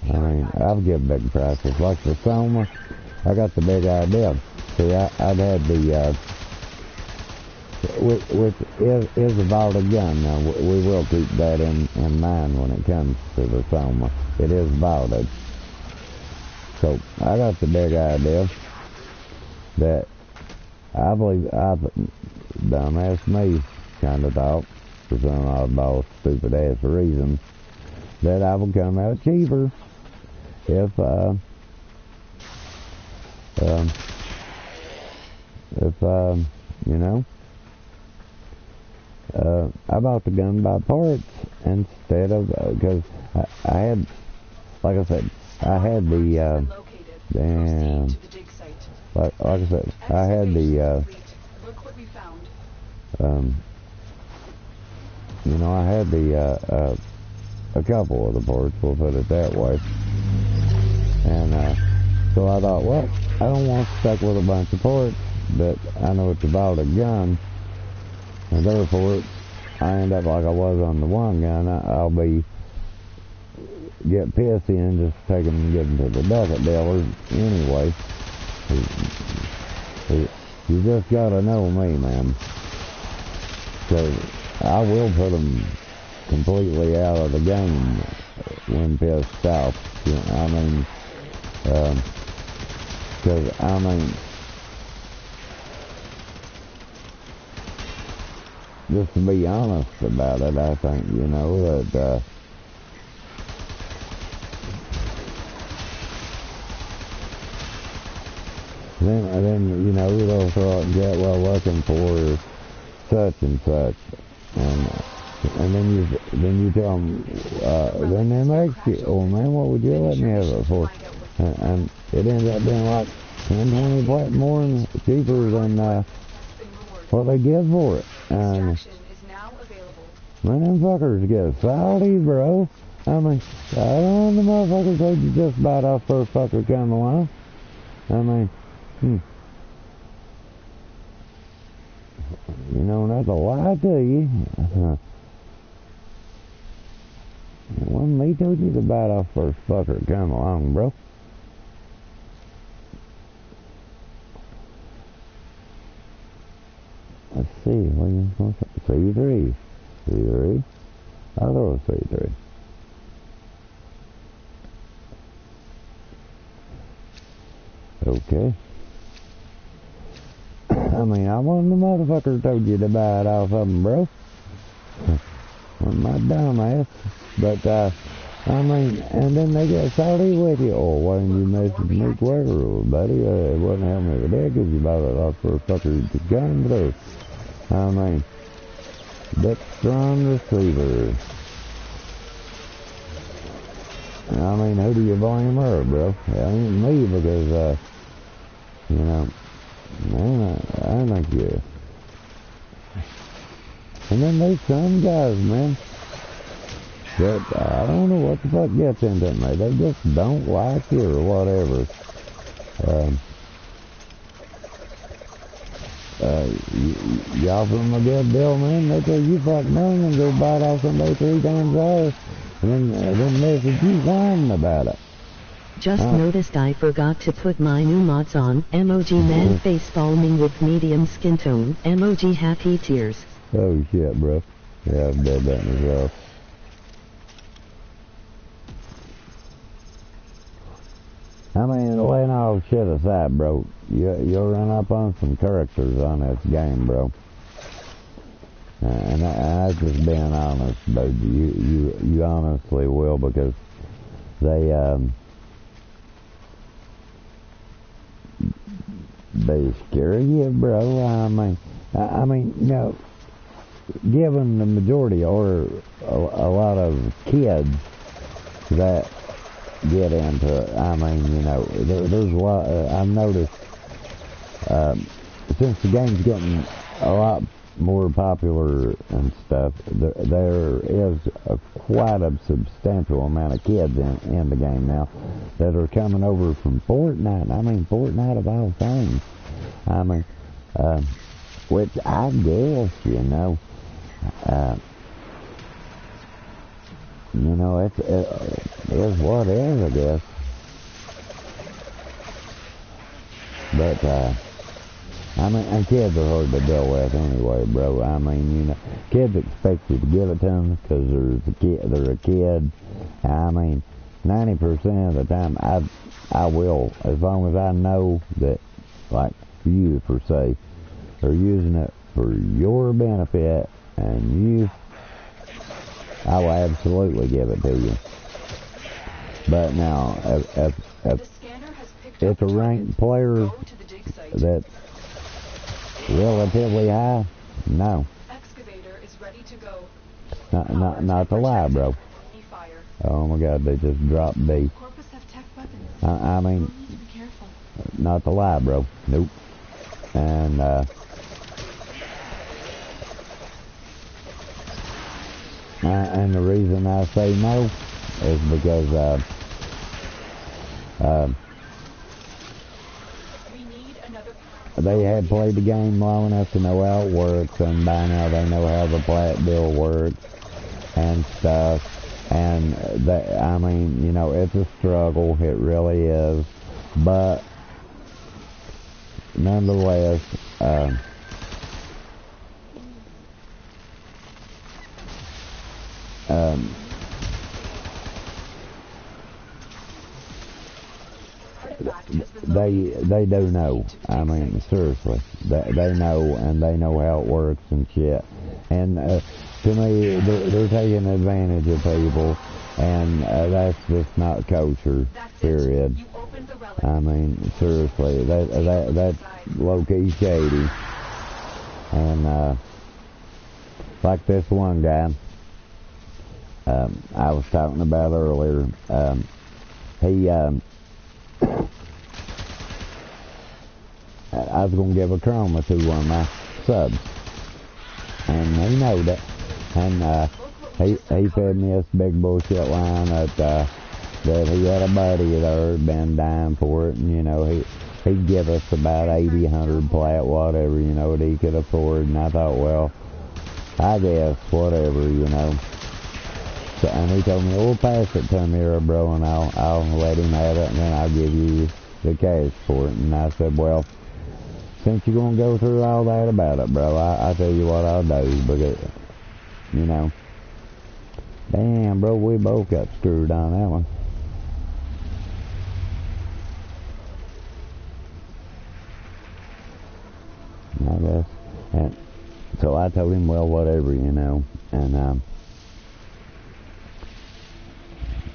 I mean, I'll give big prices. Like the Soma, I got the big idea. See, I'd had the, which is a vaulted gun. Now, we will keep that in mind when it comes to the Soma. It is vaulted. So, I got the big idea that I believe dumbass me kind of thought, for some oddball stupid ass reason, that I would come out cheaper if I bought the gun by parts instead of, because I had, like I said, I had the, damn, like I said, I had the, You know, I had a couple of the parts, we'll put it that way. And so I thought, well, I don't want to stuck with a bunch of parts, but I know it's about a gun, and therefore I end up like I was on the one gun. I'll be get pissy and just take them and give them to the bucket dealer anyway. You just gotta know me, man. So I will put them completely out of the game when pissed off. You know, I mean, because I mean, just to be honest about it, I think, you know, that then you know, they'll throw out and get well looking for such and such, and then you tell them, then they make you, oh man, what would you let me have it for? And it ends up being like 10, 20 plates more and cheaper than what they give for it. And man, them fuckers get salty, bro. I mean, I don't want the motherfuckers told you just about off first fucker come along. I mean, you know, that's a lie to you. It wasn't me told you to bite off first fucker come along, bro. Let's see, what are you supposed to C3. C3. I'll throw a C3. Okay. I mean, I wasn't the motherfucker told you to buy it off of them, bro. Wasn't my dumb ass. But, I mean, and then they get salty with you. Oh, why didn't you message me quicker, buddy? It wouldn't help me with that because you bought it off for a fucker to gun through. I mean, Dextron receiver. I mean, who do you blame her, bro? It ain't me because, you know, man, I think you. And then there's some guys, man, that I don't know what the fuck gets into me. They just don't like you or whatever. You offer them a good deal, man, they tell you fuck nothing and go bite off somebody 3 times hour, and then message you whining about it. Just noticed I forgot to put my new mods on. Emoji man face palming with medium skin tone. Emoji happy tears. Oh shit, bro. Yeah, I've done that myself. I mean, laying all shit aside, bro, you'll run up on some characters on this game, bro. And I just being honest, but you honestly will, because they scare you, bro. I mean, you know, given the majority or a lot of kids that get into it, I mean, you know, there's a lot. I've noticed since the game's getting a lot more popular and stuff, there is quite a substantial amount of kids in the game now that are coming over from Fortnite. I mean, Fortnite of all things. I mean, which I guess, you know, it is what it is, I guess. But, I mean, and kids are hard to deal with anyway, bro. I mean, you know, kids expect you to give it to them because they're a kid. I mean, 90% of the time, I will, as long as I know that, like, you, per se, are using it for your benefit, and I will absolutely give it to you. But now, if it's a ranked player that's relatively high, no. Excavator is ready to go. Not to lie, bro. Oh my God, they just dropped B. Corpus have tech weapons. I mean, You need to be careful. not to lie, bro. Nope. And And the reason I say no is because they had played the game long enough to know how it works, and by now they know how the plat bill works and stuff. And that, I mean, you know, it's a struggle, it really is, but nonetheless, they do know. I mean, seriously, they know, and they know how it works and shit. And to me, they're taking advantage of people, and that's just not kosher. Period. I mean, seriously, that's low-key shady. And like this one guy I was talking about earlier, he I was going to give a chroma to one of my subs, and he knowed it, and he fed me this big bullshit line that he had a buddy that had been dying for it, and you know, he'd give us about 80, 100 plat, whatever, you know, that he could afford. And I thought, well, I guess, whatever, you know. So, and he told me, well, pass it to me here, bro, and I'll let him have it, and then I'll give you the cash for it. And I said, well, since you're going to go through all that about it, bro, I'll tell you what I'll do, because, you know, damn, bro, we both got screwed on that one. I guess. And so I told him, well, whatever, you know, and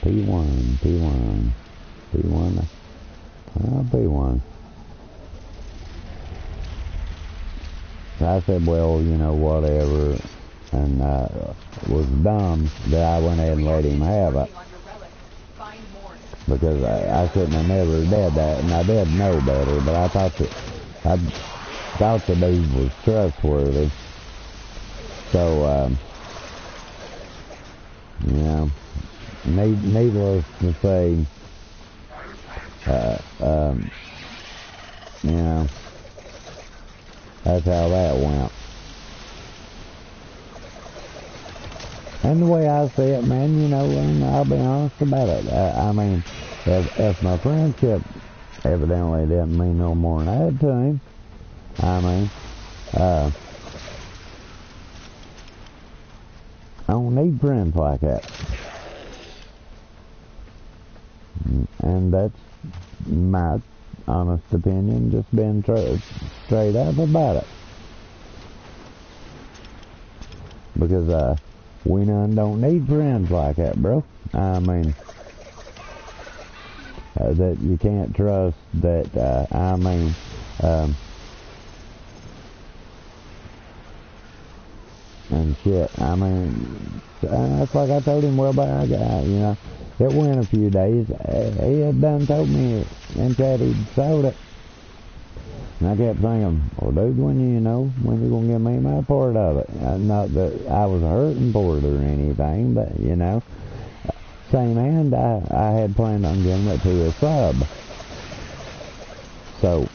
P1, P1. So I said, well, you know, whatever, and was dumb that I went ahead and let him have it, because I shouldn't have never did that, and I did know better, but I thought the dude was trustworthy. So, you know, needless to say, you know, that's how that went. And the way I see it, man, you know, and I'll be honest about it. I mean, if my friendship evidently didn't mean no more than I had to him, I mean, I don't need friends like that. And that's my honest opinion, just being straight up about it. Because we none don't need friends like that, bro. I mean, that you can't trust, that, I mean, and shit. I mean, that's like I told him, well, by God, you know, it went a few days. He had done told me and said he'd sold it. And I kept thinking, well, dude, when you know, when you going to give me my part of it? Not that I was hurting for it or anything, but, you know, same hand, I had planned on giving it to a sub. So,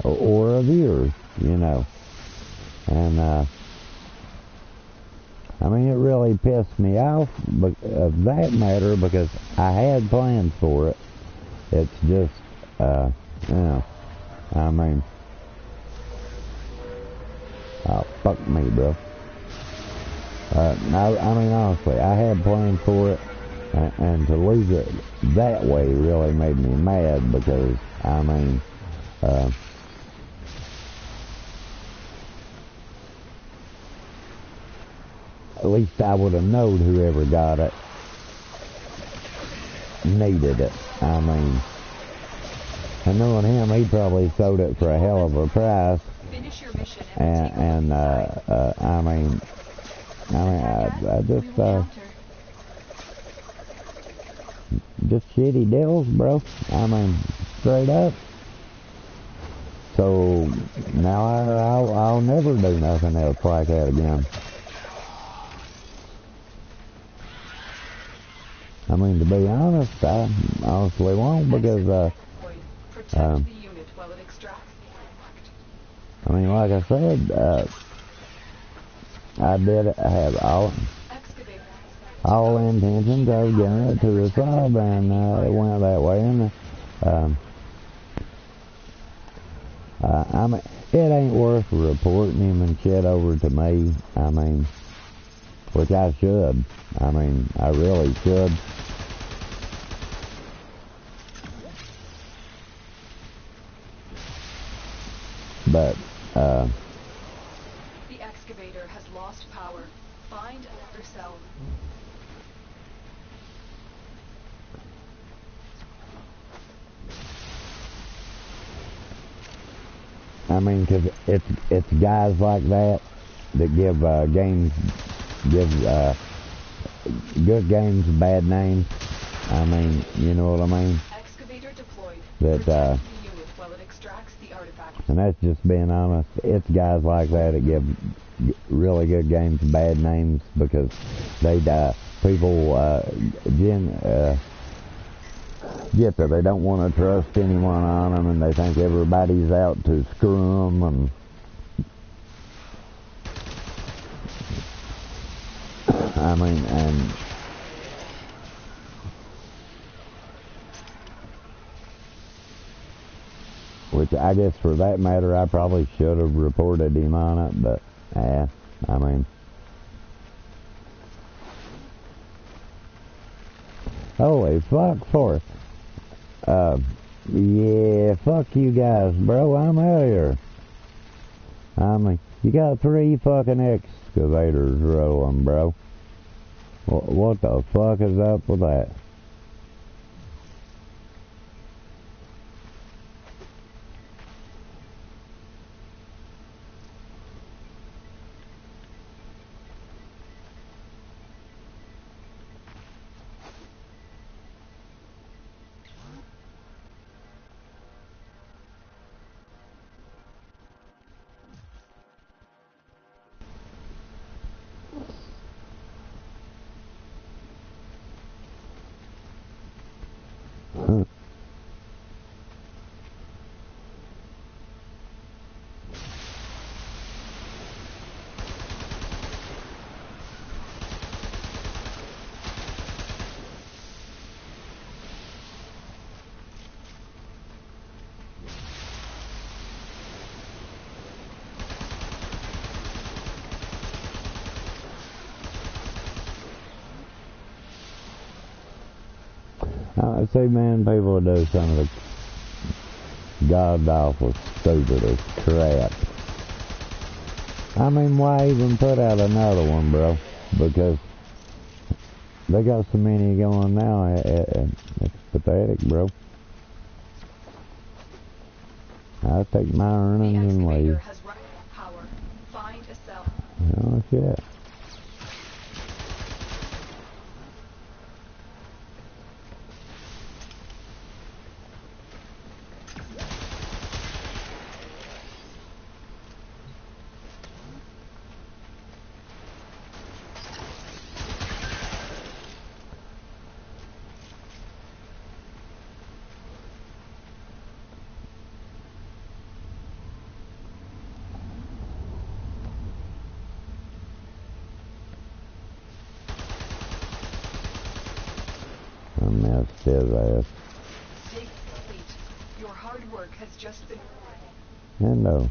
or a viewer, you know. And, I mean, it really pissed me off of that matter, because I had plans for it. It's just, you know, I mean, oh, fuck me, bro. I mean, honestly, I had plans for it, and to lose it that way really made me mad, because, I mean, at least I would have known whoever got it needed it. I mean, and knowing him, he probably sold it for a hell of a price. And I mean, I just shitty deals, bro. I mean, straight up. So now I'll never do nothing else like that again. I mean, to be honest, I honestly won't, because, Protect the unit while it extracts the artifact. I mean, like I said, I did have all intentions of getting it to the sub, and it went that way, and I mean, it ain't worth reporting him and shit over to me. I mean, which I should. I mean, I really should. But, the excavator has lost power. Find another cell. I mean, 'cause it's guys like that that give good games bad names. I mean, you know what I mean? Excavator deployed. That, Protect the unit while it extracts the artifact. and that's just being honest. It's guys like that that give really good games bad names, because they people get that they don't want to trust anyone on them, and they think everybody's out to screw them, and I mean, and which I guess for that matter I probably should have reported him on it, but I mean, holy fuck for it. Yeah, fuck you guys, bro. I'm out here. I mean, you got 3 fucking excavators rolling, bro. What the fuck is up with that? I see, man, people do some of the god-awful stupidest crap. I mean, why even put out another one, bro? Because they got so many going now, it's pathetic, bro. I'll take my earnings and leave. Has run out of power. Find a cell. Oh, shit. I missed his ass. Dig complete. Your hard work has just been Hello.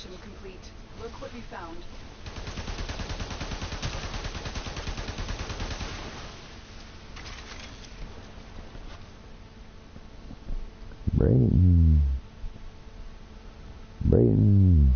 exploration complete. Look what we found. Brain. Brain.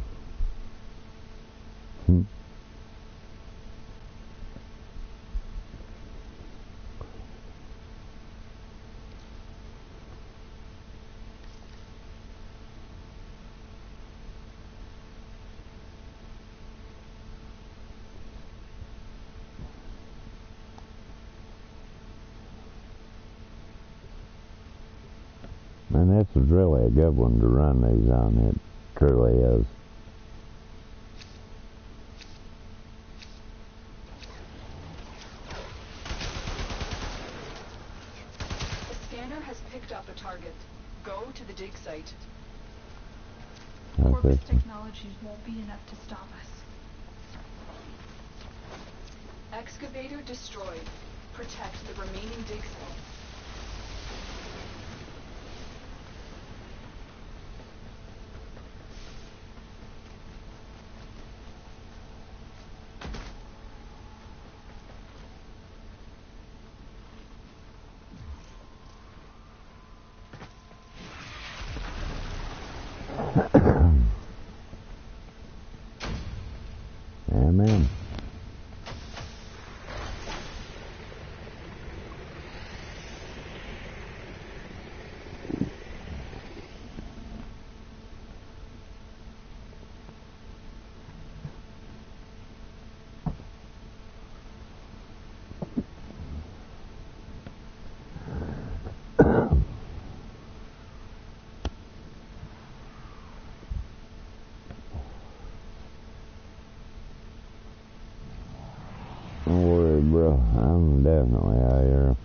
And this is really a good one to run these on. It truly is. The scanner has picked up a target. Go to the dig site. Corvus That's it. technology won't be enough to stop us. Excavator destroyed. Protect the remaining dig sites. Amen. Don't worry, bro. I'm definitely out here.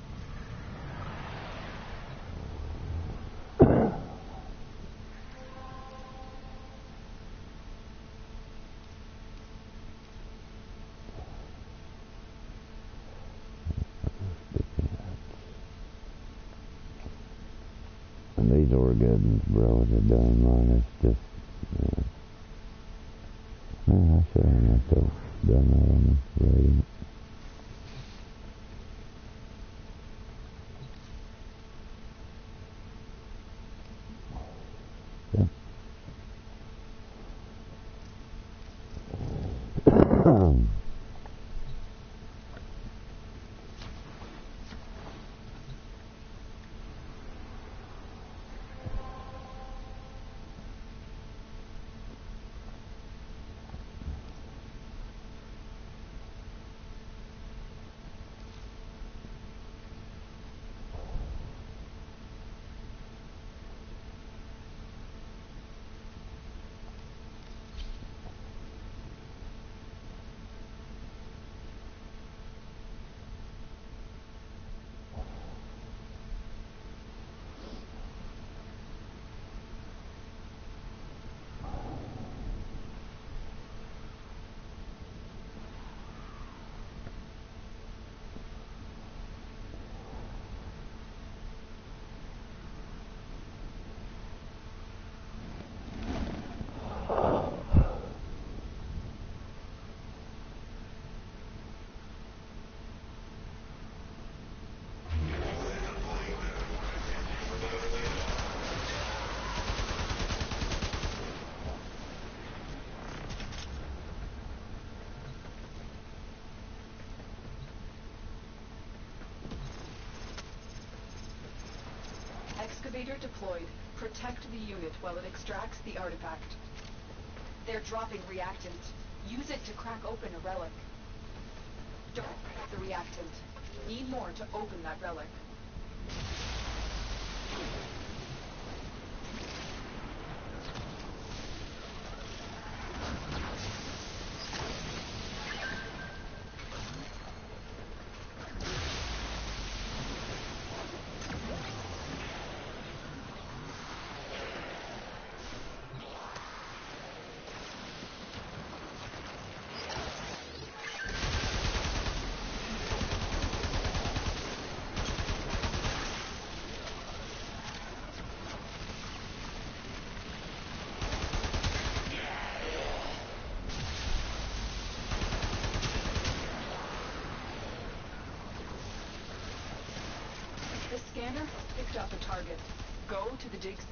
And these are good ones, bro. They're done mine. It's just, I should have to done that on the radio. Excavator deployed. Protect the unit while it extracts the artifact. They're dropping reactant. Use it to crack open a relic. Don't crack the reactant. Need more to open that relic. The scanner picked up a target. Go to the dig site.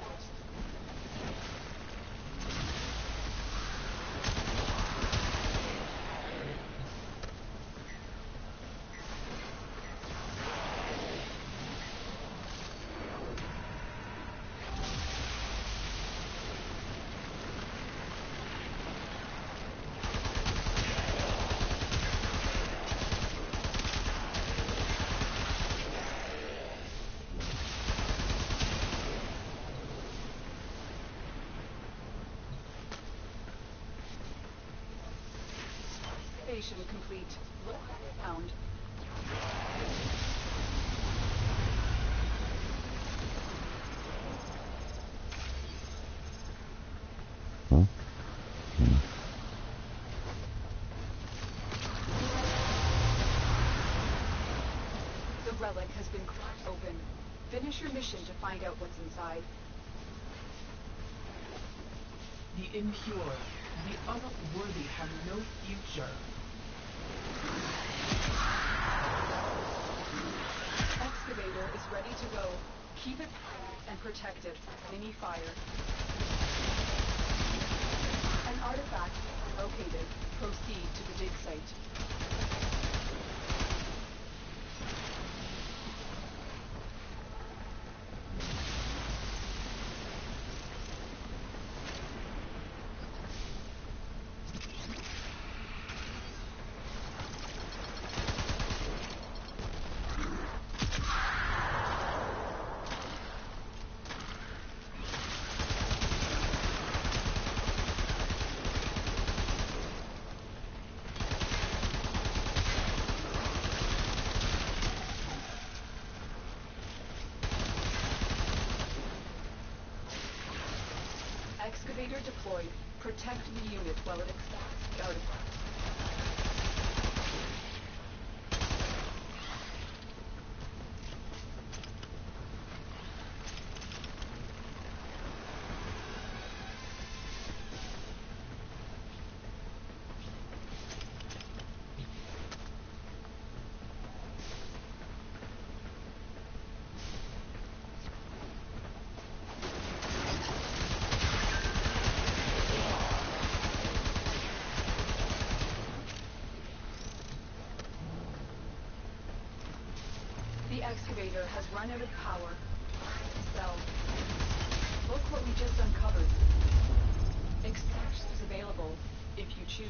Excavation complete. Look what I found. Huh? The relic has been cracked open. Finish your mission to find out what's inside. The impure, the unworthy have no future. Excavator is ready to go. Keep it and protect it from any fire. An artifact located. Proceed to the dig site. Excavator deployed. Protect the unit while it extracts the artifact. The excavator has run out of power. Cell. Look what we just uncovered. Extraction is available if you choose.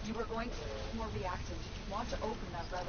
You are going to more reactant if you want to open that relic.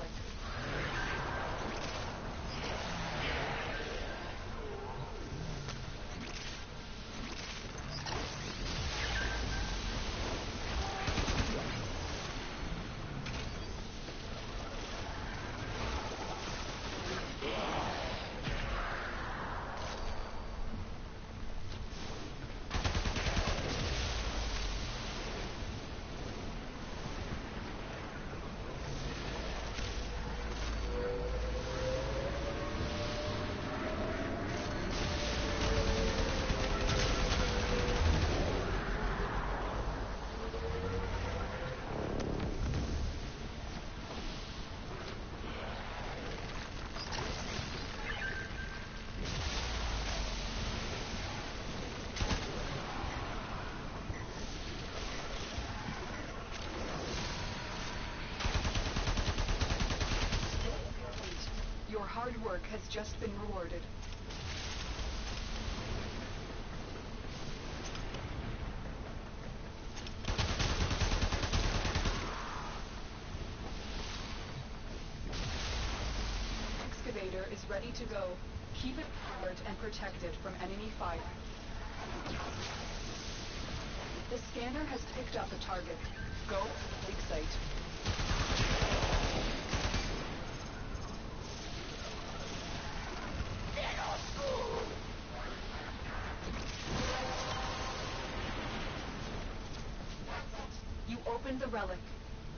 Your hard work has just been rewarded. excavator is ready to go. Keep it powered and protected from enemy fire. The scanner has picked up a target. Go to the dig site. You opened the relic.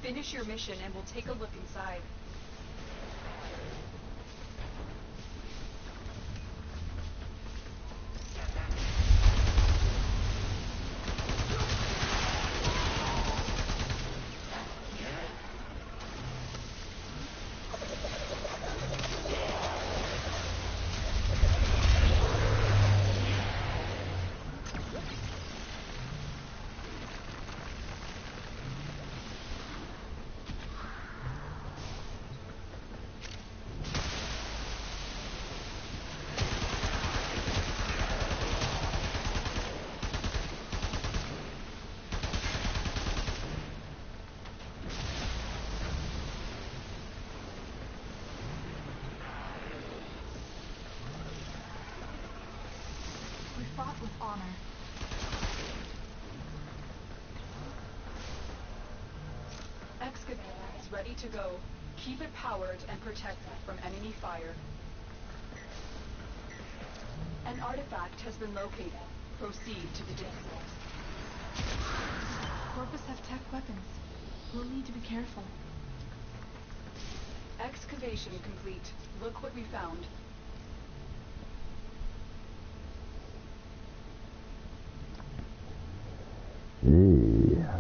Finish your mission and we'll take a look inside. Fought with honor. Excavator is ready to go. Keep it powered and protected from enemy fire. An artifact has been located. Proceed to the dig site. Corvus have tech weapons. We'll need to be careful. Excavation complete. Look what we found. Yeah.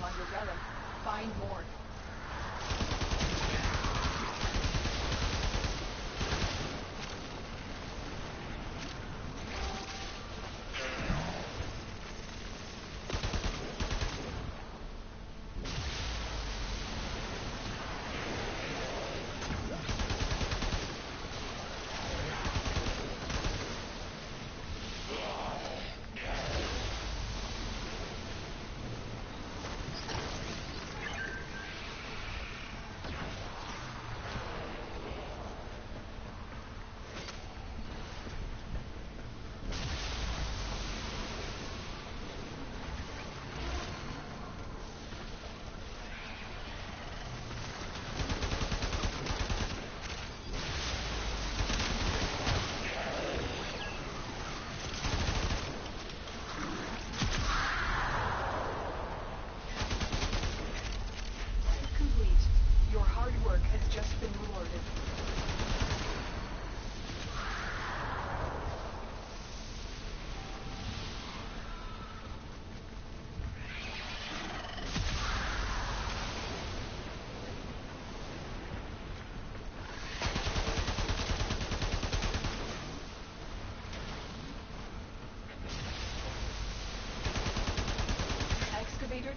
On your relic. Find more.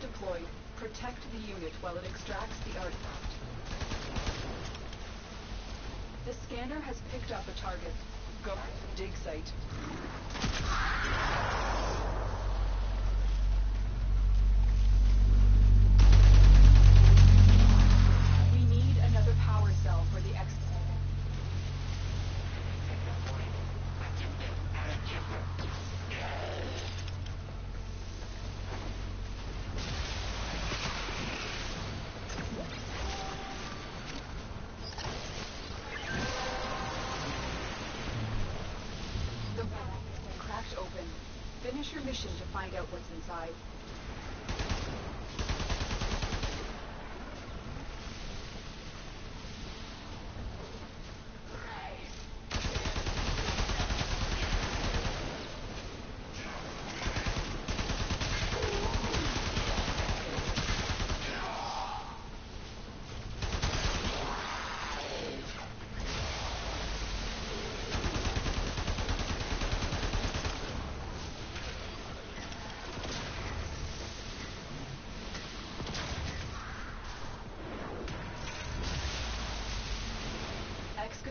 Deployed. Protect the unit while it extracts the artifact. The scanner has picked up a target. Go to the dig site. We need another power cell for the excavator. Finish your mission to find out what's inside.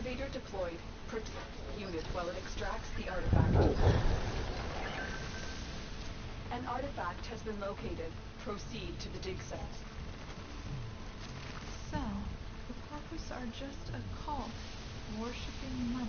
Excavator deployed. Protect the unit while it extracts the artifact. An artifact has been located. Proceed to the dig site. So, the Papas are just a cult, worshipping money.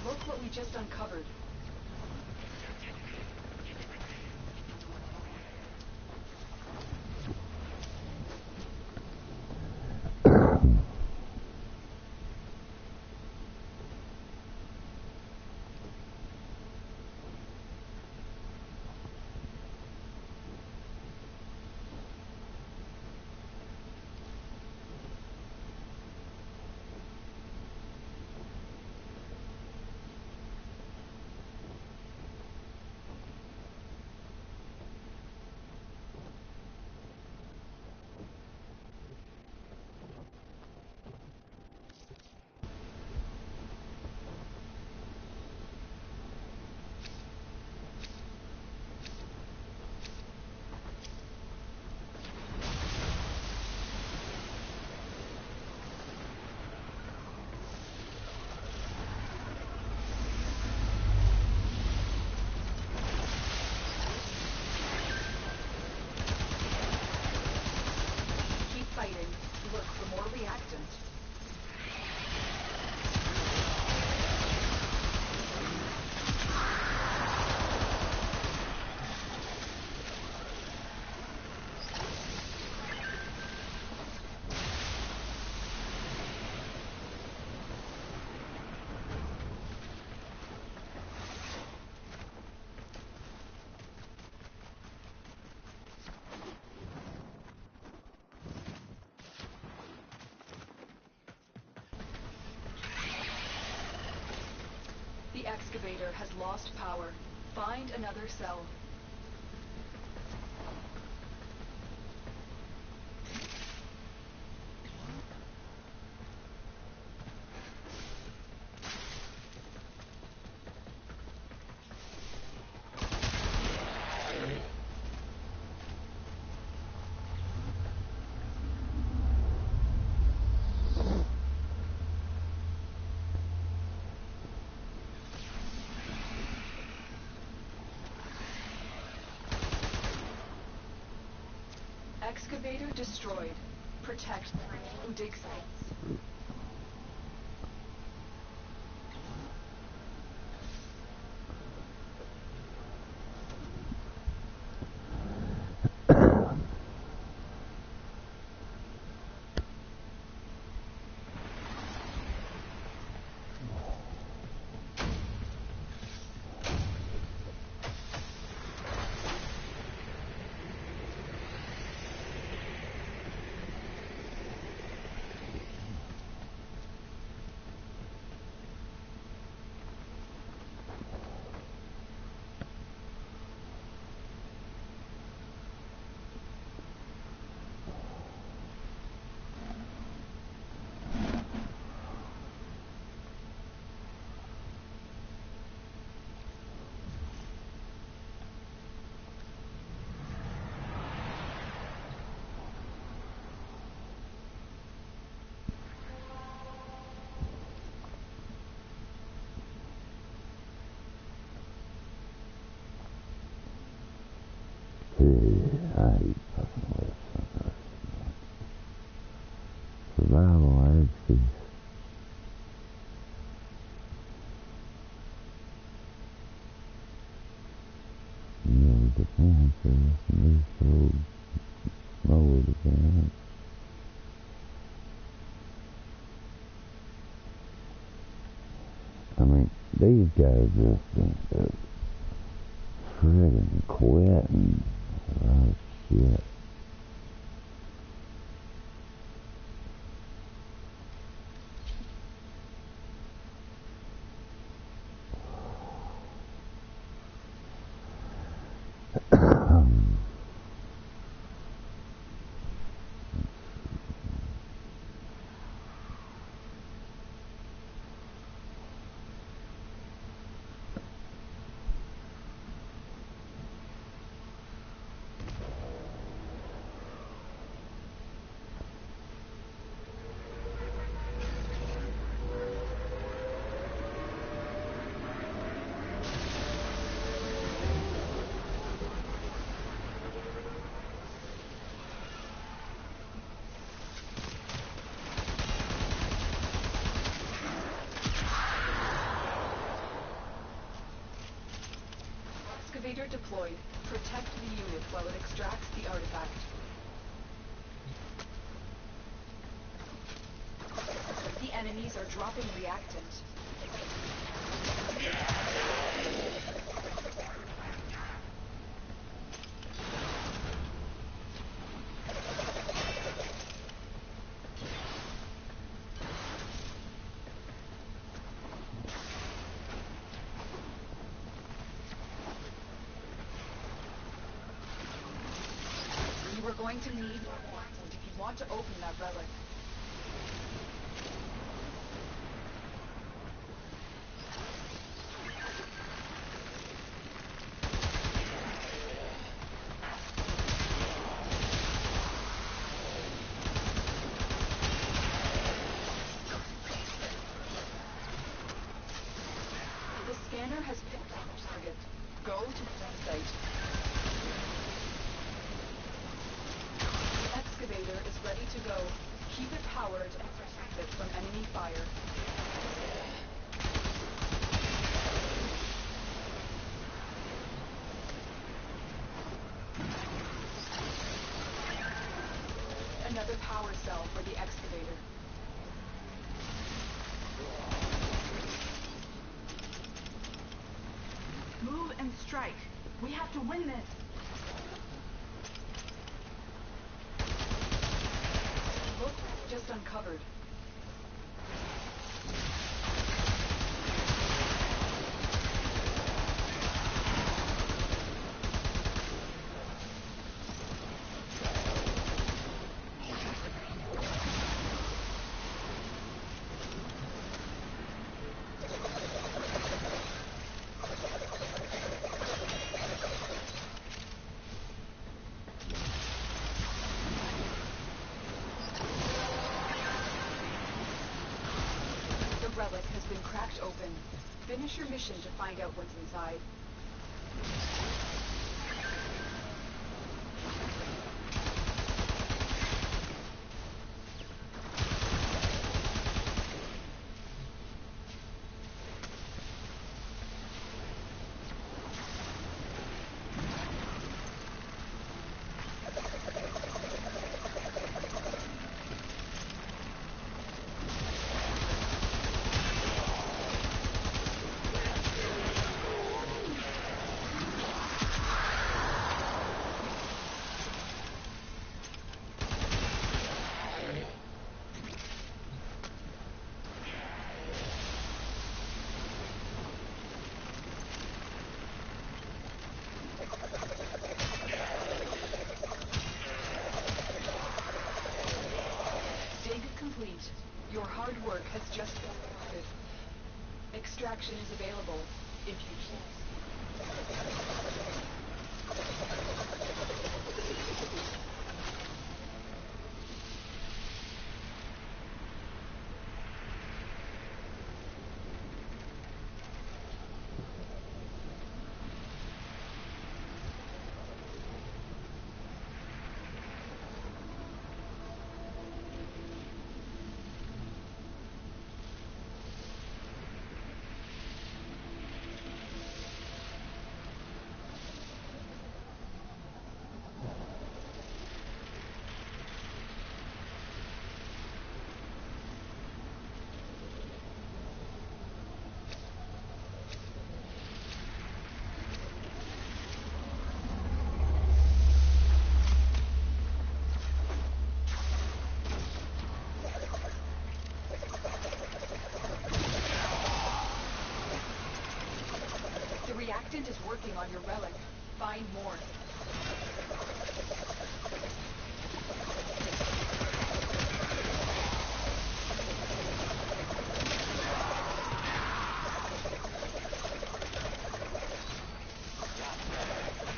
Look what we just uncovered. Look for more reactant. The excavator has lost power. Find another cell. Excavator destroyed. Protect the remaining dig sites. I hate fucking with survival RC. The cancer, and so lower the can. I mean, these guys just friggin' quit and shit. Excavator deployed. Protect the unit while it extracts the artifact. The enemies are dropping reactant. You are going to need if you want to open that relic. The scanner has picked up the target. Go to the site. The excavator is ready to go. Keep it powered and protect it from enemy fire. Another power cell for the excavator. Move and strike. We have to win this. Look, just uncovered. The relic has been cracked open. Finish your mission to find out what's inside. Dig complete. Your hard work has just been rewarded. Extraction is available if you choose. The reactant is working on your relic. Find more.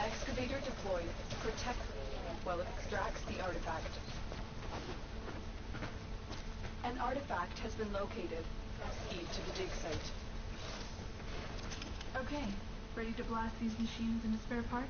Excavator deployed. Protect while it extracts the artifact. An artifact has been located. Proceed to the dig site. Okay, ready to blast these machines into spare parts?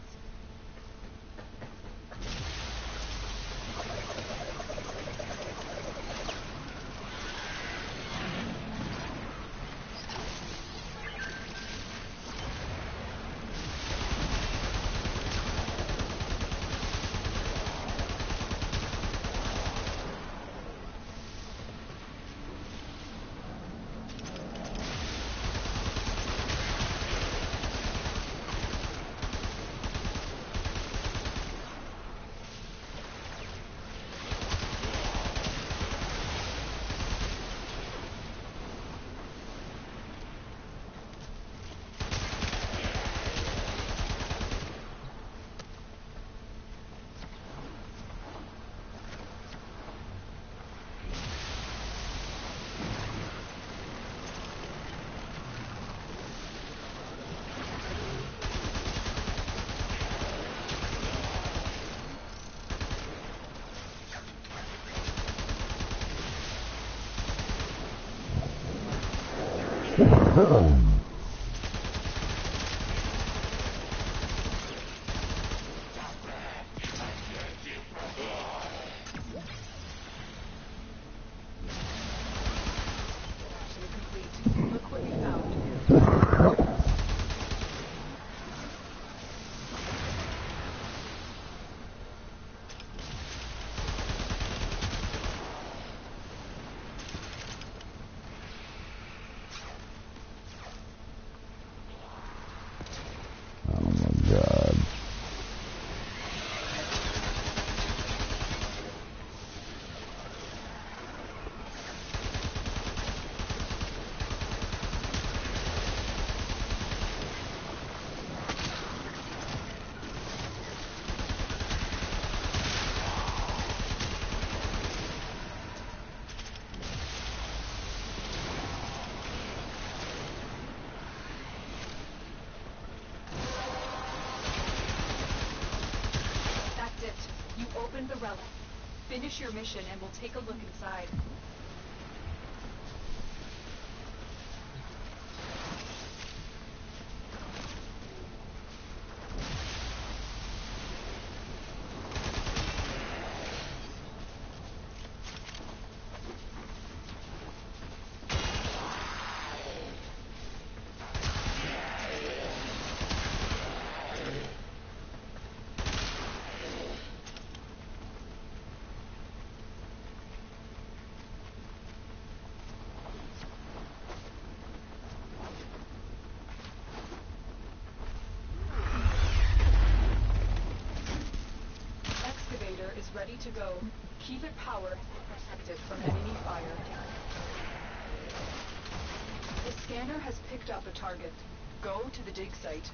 complete. Look what you found. Oh my God. That's it. You opened the relic. Finish your mission and we'll take a look inside. Excavator is ready to go. Keep it powered and protected from enemy fire. The scanner has picked up a target. Go to the dig site.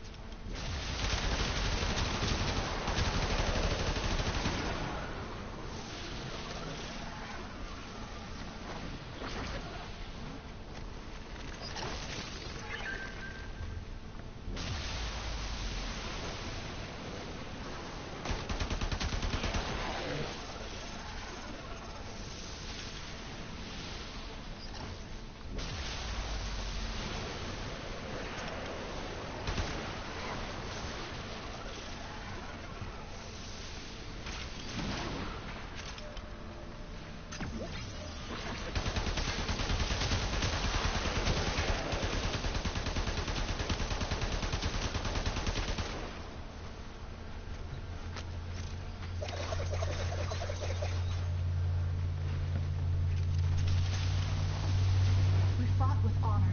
We fought with honor.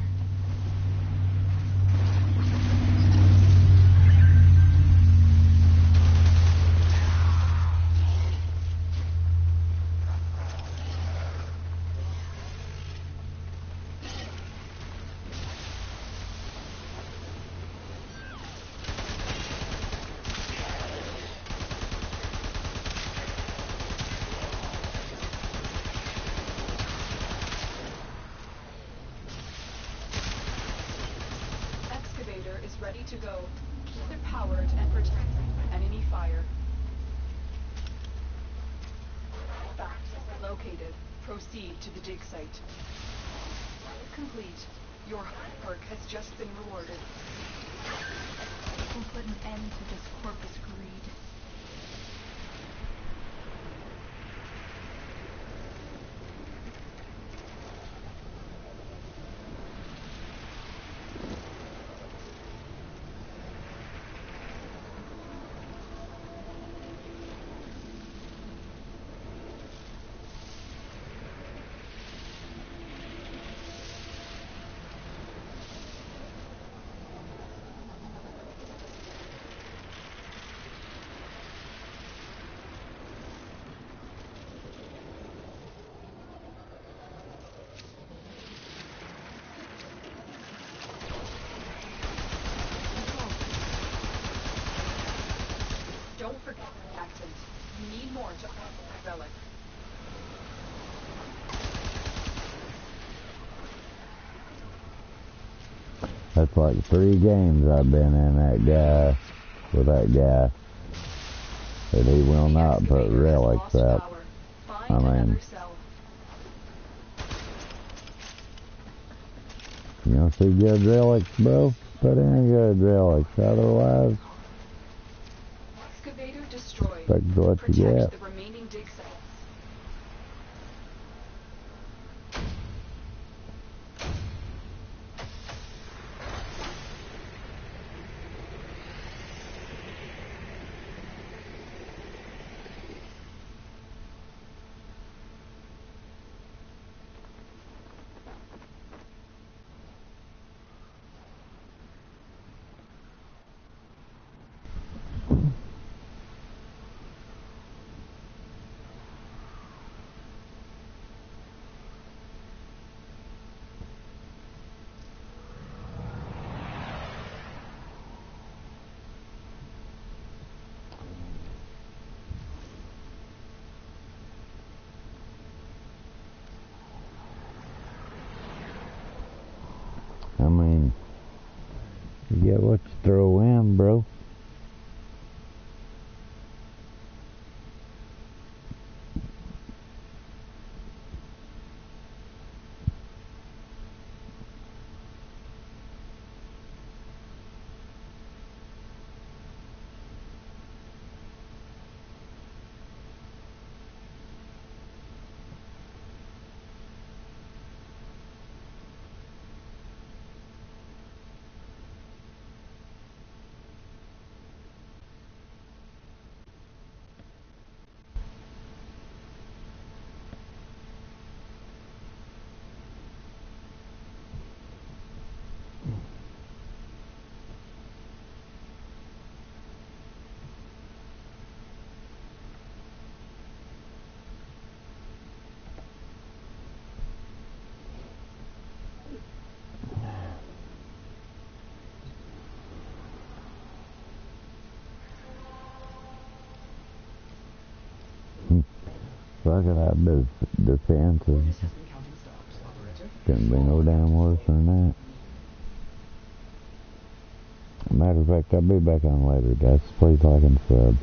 Excavator is ready to go. Keep it powered and protected from enemy fire. Fact located. Proceed to the dig site. Complete. Your work has just been rewarded. We'll put an end to this corpus greed. Don't forget the accent. You need more to open the relic. That's like 3 games I've been in that guy, with that guy. That he will not put relics up. I mean, You don't see good relics, bro? Put in good relics. Otherwise, Excavator destroyed. expect what you Protect get. the remaining dig sites. I mean, you get what you throw in, bro. So I could have defenses. Couldn't be no damn worse than that. Matter of fact, I'll be back on later, guys. Please like and sub.